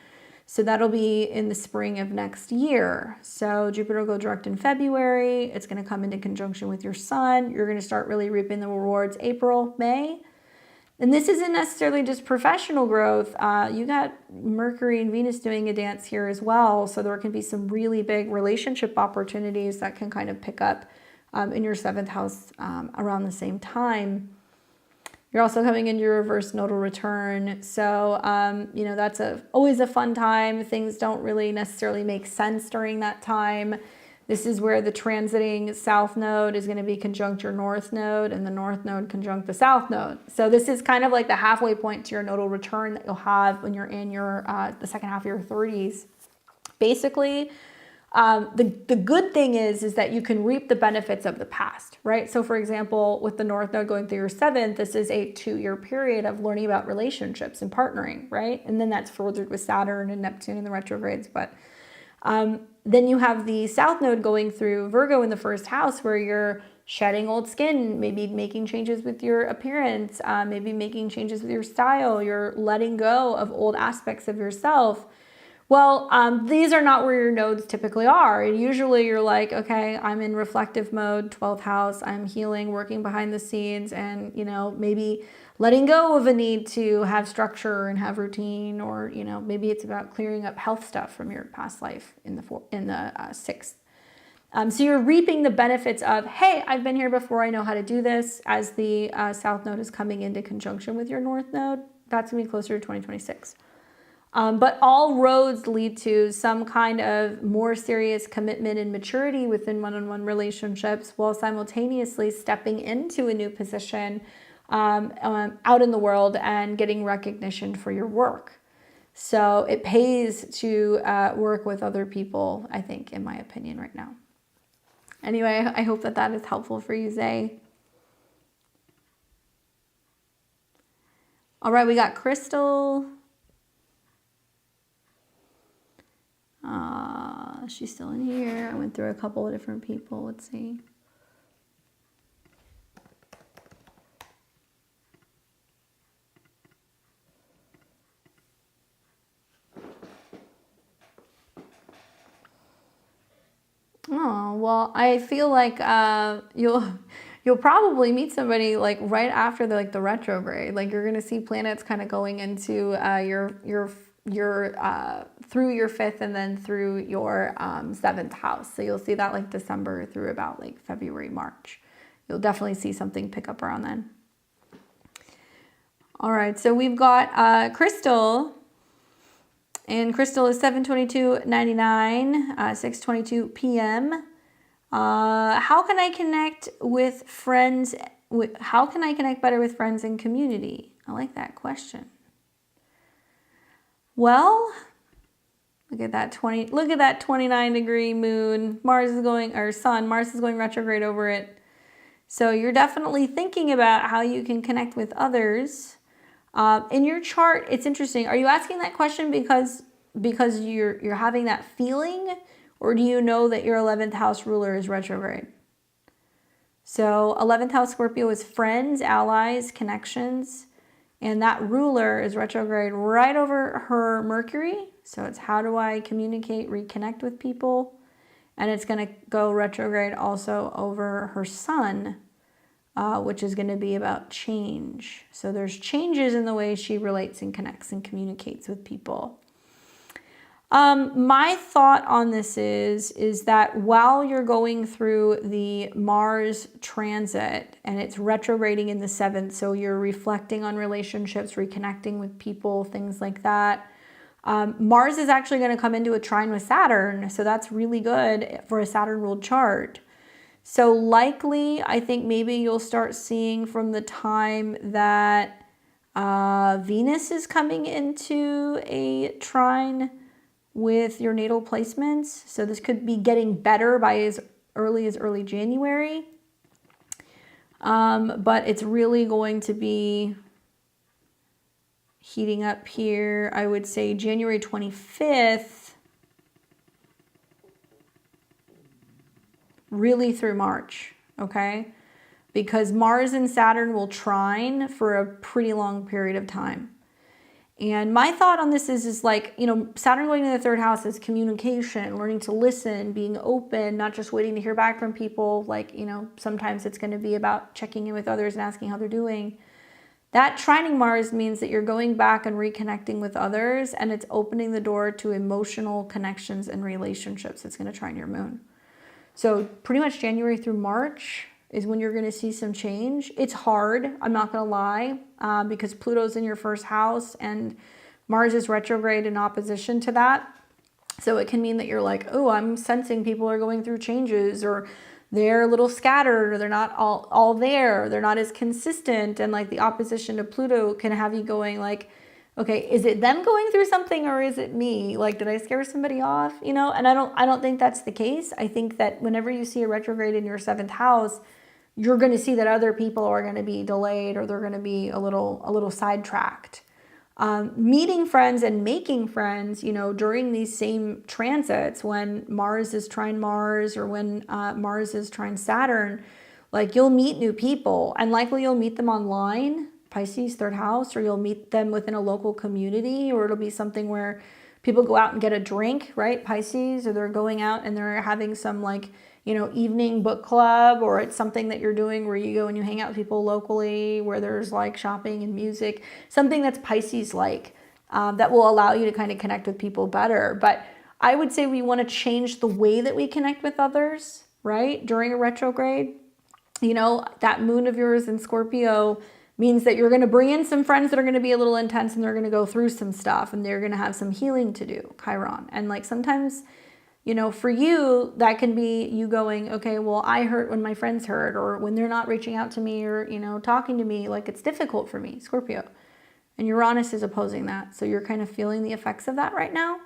So that'll be in the spring of next year. So Jupiter will go direct in February. It's going to come into conjunction with your Sun. You're going to start really reaping the rewards April, May. And this isn't necessarily just professional growth. You got Mercury and Venus doing a dance here as well. So there can be some really big relationship opportunities that can kind of pick up in your 7th house around the same time. You're also coming into your reverse nodal return. So, that's always a fun time. Things don't really necessarily make sense during that time. This is where the transiting south node is going to be conjunct your north node, and the north node conjunct the south node. So this is kind of like the halfway point to your nodal return that you'll have when you're in your the second half of your 30s. Basically, the good thing is that you can reap the benefits of the past, right? So for example, with the North Node going through your 7th, this is a 2-year period of learning about relationships and partnering, right? And then that's furthered with Saturn and Neptune in the retrogrades. But then you have the South Node going through Virgo in the 1st house, where you're shedding old skin, maybe making changes with your appearance, maybe making changes with your style. You're letting go of old aspects of yourself. Well, these are not where your nodes typically are. Usually you're like, okay, I'm in reflective mode, 12th house, I'm healing, working behind the scenes, and, maybe letting go of a need to have structure and have routine, or, maybe it's about clearing up health stuff from your past life in the 6th. So you're reaping the benefits of, hey, I've been here before, I know how to do this, as the South Node is coming into conjunction with your North Node. That's going to be closer to 2026. But all roads lead to some kind of more serious commitment and maturity within one-on-one relationships, while simultaneously stepping into a new position out in the world and getting recognition for your work. So it pays to work with other people, I think, in my opinion, right now. Anyway, I hope that is helpful for you, Zay. All right, we got Crystal. She's still in here. I went through a couple of different people. Let's see. Oh, well, I feel like you'll probably meet somebody like right after the retrograde. Like you're gonna see planets kind of going into your through your 5th and then through your 7th house. So you'll see that like December through about like February, March. You'll definitely see something pick up around then. All right, so we've got Crystal, and Crystal is 7/22/99, 6:22 p.m. How can I connect with friends? How can I connect better with friends and community? I like that question. Well, look at that 29-degree moon. Mars is going retrograde over it. So you're definitely thinking about how you can connect with others. In your chart, it's interesting. Are you asking that question because you're having that feeling, or do you know that your 11th house ruler is retrograde? So 11th house Scorpio is friends, allies, connections, and that ruler is retrograde right over her Mercury. So it's how do I communicate, reconnect with people? And it's going to go retrograde also over her sun, which is going to be about change. So there's changes in the way she relates and connects and communicates with people. My thought on this is that while you're going through the Mars transit and it's retrograding in the 7th, so you're reflecting on relationships, reconnecting with people, things like that. Mars is actually going to come into a trine with Saturn, so that's really good for a Saturn-ruled chart. So likely, I think maybe you'll start seeing from the time that Venus is coming into a trine with your natal placements. So this could be getting better by as early January. But it's really going to be heating up here, I would say January 25th, really through March, okay? Because Mars and Saturn will trine for a pretty long period of time. And my thought on this is like, you know, Saturn going to the 3rd house is communication, learning to listen, being open, not just waiting to hear back from people. Like, you know, sometimes it's going to be about checking in with others and asking how they're doing. That trining Mars means that you're going back and reconnecting with others, and it's opening the door to emotional connections and relationships. It's going to trine your moon. So pretty much January through March is when you're going to see some change. It's hard, I'm not going to lie, because Pluto's in your 1st house and Mars is retrograde in opposition to that. So it can mean that you're like, oh, I'm sensing people are going through changes, or they're a little scattered, or they're not all there, they're not as consistent. And like the opposition to Pluto can have you going like, okay, is it them going through something, or is it me? Like, did I scare somebody off? You know, and I don't think that's the case. I think that whenever you see a retrograde in your 7th house, you're going to see that other people are going to be delayed, or they're going to be a little sidetracked. Meeting friends and making friends, you know, during these same transits, when Mars is trine Mars, or when Mars is trine Saturn, like you'll meet new people, and likely you'll meet them online, Pisces 3rd house, or you'll meet them within a local community, or it'll be something where people go out and get a drink, right? Pisces, or they're going out and they're having some like, you know, evening book club, or it's something that you're doing where you go and you hang out with people locally, where there's like shopping and music, something that's Pisces-like, that will allow you to kind of connect with people better. But I would say we want to change the way that we connect with others, right? During a retrograde, you know, that moon of yours in Scorpio means that you're going to bring in some friends that are going to be a little intense, and they're going to go through some stuff, and they're going to have some healing to do, Chiron. And like sometimes, you know, for you, that can be you going, okay, well, I hurt when my friends hurt, or when they're not reaching out to me, or, you know, talking to me, like it's difficult for me, Scorpio. And Uranus is opposing that. So you're kind of feeling the effects of that right now.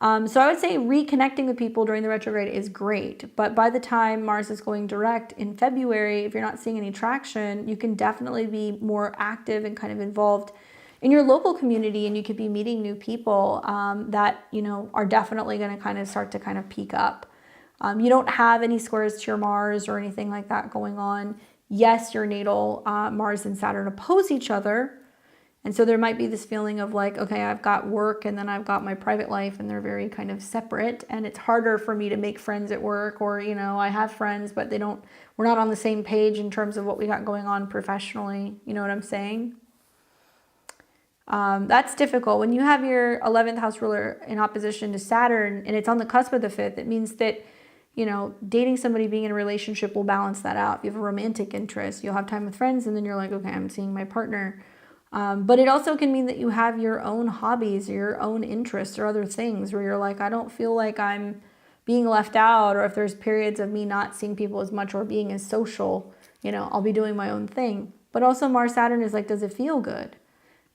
So I would say reconnecting with people during the retrograde is great. But by the time Mars is going direct in February, if you're not seeing any traction, you can definitely be more active and kind of involved in your local community, and you could be meeting new people that, you know, are definitely going to kind of start to kind of peak up. You don't have any squares to your Mars or anything like that going on. Yes, your natal Mars and Saturn oppose each other. And so there might be this feeling of like, okay, I've got work and then I've got my private life, and they're very kind of separate, and it's harder for me to make friends at work, or, you know, I have friends, but we're not on the same page in terms of what we got going on professionally. You know what I'm saying? That's difficult. When you have your 11th house ruler in opposition to Saturn and it's on the cusp of the 5th, it means that, you know, dating somebody, being in a relationship will balance that out. If you have a romantic interest, you'll have time with friends, and then you're like, okay, I'm seeing my partner. But it also can mean that you have your own hobbies, or your own interests, or other things where you're like, I don't feel like I'm being left out, or if there's periods of me not seeing people as much or being as social, you know, I'll be doing my own thing. But also Mars Saturn is like, does it feel good?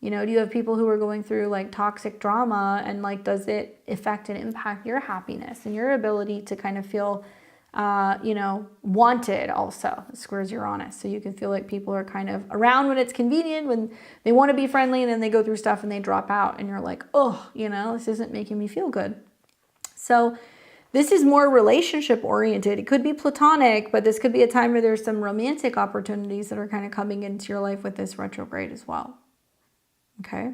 You know, do you have people who are going through like toxic drama, and like, does it affect and impact your happiness and your ability to kind of feel, you know, wanted also? Squares Uranus. So you can feel like people are kind of around when it's convenient, when they want to be friendly, and then they go through stuff and they drop out and you're like, oh, you know, this isn't making me feel good. So this is more relationship oriented. It could be platonic, but this could be a time where there's some romantic opportunities that are kind of coming into your life with this retrograde as well. Okay.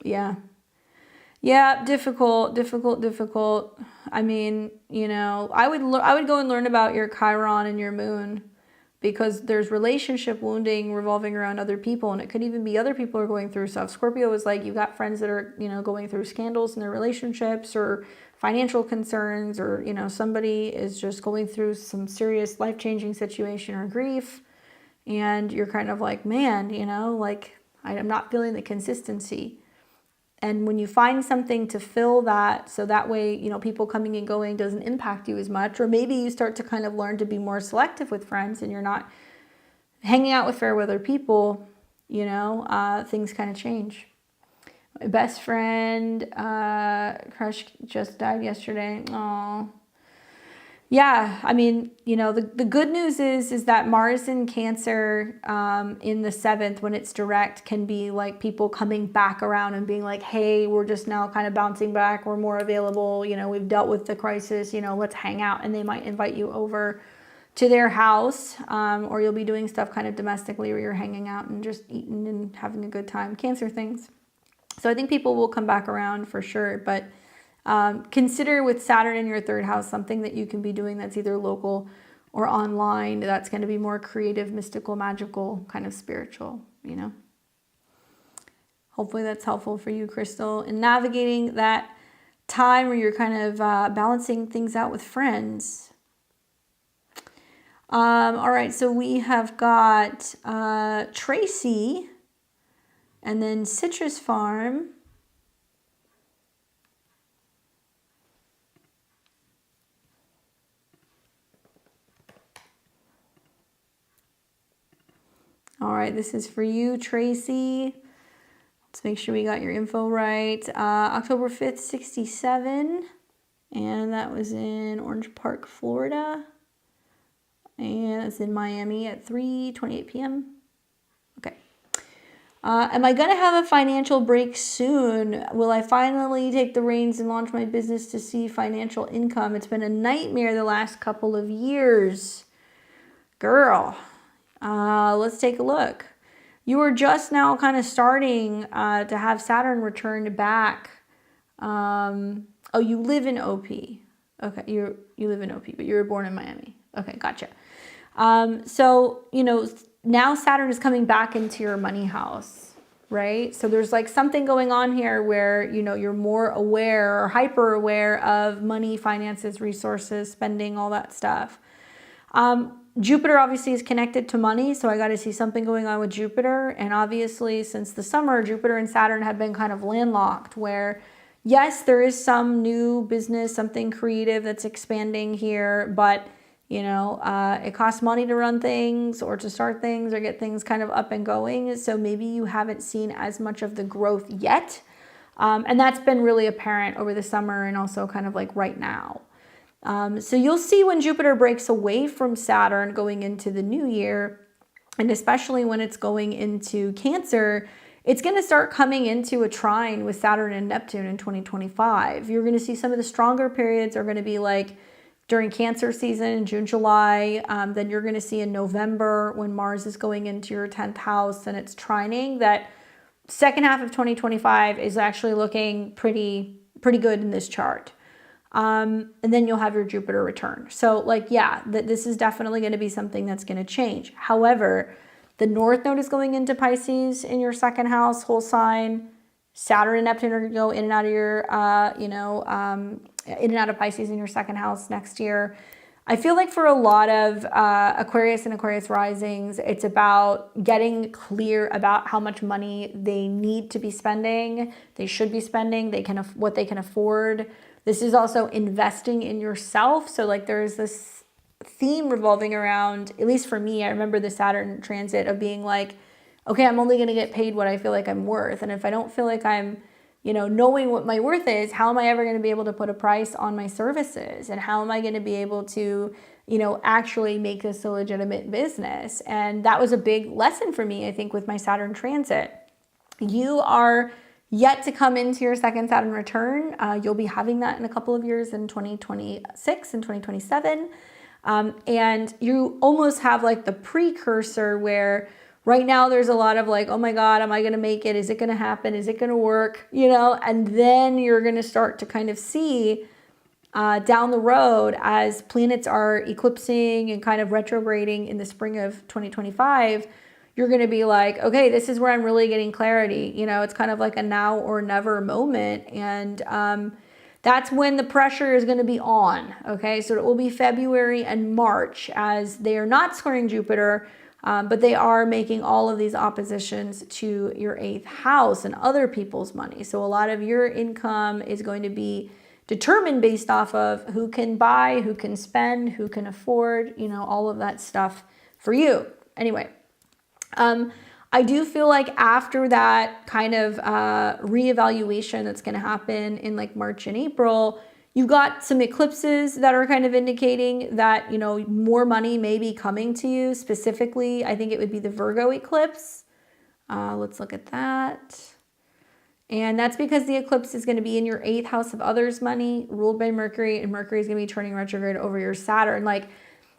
Yeah. Yeah. Difficult. I mean, you know, I would go and learn about your Chiron and your moon, because there's relationship wounding revolving around other people. And it could even be other people are going through stuff. Scorpio is like, you got friends that are, you know, going through scandals in their relationships or financial concerns, or, you know, somebody is just going through some serious life-changing situation or grief. And you're kind of like, man, you know, like I'm not feeling the consistency. And when you find something to fill that, so that way, you know, people coming and going doesn't impact you as much, or maybe you start to kind of learn to be more selective with friends and you're not hanging out with fair weather people, you know, things kind of change. My best friend, crush just died yesterday. Aww. Yeah, I mean, you know, the good news is that Mars in Cancer in the 7th, when it's direct, can be like people coming back around and being like, hey, we're just now kind of bouncing back. We're more available. You know, we've dealt with the crisis, you know, let's hang out. And they might invite you over to their house, or you'll be doing stuff kind of domestically where you're hanging out and just eating and having a good time. Cancer things. So I think people will come back around for sure. But consider with Saturn in your 3rd house something that you can be doing that's either local or online. That's going to be more creative, mystical, magical, kind of spiritual, you know. Hopefully that's helpful for you, Crystal, in navigating that time where you're kind of balancing things out with friends. All right, so we have got Tracy and then Citrus Farm. All right, this is for you, Tracy. Let's make sure we got your info right. October 5th, 67. And that was in Orange Park, Florida. And it's in Miami at 3:28 p.m. Okay. Am I going to have a financial break soon? Will I finally take the reins and launch my business to see financial income? It's been a nightmare the last couple of years. Girl. Let's take a look. You were just now kind of starting to have Saturn return back. Oh, you live in OP. Okay, you live in OP, but you were born in Miami. Okay, gotcha. So, you know, now Saturn is coming back into your money house, right? So there's like something going on here where, you know, you're more aware or hyper aware of money, finances, resources, spending, all that stuff. Jupiter obviously is connected to money, so I got to see something going on with Jupiter. And obviously, since the summer, Jupiter and Saturn have been kind of landlocked, where, yes, there is some new business, something creative that's expanding here, but, you know, it costs money to run things or to start things or get things kind of up and going. So maybe you haven't seen as much of the growth yet. And that's been really apparent over the summer and also kind of like right now. So you'll see when Jupiter breaks away from Saturn going into the new year, and especially when it's going into Cancer, it's going to start coming into a trine with Saturn and Neptune in 2025. You're going to see some of the stronger periods are going to be like during Cancer season in June, July. Then you're going to see in November when Mars is going into your 10th house and it's trining, that second half of 2025 is actually looking pretty good in this chart. And then you'll have your Jupiter return. So like, yeah, this is definitely going to be something that's going to change. However, the North Node is going into Pisces in your 2nd house, whole sign. Saturn and Neptune are going to go in and out of your, in and out of Pisces in your 2nd house next year. I feel like for a lot of Aquarius and Aquarius risings, it's about getting clear about how much money they need to be spending, they should be spending, what they can afford. This is also investing in yourself. So like there's this theme revolving around, at least for me, I remember the Saturn transit of being like, okay, I'm only going to get paid what I feel like I'm worth. And if I don't feel like I'm, knowing what my worth is, how am I ever going to be able to put a price on my services? And how am I going to be able to, actually make this a legitimate business? And that was a big lesson for me, I think, with my Saturn transit. You are yet to come into your second Saturn return. You'll be having that in a couple of years in 2026 and 2027. And you almost have like the precursor where right now there's a lot of like, oh my God, am I going to make it? Is it going to happen? Is it going to work? And then you're going to start to kind of see down the road as planets are eclipsing and kind of retrograding in the spring of 2025, you're going to be like, okay, this is where I'm really getting clarity. It's kind of like a now or never moment. And that's when the pressure is going to be on. Okay, so it will be February and March as they are not squaring Jupiter, but they are making all of these oppositions to your 8th house and other people's money. So a lot of your income is going to be determined based off of who can buy, who can spend, who can afford, all of that stuff for you. Anyway, I do feel like after that kind of reevaluation that's going to happen in like March and April, you've got some eclipses that are kind of indicating that, more money may be coming to you. Specifically, I think it would be the Virgo eclipse. Let's look at that. And that's because the eclipse is going to be in your 8th house of others' money, ruled by Mercury, and Mercury is going to be turning retrograde over your Saturn. Like,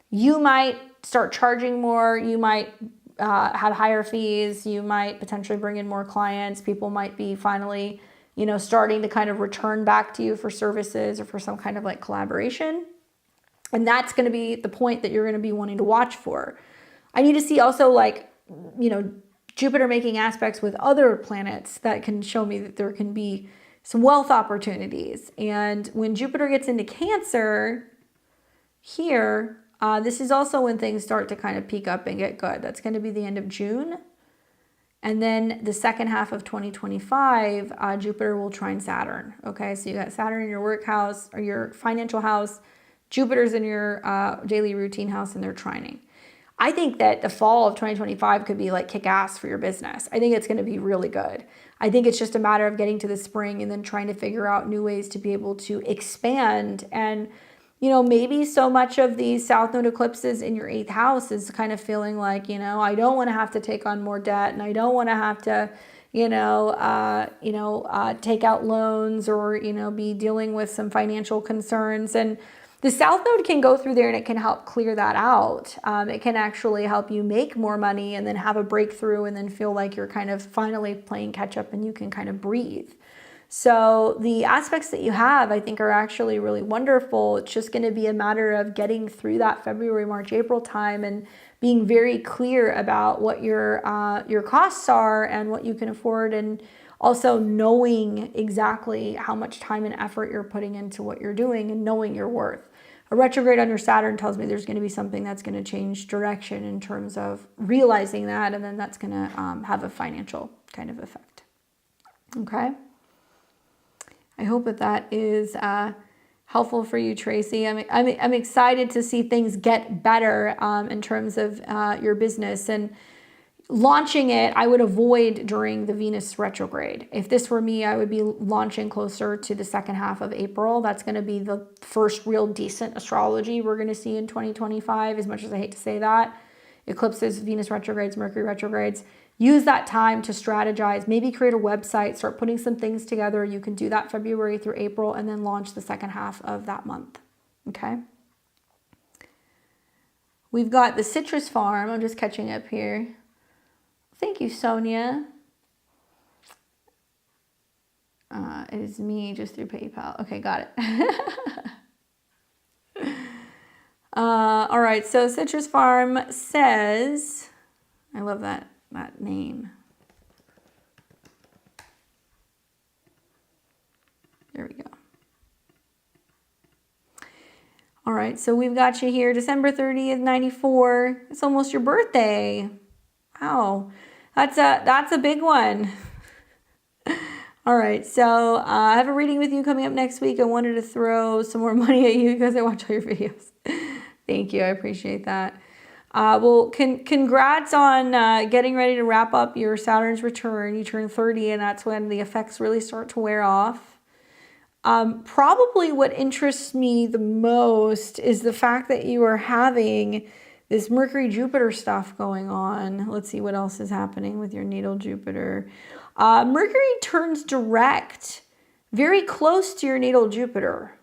you might start charging more, you might have higher fees, you might potentially bring in more clients, people might be finally, starting to kind of return back to you for services or for some kind of like collaboration. And that's going to be the point that you're going to be wanting to watch for. I need to see also like, Jupiter making aspects with other planets that can show me that there can be some wealth opportunities. And when Jupiter gets into Cancer here, this is also when things start to kind of peak up and get good. That's going to be the end of June. And then the second half of 2025, Jupiter will trine Saturn. Okay, so you got Saturn in your work house or your financial house. Jupiter's in your daily routine house and they're trining. I think that the fall of 2025 could be like kick ass for your business. I think it's going to be really good. I think it's just a matter of getting to the spring and then trying to figure out new ways to be able to expand. And, maybe so much of these South Node eclipses in your 8th house is kind of feeling like, I don't want to have to take on more debt and I don't want to have to, take out loans or, be dealing with some financial concerns. And the South Node can go through there and it can help clear that out. It can actually help you make more money and then have a breakthrough and then feel like you're kind of finally playing catch up and you can kind of breathe. So the aspects that you have, I think, are actually really wonderful. It's just going to be a matter of getting through that February, March, April time and being very clear about what your costs are and what you can afford, and also knowing exactly how much time and effort you're putting into what you're doing and knowing your worth. A retrograde on your Saturn tells me there's going to be something that's going to change direction in terms of realizing that, and then that's going to have a financial kind of effect. Okay. I hope that is helpful for you, Tracy. I'm excited to see things get better in terms of your business, and launching it, I would avoid during the Venus retrograde. If this were me, I would be launching closer to the second half of April. That's going to be the first real decent astrology we're going to see in 2025, as much as I hate to say that. Eclipses, Venus retrogrades, Mercury retrogrades. Use that time to strategize, maybe create a website, start putting some things together. You can do that February through April and then launch the second half of that month. Okay. We've got the citrus farm. I'm just catching up here. Thank you, Sonia. It is me just through PayPal. Okay, got it. All right, so Citrus Farm says, I love that name. There we go. All right, so we've got you here, December 30th, 94. It's almost your birthday. Wow, that's a big one. All right, so I have a reading with you coming up next week. I wanted to throw some more money at you because I watch all your videos. Thank you, I appreciate that. Well, congrats on getting ready to wrap up your Saturn's return. You turn 30, and that's when the effects really start to wear off. Probably what interests me the most is the fact that you are having this Mercury-Jupiter stuff going on. Let's see what else is happening with your natal Jupiter. Mercury turns direct, very close to your natal Jupiter.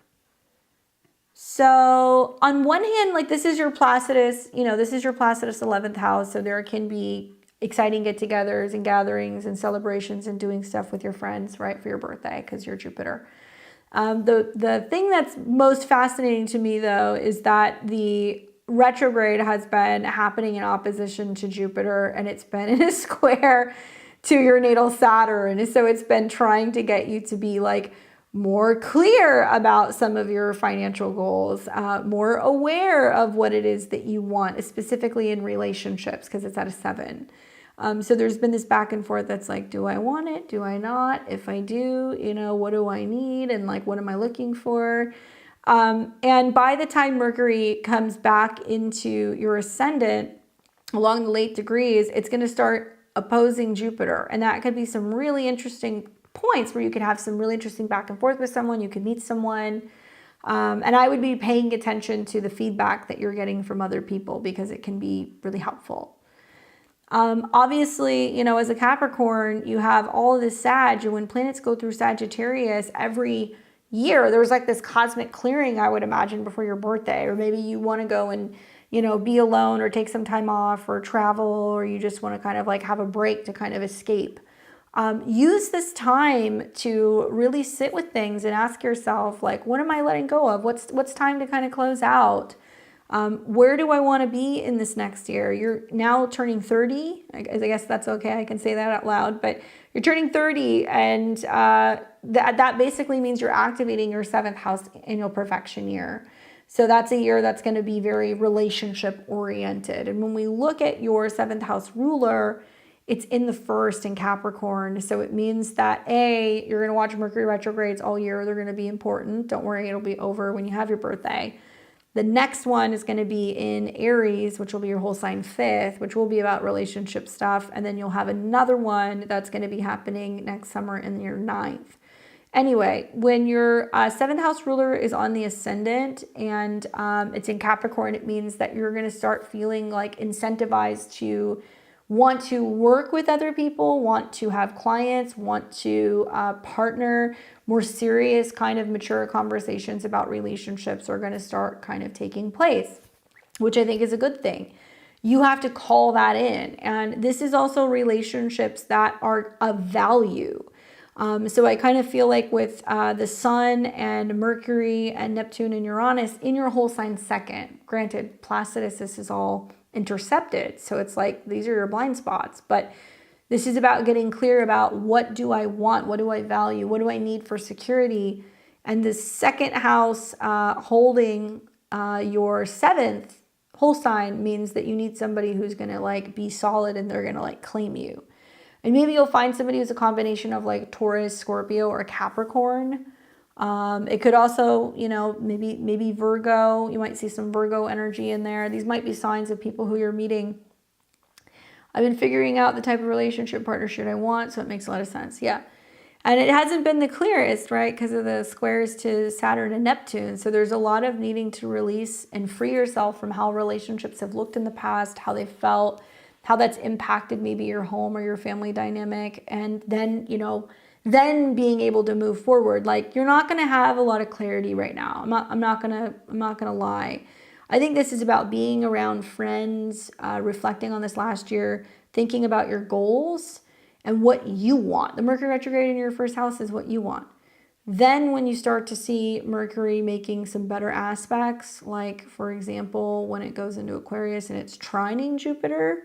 So on one hand, like this is your Placidus, this is your Placidus 11th house. So there can be exciting get-togethers and gatherings and celebrations and doing stuff with your friends, right, for your birthday because you're Jupiter. The thing that's most fascinating to me, though, is that the retrograde has been happening in opposition to Jupiter, and it's been in a square to your natal Saturn. So it's been trying to get you to be like more clear about some of your financial goals, more aware of what it is that you want, specifically in relationships, because it's at a 7. So there's been this back and forth that's like, do I want it? Do I not? If I do, what do I need? And like, what am I looking for? And by the time Mercury comes back into your ascendant along the late degrees, it's going to start opposing Jupiter. And that could be some really interesting points where you could have some really interesting back and forth with someone. You could meet someone. And I would be paying attention to the feedback that you're getting from other people because it can be really helpful. Obviously, as a Capricorn, you have all of this Sag, and when planets go through Sagittarius every year, there's like this cosmic clearing, I would imagine, before your birthday, or maybe you want to go and, be alone or take some time off or travel, or you just want to kind of like have a break to kind of escape. Use this time to really sit with things and ask yourself, like, what am I letting go of? What's time to kind of close out? Where do I want to be in this next year? You're now turning 30. I guess that's okay. I can say that out loud, but you're turning 30, and that basically means you're activating your 7th house annual perfection year. So that's a year that's going to be very relationship oriented. And when we look at your 7th house ruler, it's in the 1st in Capricorn. So it means that you're going to watch Mercury retrogrades all year. They're going to be important. Don't worry, it'll be over when you have your birthday. The next one is going to be in Aries, which will be your whole sign 5th, which will be about relationship stuff. And then you'll have another one that's going to be happening next summer in your 9th. Anyway, when your 7th house ruler is on the ascendant and it's in Capricorn, it means that you're going to start feeling like incentivized to want to work with other people, want to have clients, want to partner. More serious kind of mature conversations about relationships are going to start kind of taking place, which I think is a good thing. You have to call that in. And this is also relationships that are of value. So I kind of feel like with the Sun and Mercury and Neptune and Uranus in your whole sign 2nd, granted, Placidus, this is all intercepted. So it's like, these are your blind spots, but this is about getting clear about what do I want? What do I value? What do I need for security? And the 2nd house holding your 7th whole sign means that you need somebody who's going to like be solid and they're going to like claim you. And maybe you'll find somebody who's a combination of like Taurus, Scorpio, or Capricorn. It could also, maybe Virgo. You might see some Virgo energy in there. These might be signs of people who you're meeting. I've been figuring out the type of relationship partnership I want, so it makes a lot of sense. Yeah. And it hasn't been the clearest, right, because of the squares to Saturn and Neptune. So there's a lot of needing to release and free yourself from how relationships have looked in the past, how they felt, how that's impacted maybe your home or your family dynamic. And then, then being able to move forward. Like, you're not going to have a lot of clarity right now. I'm not going to lie. I think this is about being around friends, reflecting on this last year, thinking about your goals and what you want. The Mercury retrograde in your 1st house is what you want. Then when you start to see Mercury making some better aspects, like for example, when it goes into Aquarius and it's trining Jupiter,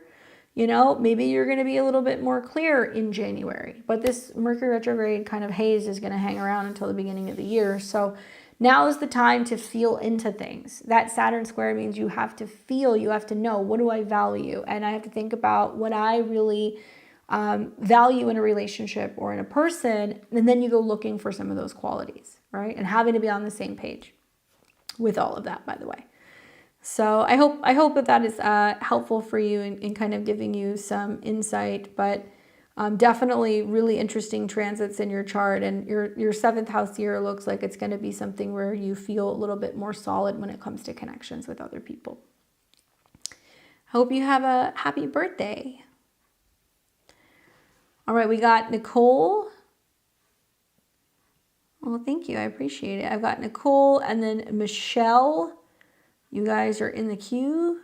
maybe you're going to be a little bit more clear in January. But this Mercury retrograde kind of haze is going to hang around until the beginning of the year. So now is the time to feel into things. That Saturn square means you have to feel, you have to know, what do I value? And I have to think about what I really value in a relationship or in a person, and then you go looking for some of those qualities, right? And having to be on the same page with all of that, by the way. So I hope that is helpful for you in kind of giving you some insight, but definitely really interesting transits in your chart, and your seventh house year looks like it's going to be something where you feel a little bit more solid when it comes to connections with other people. Hope you have a happy birthday. All right, we got Nicole. Well, thank you. I appreciate it. I've got Nicole and then Michelle. You guys are in the queue.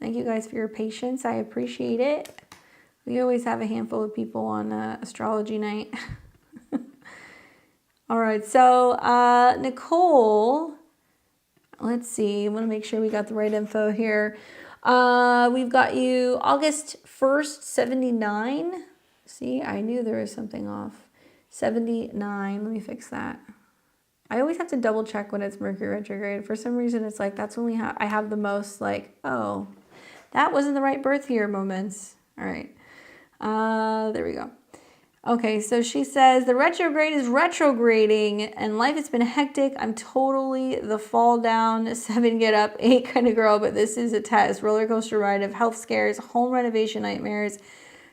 Thank you guys for your patience. I appreciate it. We always have a handful of people on astrology night. All right, so Nicole, let's see. I want to make sure we got the right info here. We've got you August 1st, 79. See, I knew there was something off. 79, let me fix that. I always have to double check when it's Mercury retrograde. For some reason, it's like, that's when I have the most like, oh, that wasn't the right birth year moments. All right, there we go. Okay, so she says, the retrograde is retrograding and life has been hectic. I'm totally the fall down, 7 get up, 8 kind of girl, but this is a test. Roller coaster ride of health scares, home renovation nightmares,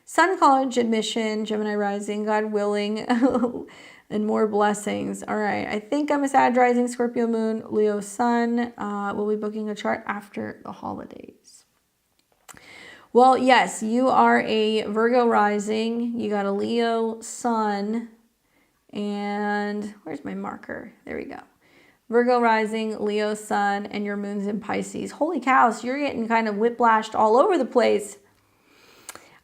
Sun college admission, Gemini rising, God willing, and more blessings. All right, I think I'm a Sag rising, Scorpio moon, Leo sun. We'll be booking a chart after the holidays. Well, yes, you are a Virgo rising. You got a Leo sun. And where's my marker? There we go. Virgo rising, Leo sun, and your moon's in Pisces. Holy cows, you're getting kind of whiplashed all over the place.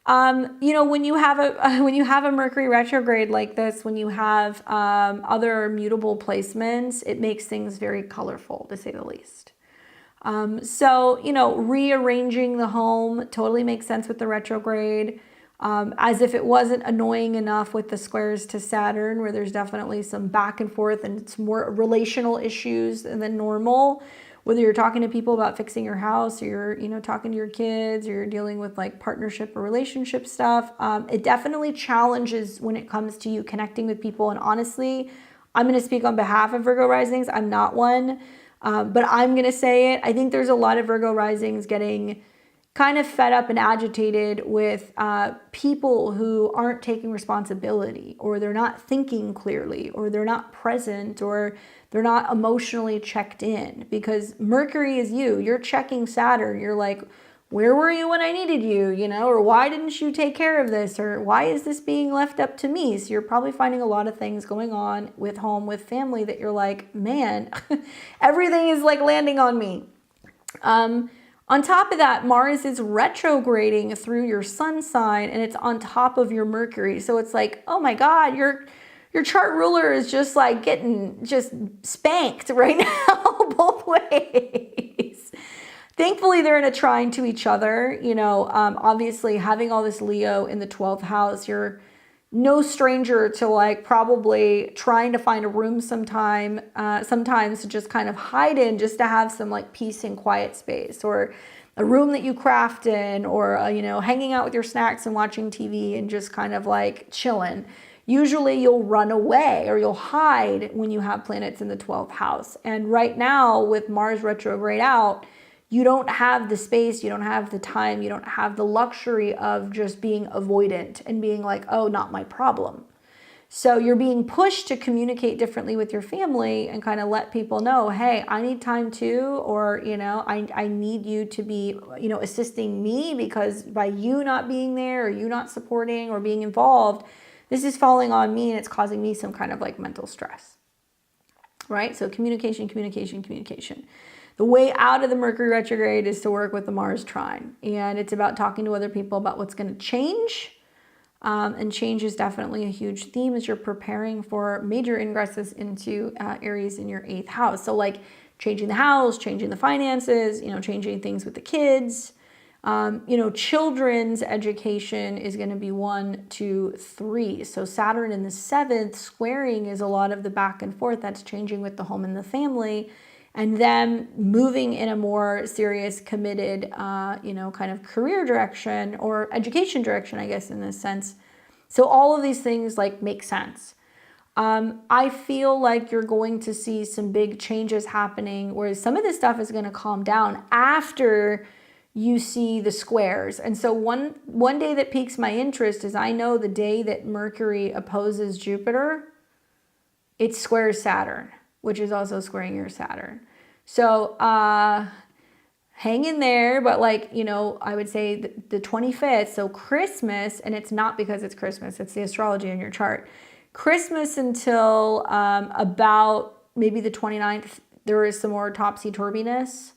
You know, when you have a Mercury retrograde like this, when you have other mutable placements, it makes things very colorful, to say the least. So, you know, rearranging the home totally makes sense with the retrograde. As if it wasn't annoying enough with the squares to Saturn, where there's definitely some back and forth and it's more relational issues than normal. Whether you're talking to people about fixing your house, or you're, you know, talking to your kids, or you're dealing with like partnership or relationship stuff, it definitely challenges when it comes to you connecting with people. And honestly, I'm going to speak on behalf of Virgo risings. I'm not one, but I'm going to say it. I think there's a lot of Virgo risings getting kind of fed up and agitated with people who aren't taking responsibility, or they're not thinking clearly, or they're not present, or they're not emotionally checked in. Because Mercury is you. You're checking Saturn. You're like, where were you when I needed you? You know, or why didn't you take care of this? Or why is this being left up to me? So you're probably finding a lot of things going on with home, with family, that you're like, man, everything is like landing on me. On top of that, Mars is retrograding through your sun sign, and it's on top of your Mercury. So it's like, oh my God, your chart ruler is just like getting just spanked right now both ways. Thankfully, they're in a trine to each other. You know, obviously having all this Leo in the 12th house, you're no stranger to like probably trying to find a room sometimes to just kind of hide in, just to have some like peace and quiet space, or a room that you craft in, or you know, hanging out with your snacks and watching TV and just kind of like chilling. Usually you'll run away or you'll hide when you have planets in the 12th house. And right now with Mars retrograde out, you don't have the space, you don't have the time, you don't have the luxury of just being avoidant and being like, oh, not my problem. So you're being pushed to communicate differently with your family and kind of let people know, hey, I need time too, or, you know, I need you to be, you know, assisting me, because by you not being there, or you not supporting or being involved, this is falling on me and it's causing me some kind of like mental stress, right? So communication. The way out of the Mercury retrograde is to work with the Mars trine. And it's about talking to other people about what's going to change. And change is definitely a huge theme as you're preparing for major ingresses into Aries in your 8th house. So like changing the house, changing the finances, you know, changing things with the kids. You know, children's education is going to be 1, 2, 3. So Saturn in the 7th squaring is a lot of the back and forth that's changing with the home and the family. And then moving in a more serious, committed, you know, kind of career direction or education direction, I guess, in this sense, So all of these things like make sense. I feel like you're going to see some big changes happening, whereas some of this stuff is going to calm down after you see the squares. And so one day that piques my interest is, I know the day that Mercury opposes Jupiter, it squares Saturn, which is also squaring your Saturn. So hang in there, but like, you know, I would say the 25th, so Christmas, and it's not because it's Christmas, it's the astrology in your chart. Christmas until about maybe the 29th, there is some more topsy-turviness.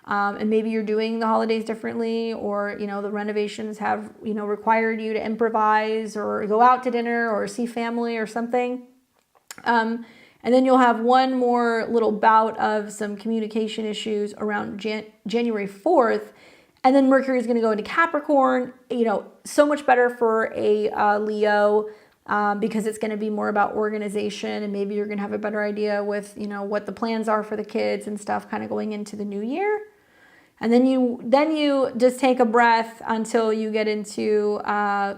And maybe you're doing the holidays differently, or, you know, the renovations have, you know, required you to improvise or go out to dinner or see family or something. And then you'll have one more little bout of some communication issues around January 4th. And then Mercury is going to go into Capricorn, you know, so much better for a Leo, because it's going to be more about organization, and maybe you're going to have a better idea with, you know, what the plans are for the kids and stuff kind of going into the new year. And then you just take a breath until you get into,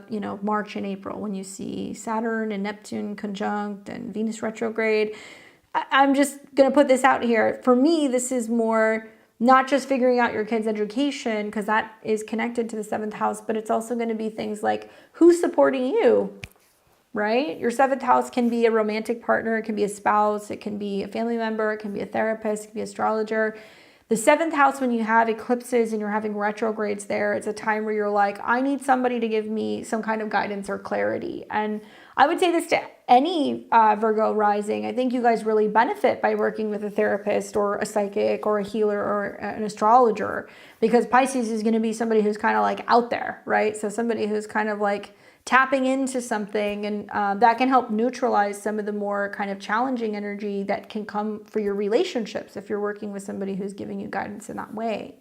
you know, March and April, when you see Saturn and Neptune conjunct and Venus retrograde. I'm just going to put this out here. For me, this is more not just figuring out your kids' education, because that is connected to the 7th house, but it's also going to be things like who's supporting you, right? Your 7th house can be a romantic partner, it can be a spouse, it can be a family member, it can be a therapist, it can be an astrologer. The 7th house, when you have eclipses and you're having retrogrades there, it's a time where you're like, I need somebody to give me some kind of guidance or clarity. And I would say this to any Virgo rising. I think you guys really benefit by working with a therapist or a psychic or a healer or an astrologer, because Pisces is going to be somebody who's kind of like out there, right? So somebody who's kind of like tapping into something, and that can help neutralize some of the more kind of challenging energy that can come for your relationships if you're working with somebody who's giving you guidance in that way.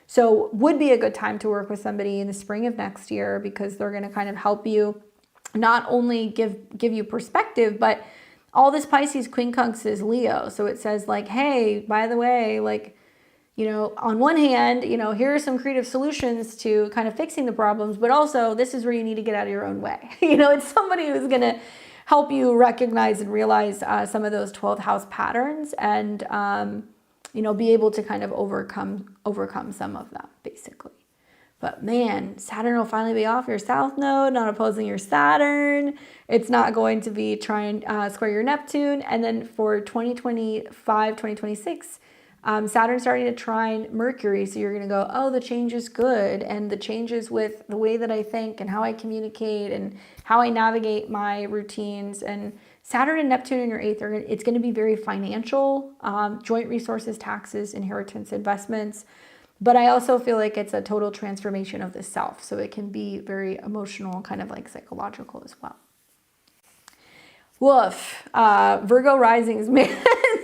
So would be a good time to work with somebody in the spring of next year, because they're going to kind of help you not only give you perspective, but all this Pisces quincunx is Leo. So it says like, hey, by the way, like, you know, on one hand, you know, here are some creative solutions to kind of fixing the problems, but also this is where you need to get out of your own way. You know, it's somebody who's going to help you recognize and realize some of those 12th house patterns, and, you know, be able to kind of overcome some of them, basically. But man, Saturn will finally be off your south node, not opposing your Saturn. It's not going to be trying square your Neptune. And then for 2025, 2026, Saturn's starting to trine Mercury. So you're going to go, oh, the change is good. And the changes with the way that I think and how I communicate and how I navigate my routines. And Saturn and Neptune in your 8th, it's going to be very financial, joint resources, taxes, inheritance, investments. But I also feel like it's a total transformation of the self. So it can be very emotional, kind of like psychological as well. Woof. Virgo risings, man,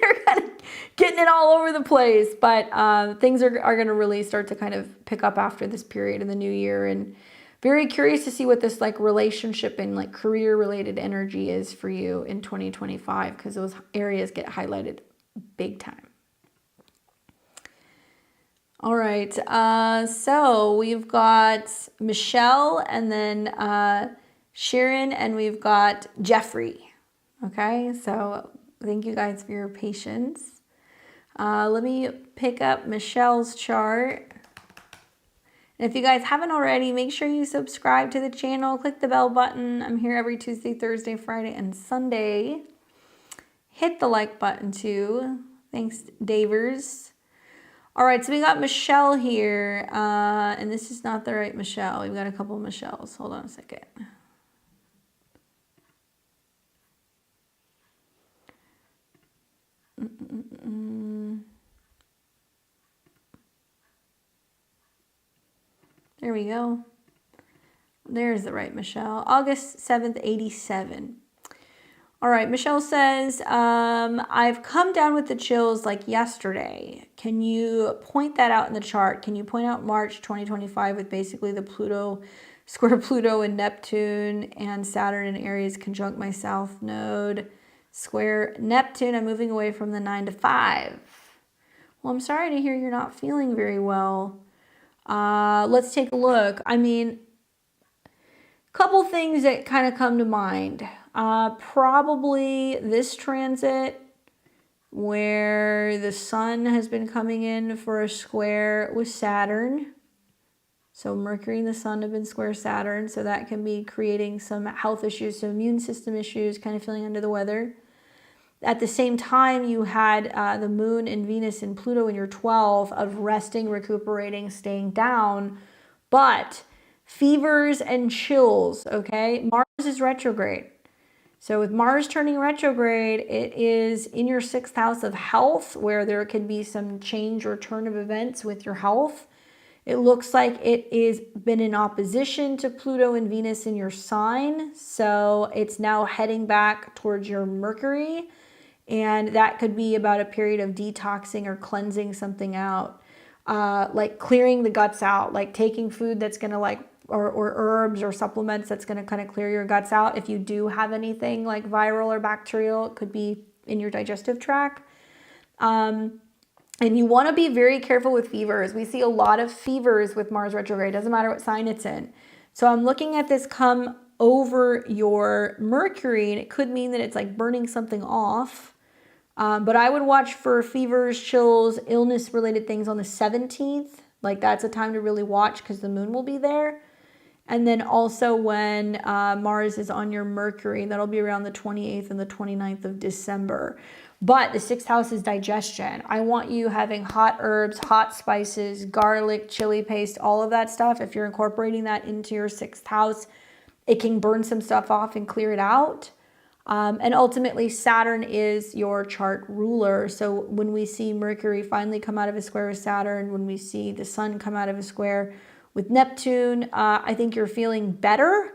they're kind of getting it all over the place. But things are going to really start to kind of pick up after this period in the new year. And very curious to see what this like relationship and like career related energy is for you in 2025, because those areas get highlighted big time. All right, so we've got Michelle, and then Sharon, and we've got Jeffrey. Okay, so thank you guys for your patience. Let me pick up Michelle's chart. And if you guys haven't already, make sure you subscribe to the channel, click the bell button. I'm here every Tuesday, Thursday, Friday, and Sunday. Hit the like button too. Thanks, Davers. All right, so we got Michelle here, and this is not the right Michelle. We've got a couple of Michelles. Hold on a second. There we go. There's the right Michelle. August 7th, 87. All right, Michelle says, I've come down with the chills like yesterday. Can you point that out in the chart? Can you point out March 2025 with basically the square Pluto and Neptune and Saturn and Aries conjunct my south node, square Neptune. I'm moving away from the 9 to 5. Well, I'm sorry to hear you're not feeling very well. Let's take a look. I mean, Couple things that kind of come to mind. Probably this transit where the sun has been coming in for a square with Saturn. So Mercury and the sun have been square Saturn, so that can be creating some health issues, some immune system issues, kind of feeling under the weather. At the same time, you had the moon and Venus and Pluto in your 12 of resting, recuperating, staying down, but fevers and chills, okay? Mars is retrograde. So with Mars turning retrograde, it is in your 6th house of health, where there can be some change or turn of events with your health. It looks like it is been in opposition to Pluto and Venus in your sign. So it's now heading back towards your Mercury. And that could be about a period of detoxing or cleansing something out. Like clearing the guts out, like taking food that's going to or herbs or supplements that's going to kind of clear your guts out. If you do have anything like viral or bacterial, it could be in your digestive tract. And you want to be very careful with fevers. We see a lot of fevers with Mars retrograde. Doesn't matter what sign it's in. So I'm looking at this come over your Mercury, and it could mean that it's like burning something off. But I would watch for fevers, chills, illness-related things on the 17th. Like that's a time to really watch because the moon will be there. And then also when Mars is on your Mercury, that'll be around the 28th and the 29th of December. But the 6th house is digestion. I want you having hot herbs, hot spices, garlic, chili paste, all of that stuff. If you're incorporating that into your 6th house, it can burn some stuff off and clear it out. And ultimately, Saturn is your chart ruler. So when we see Mercury finally come out of a square with Saturn, when we see the sun come out of a square with Neptune, I think you're feeling better.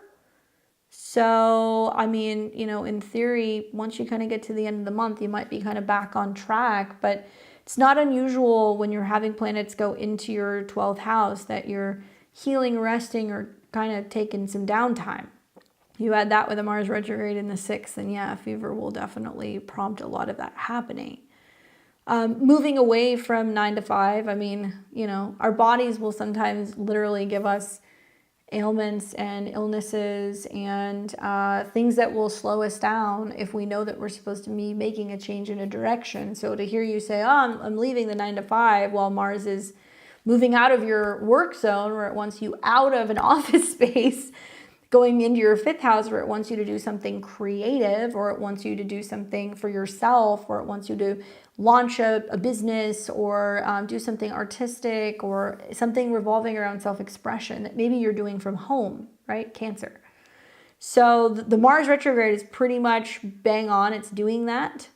So, I mean, you know, in theory, once you kind of get to the end of the month, you might be kind of back on track. But it's not unusual when you're having planets go into your 12th house that you're healing, resting, or kind of taking some downtime. You add that with a Mars retrograde in the 6th, and yeah, fever will definitely prompt a lot of that happening. Moving away from 9 to 5, I mean, you know, our bodies will sometimes literally give us ailments and illnesses and things that will slow us down if we know that we're supposed to be making a change in a direction. So to hear you say, oh, I'm leaving the 9 to 5 while Mars is moving out of your work zone where it wants you out of an office space, going into your 5th house where it wants you to do something creative, or it wants you to do something for yourself, or it wants you to launch a business, or do something artistic, or something revolving around self-expression that maybe you're doing from home, right? Cancer. So the Mars retrograde is pretty much bang on. It's doing that.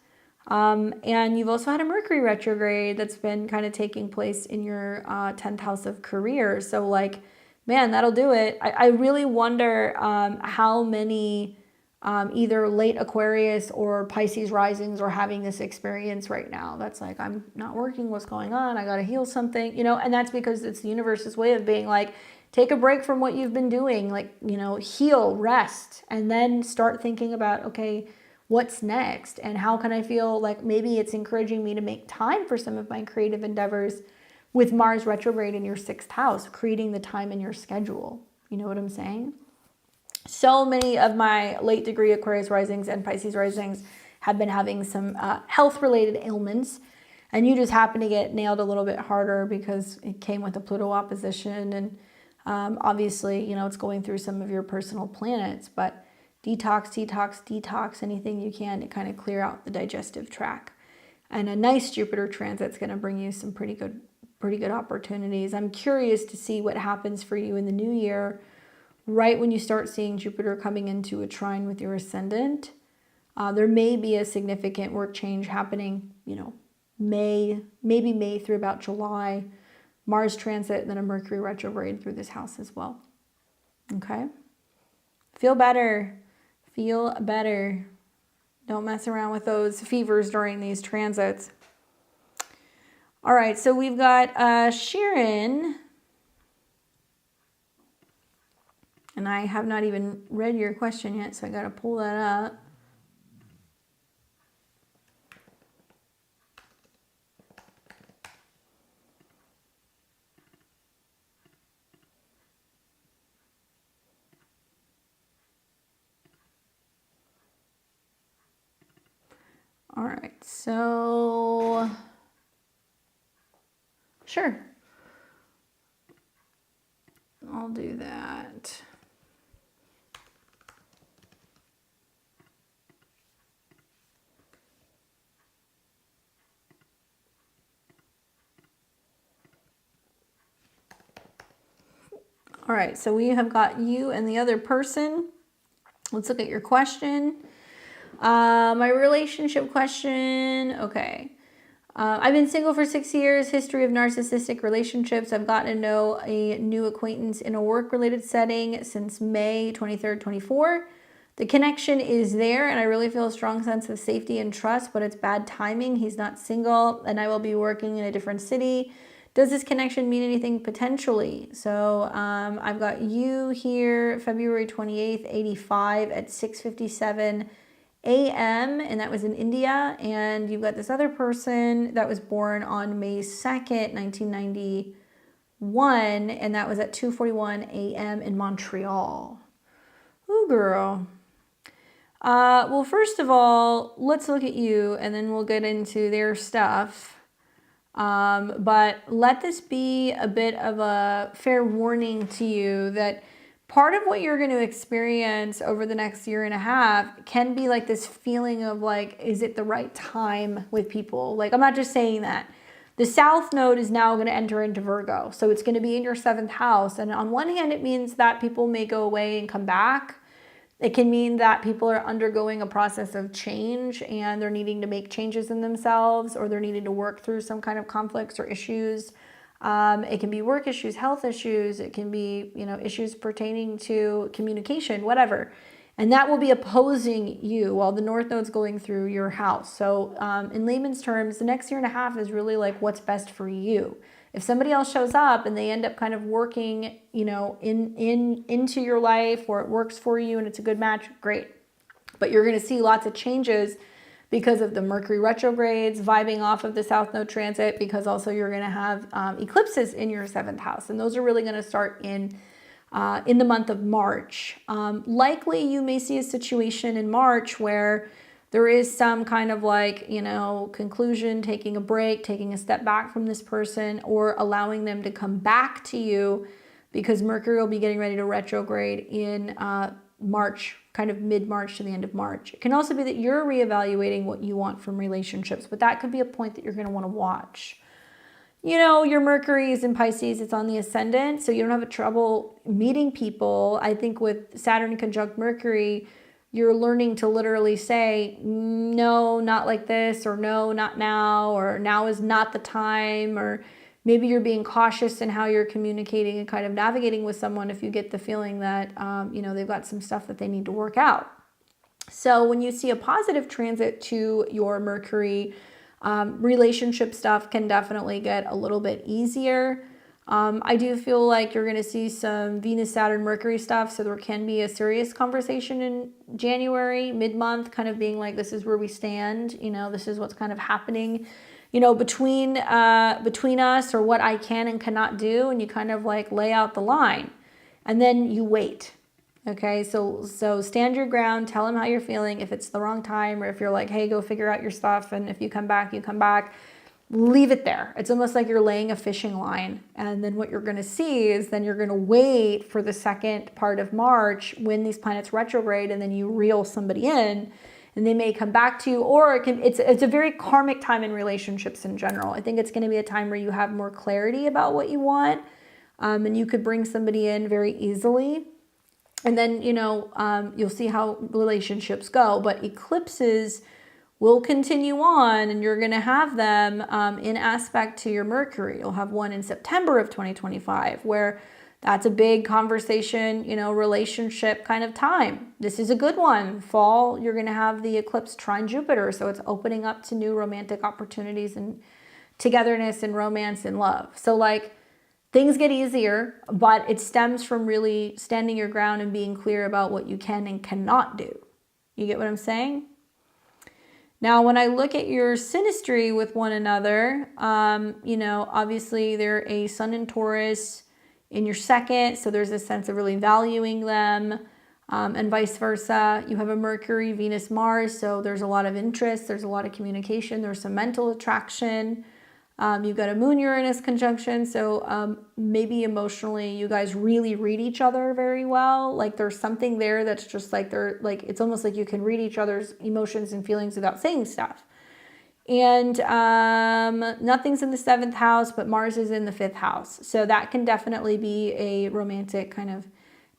And you've also had a Mercury retrograde that's been kind of taking place in your 10th house of career. So like, man, that'll do it. I really wonder how many either late Aquarius or Pisces risings are having this experience right now. That's like, I'm not working, what's going on? I got to heal something, you know, and that's because it's the universe's way of being like, take a break from what you've been doing, like, you know, heal, rest, and then start thinking about, okay, what's next? And how can I feel like maybe it's encouraging me to make time for some of my creative endeavors with Mars retrograde in your 6th house, creating the time in your schedule. You know what I'm saying? So many of my late degree Aquarius risings and Pisces risings have been having some health-related ailments, and you just happen to get nailed a little bit harder because it came with a Pluto opposition, and obviously, you know, it's going through some of your personal planets, but detox, detox, detox, anything you can to kind of clear out the digestive tract. And a nice Jupiter transit's going to bring you some pretty good opportunities. I'm curious to see what happens for you in the new year, right when you start seeing Jupiter coming into a trine with your ascendant. There may be a significant work change happening, you know, maybe May through about July, Mars transit, and then a Mercury retrograde through this house as well. Okay? Feel better. Feel better. Don't mess around with those fevers during these transits. All right, so we've got Sharon, and I have not even read your question yet, so I got to pull that up. All right, so sure, I'll do that. All right, so we have got you and the other person. Let's look at your question. My relationship question, okay. I've been single for 6 years, history of narcissistic relationships. I've gotten to know a new acquaintance in a work-related setting since May 23rd, 24. The connection is there, and I really feel a strong sense of safety and trust, but it's bad timing. He's not single, and I will be working in a different city. Does this connection mean anything potentially? So I've got you here, February 28th, 85 at 6:57 a.m. and that was in India. And you've got this other person that was born on May 2nd, 1991, and that was at 2:41 a.m. in Montreal. Ooh, girl. Well, first of all, let's look at you, and then we'll get into their stuff. But let this be a bit of a fair warning to you that part of what you're going to experience over the next year and a half can be like this feeling of like, is it the right time with people? Like, I'm not just saying that. The South Node is now going to enter into Virgo. So it's going to be in your 7th house. And on one hand, it means that people may go away and come back. It can mean that people are undergoing a process of change and they're needing to make changes in themselves, or they're needing to work through some kind of conflicts or issues. It can be work issues, health issues. It can be, issues pertaining to communication, whatever. And that will be opposing you while the North Node's going through your house. So in layman's terms, the next year and a half is really like what's best for you. If somebody else shows up and they end up kind of working, into your life, or it works for you and it's a good match, great. But you're going to see lots of changes because of the Mercury retrogrades, vibing off of the South Node transit, because also you're going to have eclipses in your 7th house. And those are really going to start in the month of March. Likely you may see a situation in March where there is some kind of like, conclusion, taking a break, taking a step back from this person, or allowing them to come back to you, because Mercury will be getting ready to retrograde in March, kind of mid-March to the end of March. It can also be that you're reevaluating what you want from relationships, but that could be a point that you're going to want to watch. Your Mercury is in Pisces, it's on the ascendant, so you don't have a trouble meeting people. I think with Saturn conjunct Mercury, you're learning to literally say, no, not like this, or no, not now, or now is not the time, or maybe you're being cautious in how you're communicating and kind of navigating with someone if you get the feeling that, they've got some stuff that they need to work out. So when you see a positive transit to your Mercury, relationship stuff can definitely get a little bit easier. I do feel like you're going to see some Venus, Saturn, Mercury stuff. So there can be a serious conversation in January, mid-month, kind of being like, this is where we stand. This is what's kind of happening, between us, or what I can and cannot do. And you kind of like lay out the line, and then you wait. Okay. So stand your ground, tell them how you're feeling. If it's the wrong time, or if you're like, hey, go figure out your stuff. And if you come back, you come back. Leave it there. It's almost like you're laying a fishing line. And then what you're going to see is then you're going to wait for the second part of March when these planets retrograde, and then you reel somebody in, and they may come back to you. Or it's a very karmic time in relationships in general. I think it's going to be a time where you have more clarity about what you want, and you could bring somebody in very easily. And then, you'll see how relationships go. But eclipses will continue on, and you're going to have them in aspect to your Mercury. You'll have one in September of 2025, where that's a big conversation, relationship kind of time. This is a good one. Fall, you're going to have the eclipse trine Jupiter, so it's opening up to new romantic opportunities and togetherness and romance and love. So like, things get easier, but it stems from really standing your ground and being clear about what you can and cannot do. You get what I'm saying? Now, when I look at your synastry with one another, obviously they're a Sun in Taurus in your 2nd, so there's a sense of really valuing them. And vice versa. You have a Mercury, Venus, Mars, so there's a lot of interest, there's a lot of communication, there's some mental attraction. You've got a Moon Uranus conjunction, so maybe emotionally you guys really read each other very well. Like there's something there that's just like it's almost like you can read each other's emotions and feelings without saying stuff. And nothing's in the 7th house, but Mars is in the 5th house. So that can definitely be a romantic kind of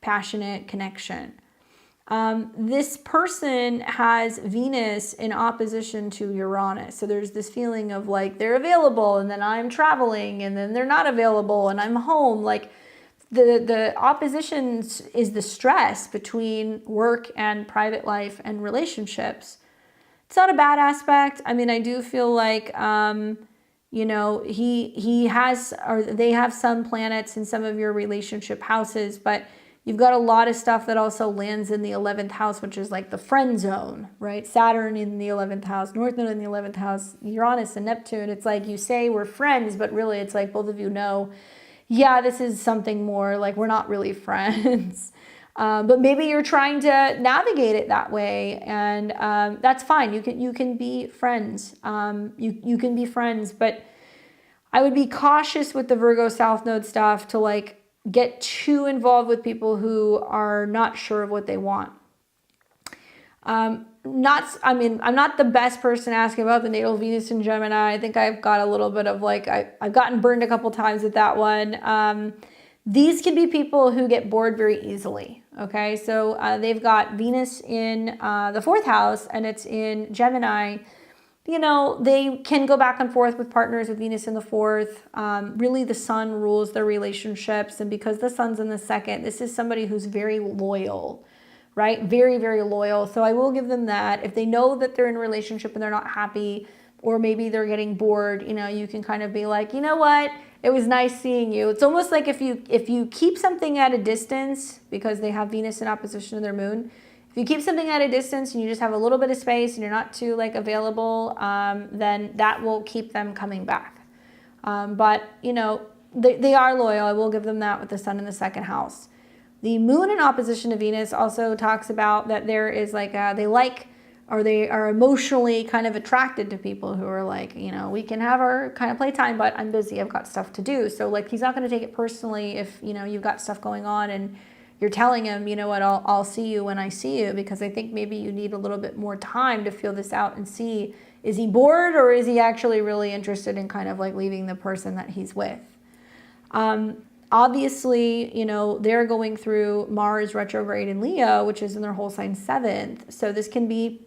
passionate connection. This person has Venus in opposition to Uranus. So there's this feeling of like they're available and then I'm traveling and then they're not available and I'm home. Like the oppositions is the stress between work and private life and relationships. It's not a bad aspect. I mean, I do feel like, you know, he has, or they have some planets in some of your relationship houses, but you've got a lot of stuff that also lands in the 11th house, which is like the friend zone, right? Saturn in the 11th house, North Node in the 11th house, Uranus and Neptune. It's like you say we're friends, but really it's like both of you know, yeah, this is something more, like we're not really friends. But maybe you're trying to navigate it that way, and that's fine. You can be friends. You can be friends, but I would be cautious with the Virgo South Node stuff to like get too involved with people who are not sure of what they want. I'm not the best person asking about the natal Venus in Gemini. I think I've got a little bit of like, I've gotten burned a couple times with that one. These can be people who get bored very easily. Okay, so they've got Venus in the 4th house and it's in Gemini. You know, they can go back and forth with partners with Venus in the 4th. Really, the sun rules their relationships. And because the sun's in the 2nd, this is somebody who's very loyal, right? Very, very loyal. So I will give them that. If they know that they're in a relationship and they're not happy, or maybe they're getting bored, you know, you can kind of be like, you know what? It was nice seeing you. It's almost like if you keep something at a distance, because they have Venus in opposition to their moon, if you keep something at a distance and you just have a little bit of space and you're not too like available, then that will keep them coming back. But you know, they are loyal. I will give them that with the sun in the 2nd house. The moon in opposition to Venus also talks about that there is like they like, or they are emotionally kind of attracted to people who are like, you know, we can have our kind of playtime, but I'm busy, I've got stuff to do. So like he's not going to take it personally if, you know, you've got stuff going on and you're telling him, you know what, I'll see you when I see you, because I think maybe you need a little bit more time to feel this out and see, is he bored or is he actually really interested in kind of like leaving the person that he's with? Obviously, you know, they're going through Mars retrograde in Leo, which is in their whole sign 7th. So this can be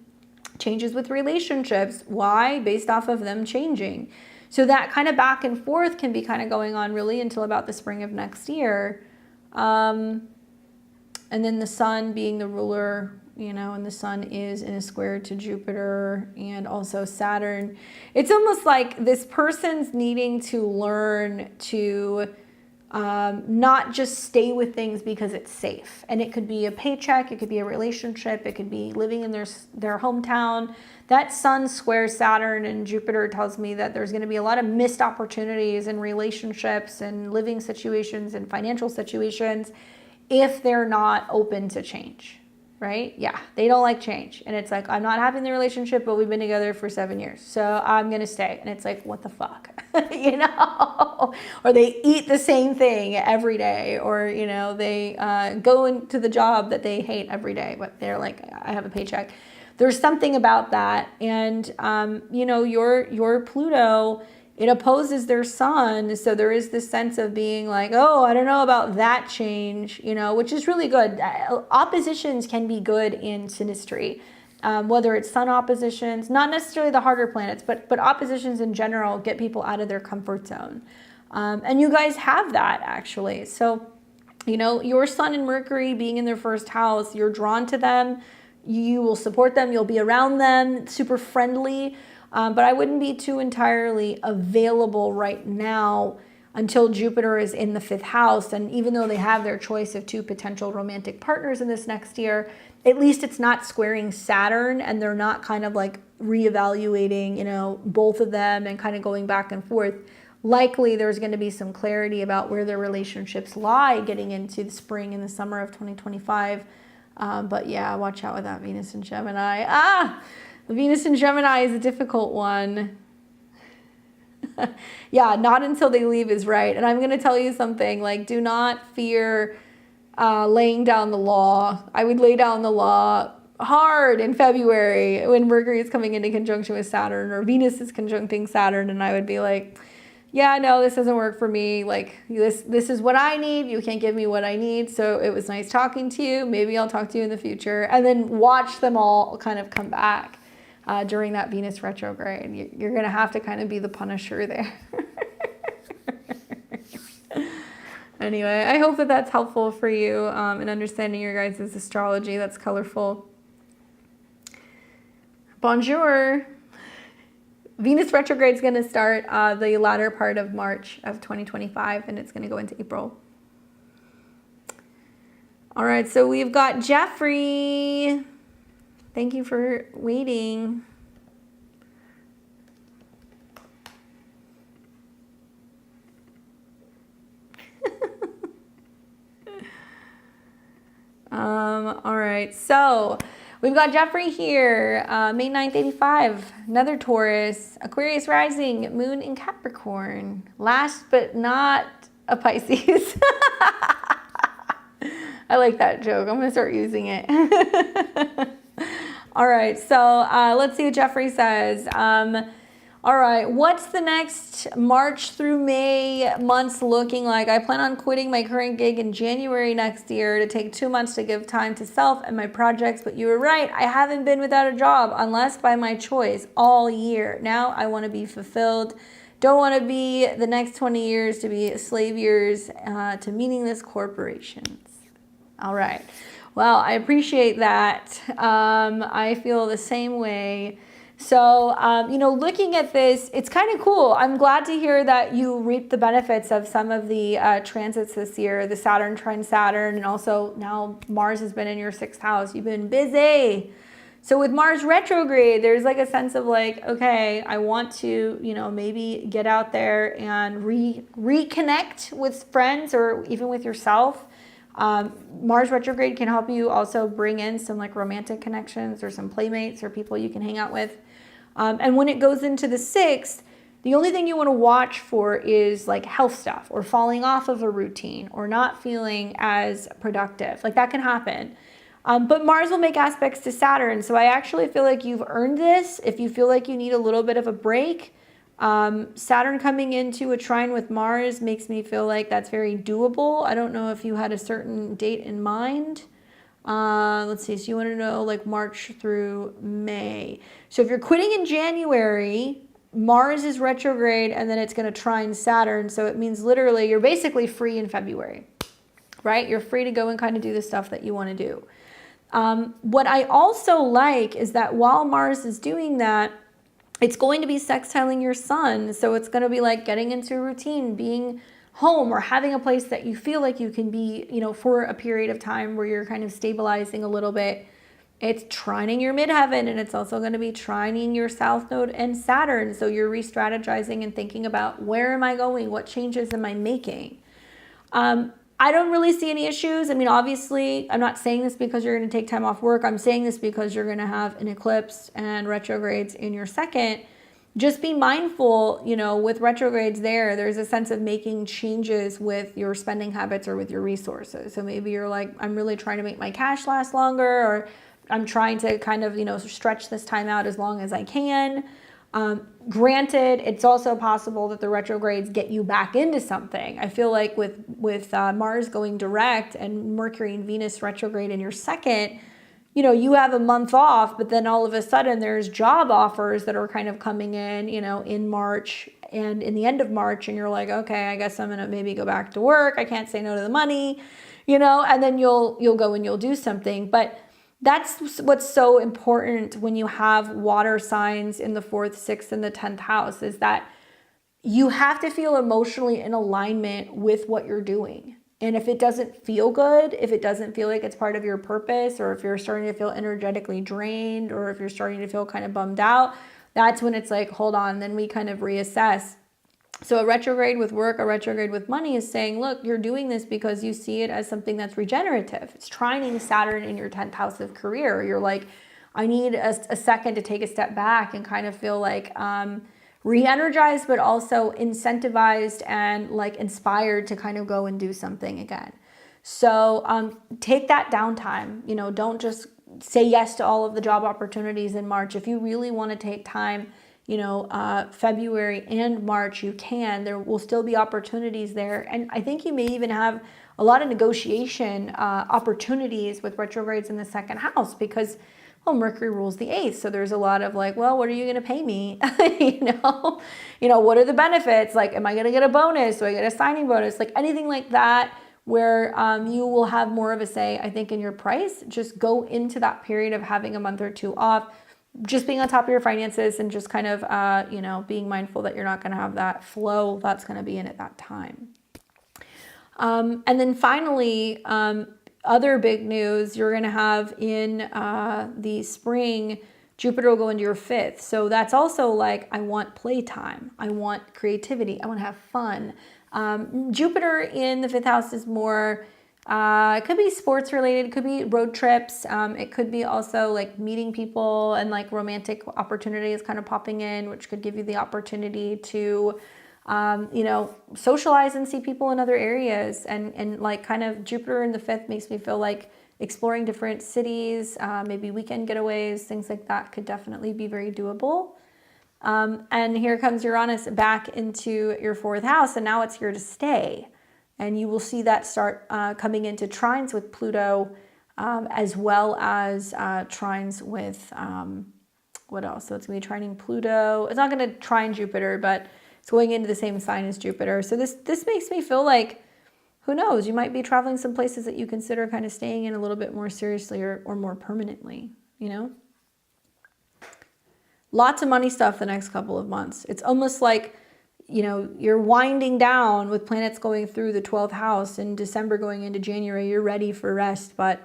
changes with relationships. Why? Based off of them changing. So that kind of back and forth can be kind of going on really until about the spring of next year. And then the sun being the ruler, you know, and the sun is in a square to Jupiter and also Saturn. It's almost like this person's needing to learn to not just stay with things because it's safe. And it could be a paycheck, it could be a relationship, it could be living in their hometown. That sun square Saturn and Jupiter tells me that there's going to be a lot of missed opportunities in relationships and living situations and financial situations if they're not open to change, right? Yeah, they don't like change. And it's like, I'm not happy in the relationship, but we've been together for 7 years, so I'm going to stay. And it's like, what the fuck? You know? Or they eat the same thing every day, or, you know, they go into the job that they hate every day, but they're like, I have a paycheck. There's something about that. And, you know, your Pluto, it opposes their sun. So there is this sense of being like, oh, I don't know about that change, you know, which is really good. Oppositions can be good in synastry, whether it's sun oppositions, not necessarily the harder planets, but oppositions in general get people out of their comfort zone. And you guys have that actually. So, you know, your sun and Mercury being in their 1st house, you're drawn to them. You will support them. You'll be around them, super friendly. But I wouldn't be too entirely available right now until Jupiter is in the 5th house. And even though they have their choice of 2 potential romantic partners in this next year, at least it's not squaring Saturn and they're not kind of like reevaluating, you know, both of them and kind of going back and forth. Likely there's going to be some clarity about where their relationships lie getting into the spring and the summer of 2025. But yeah, watch out with that Venus in Gemini. Venus in Gemini is a difficult one. Yeah, not until they leave is right. And I'm going to tell you something, like, do not fear laying down the law. I would lay down the law hard in February when Mercury is coming into conjunction with Saturn, or Venus is conjuncting Saturn, and I would be like, yeah, no, this doesn't work for me. Like, this is what I need. You can't give me what I need. So it was nice talking to you. Maybe I'll talk to you in the future. And then watch them all kind of come back during that Venus retrograde. You're going to have to kind of be the punisher there. Anyway, I hope that that's helpful for you in understanding your guys' astrology. That's colorful. Bonjour. Venus retrograde is going to start the latter part of March of 2025, and it's going to go into April. All right, so we've got Jeffrey. Thank you for waiting. All right, so we've got Jeffrey here, May 9th, 85, another Taurus, Aquarius rising, moon in Capricorn, last but not a Pisces. I like that joke. I'm going to start using it. All right, so let's see what Jeffrey says. All right, what's the next March through May months looking like? I plan on quitting my current gig in January next year to take 2 months to give time to self and my projects. But you were right, I haven't been without a job unless by my choice all year. Now I want to be fulfilled. Don't want to be the next 20 years to be slave years to meaningless corporations. All right. Well, I appreciate that. I feel the same way. So, looking at this, it's kind of cool. I'm glad to hear that you reap the benefits of some of the transits this year, the Saturn trine Saturn, and also now Mars has been in your 6th house. You've been busy. So with Mars retrograde, there's like a sense of like, okay, I want to, maybe get out there and reconnect with friends or even with yourself. Mars retrograde can help you also bring in some like romantic connections or some playmates or people you can hang out with. And when it goes into the 6th, the only thing you want to watch for is like health stuff or falling off of a routine or not feeling as productive. Like that can happen. But Mars will make aspects to Saturn. So I actually feel like you've earned this. If you feel like you need a little bit of a break, Saturn coming into a trine with Mars makes me feel like that's very doable. I don't know if you had a certain date in mind. Let's see. So you want to know like March through May. So if you're quitting in January, Mars is retrograde and then it's going to trine Saturn. So it means literally you're basically free in February, right? You're free to go and kind of do the stuff that you want to do. What I also like is that while Mars is doing that, it's going to be sextiling your sun. So it's going to be like getting into a routine, being home or having a place that you feel like you can be, for a period of time where you're kind of stabilizing a little bit. It's trining your midheaven, and it's also going to be trining your south node and Saturn. So you're re-strategizing and thinking about where am I going? What changes am I making? I don't really see any issues. I mean, obviously, I'm not saying this because you're going to take time off work. I'm saying this because you're going to have an eclipse and retrogrades in your 2nd. Just be mindful, with retrogrades there's a sense of making changes with your spending habits or with your resources. So maybe you're like, I'm really trying to make my cash last longer, or I'm trying to kind of, stretch this time out as long as I can. Granted, it's also possible that the retrogrades get you back into something. I feel like with Mars going direct and Mercury and Venus retrograde in your 2nd, you have a month off, but then all of a sudden there's job offers that are kind of coming in March and in the end of March, and you're like, okay, I guess I'm gonna maybe go back to work. I can't say no to the money, and then you'll go and you'll do something. But that's what's so important when you have water signs in the 4th, 6th, and the 10th house, is that you have to feel emotionally in alignment with what you're doing. And if it doesn't feel good, if it doesn't feel like it's part of your purpose, or if you're starting to feel energetically drained, or if you're starting to feel kind of bummed out, that's when it's like, hold on, then we kind of reassess. So a retrograde with work, a retrograde with money is saying, look, you're doing this because you see it as something that's regenerative. It's trining Saturn in your 10th house of career. You're like, I need a second to take a step back and kind of feel like re-energized, but also incentivized and like inspired to kind of go and do something again. So take that downtime. You know, don't just say yes to all of the job opportunities in March. If you really want to take time, you know, February and March, you can. There will still be opportunities there. And I think you may even have a lot of negotiation opportunities with retrogrades in the second house because, well, Mercury rules the eighth. So there's a lot of like, well, what are you going to pay me? You know, what are the benefits? Like, am I going to get a bonus? Do I get a signing bonus? Like anything like that where you will have more of a say, I think, in your price. Just go into that period of having a month or two off, just being on top of your finances and just kind of, you know, being mindful that you're not going to have that flow that's going to be in at that time. And then finally, other big news you're going to have in the spring, Jupiter will go into your fifth. So that's also like, I want playtime. I want creativity. I want to have fun. Jupiter in the fifth house is more, it could be sports related, it could be road trips, it could be also like meeting people and like romantic opportunities kind of popping in, which could give you the opportunity to, you know, socialize and see people in other areas. And like kind of Jupiter in the fifth makes me feel like exploring different cities, maybe weekend getaways, things like that could definitely be very doable. And here comes Uranus back into your fourth house, and now it's here to stay. And you will see that start coming into trines with Pluto, as well as trines with, what else? So it's going to be trining Pluto. It's not going to trine Jupiter, but it's going into the same sign as Jupiter. So this makes me feel like, who knows, you might be traveling some places that you consider kind of staying in a little bit more seriously or more permanently, you know? Lots of money stuff the next couple of months. It's almost like, you know, you're winding down with planets going through the 12th house in December going into January. You're ready for rest, but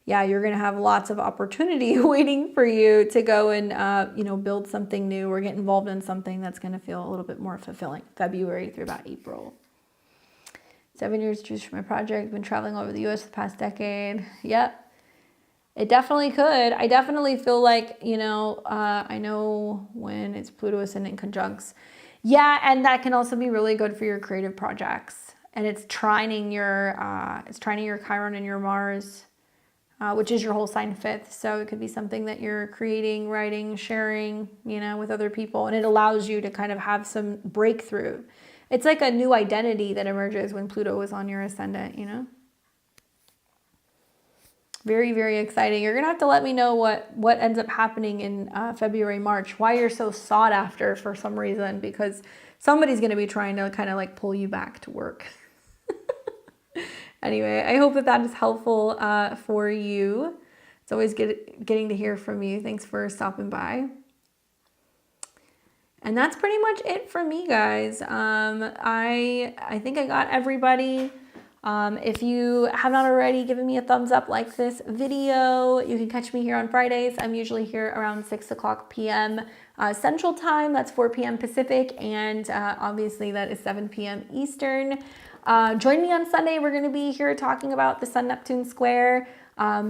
yeah, you're going to have lots of opportunity waiting for you to go and, you know, build something new or get involved in something that's going to feel a little bit more fulfilling. February through about April. 7 years to choose from my project. Been traveling all over the U.S. the past decade. Yep. It definitely could. I definitely feel like, you know, I know when it's Pluto ascendant conjuncts. Yeah, and that can also be really good for your creative projects. And it's trining your Chiron and your Mars, which is your whole sign fifth. So it could be something that you're creating, writing, sharing, you know, with other people. And it allows you to kind of have some breakthrough. It's like a new identity that emerges when Pluto is on your ascendant, you know? Very, very exciting. You're going to have to let me know what ends up happening in February, March, why you're so sought after for some reason, because somebody's going to be trying to kind of like pull you back to work. Anyway, I hope that is helpful for you. It's always getting to hear from you. Thanks for stopping by. And that's pretty much it for me, guys. I think I got everybody. If you have not already given me a thumbs up, like this video, you can catch me here on Fridays. I'm usually here around 6 o'clock p.m. Central Time. That's 4 p.m. Pacific. And obviously that is 7 p.m. Eastern. Join me on Sunday. We're going to be here talking about the Sun-Neptune square.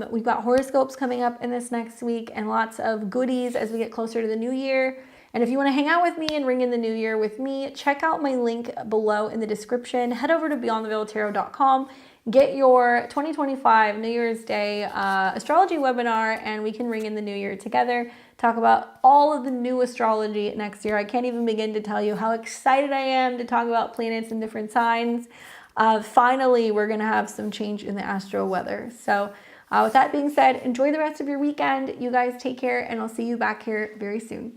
We've got horoscopes coming up in this next week and lots of goodies as we get closer to the new year. And if you want to hang out with me and ring in the new year with me, check out my link below in the description. Head over to beyondtheveiledtarot.com, get your 2025 New Year's Day astrology webinar, and we can ring in the new year together, talk about all of the new astrology next year. I can't even begin to tell you how excited I am to talk about planets and different signs. Finally, we're going to have some change in the astro weather. So with that being said, enjoy the rest of your weekend. You guys take care, and I'll see you back here very soon.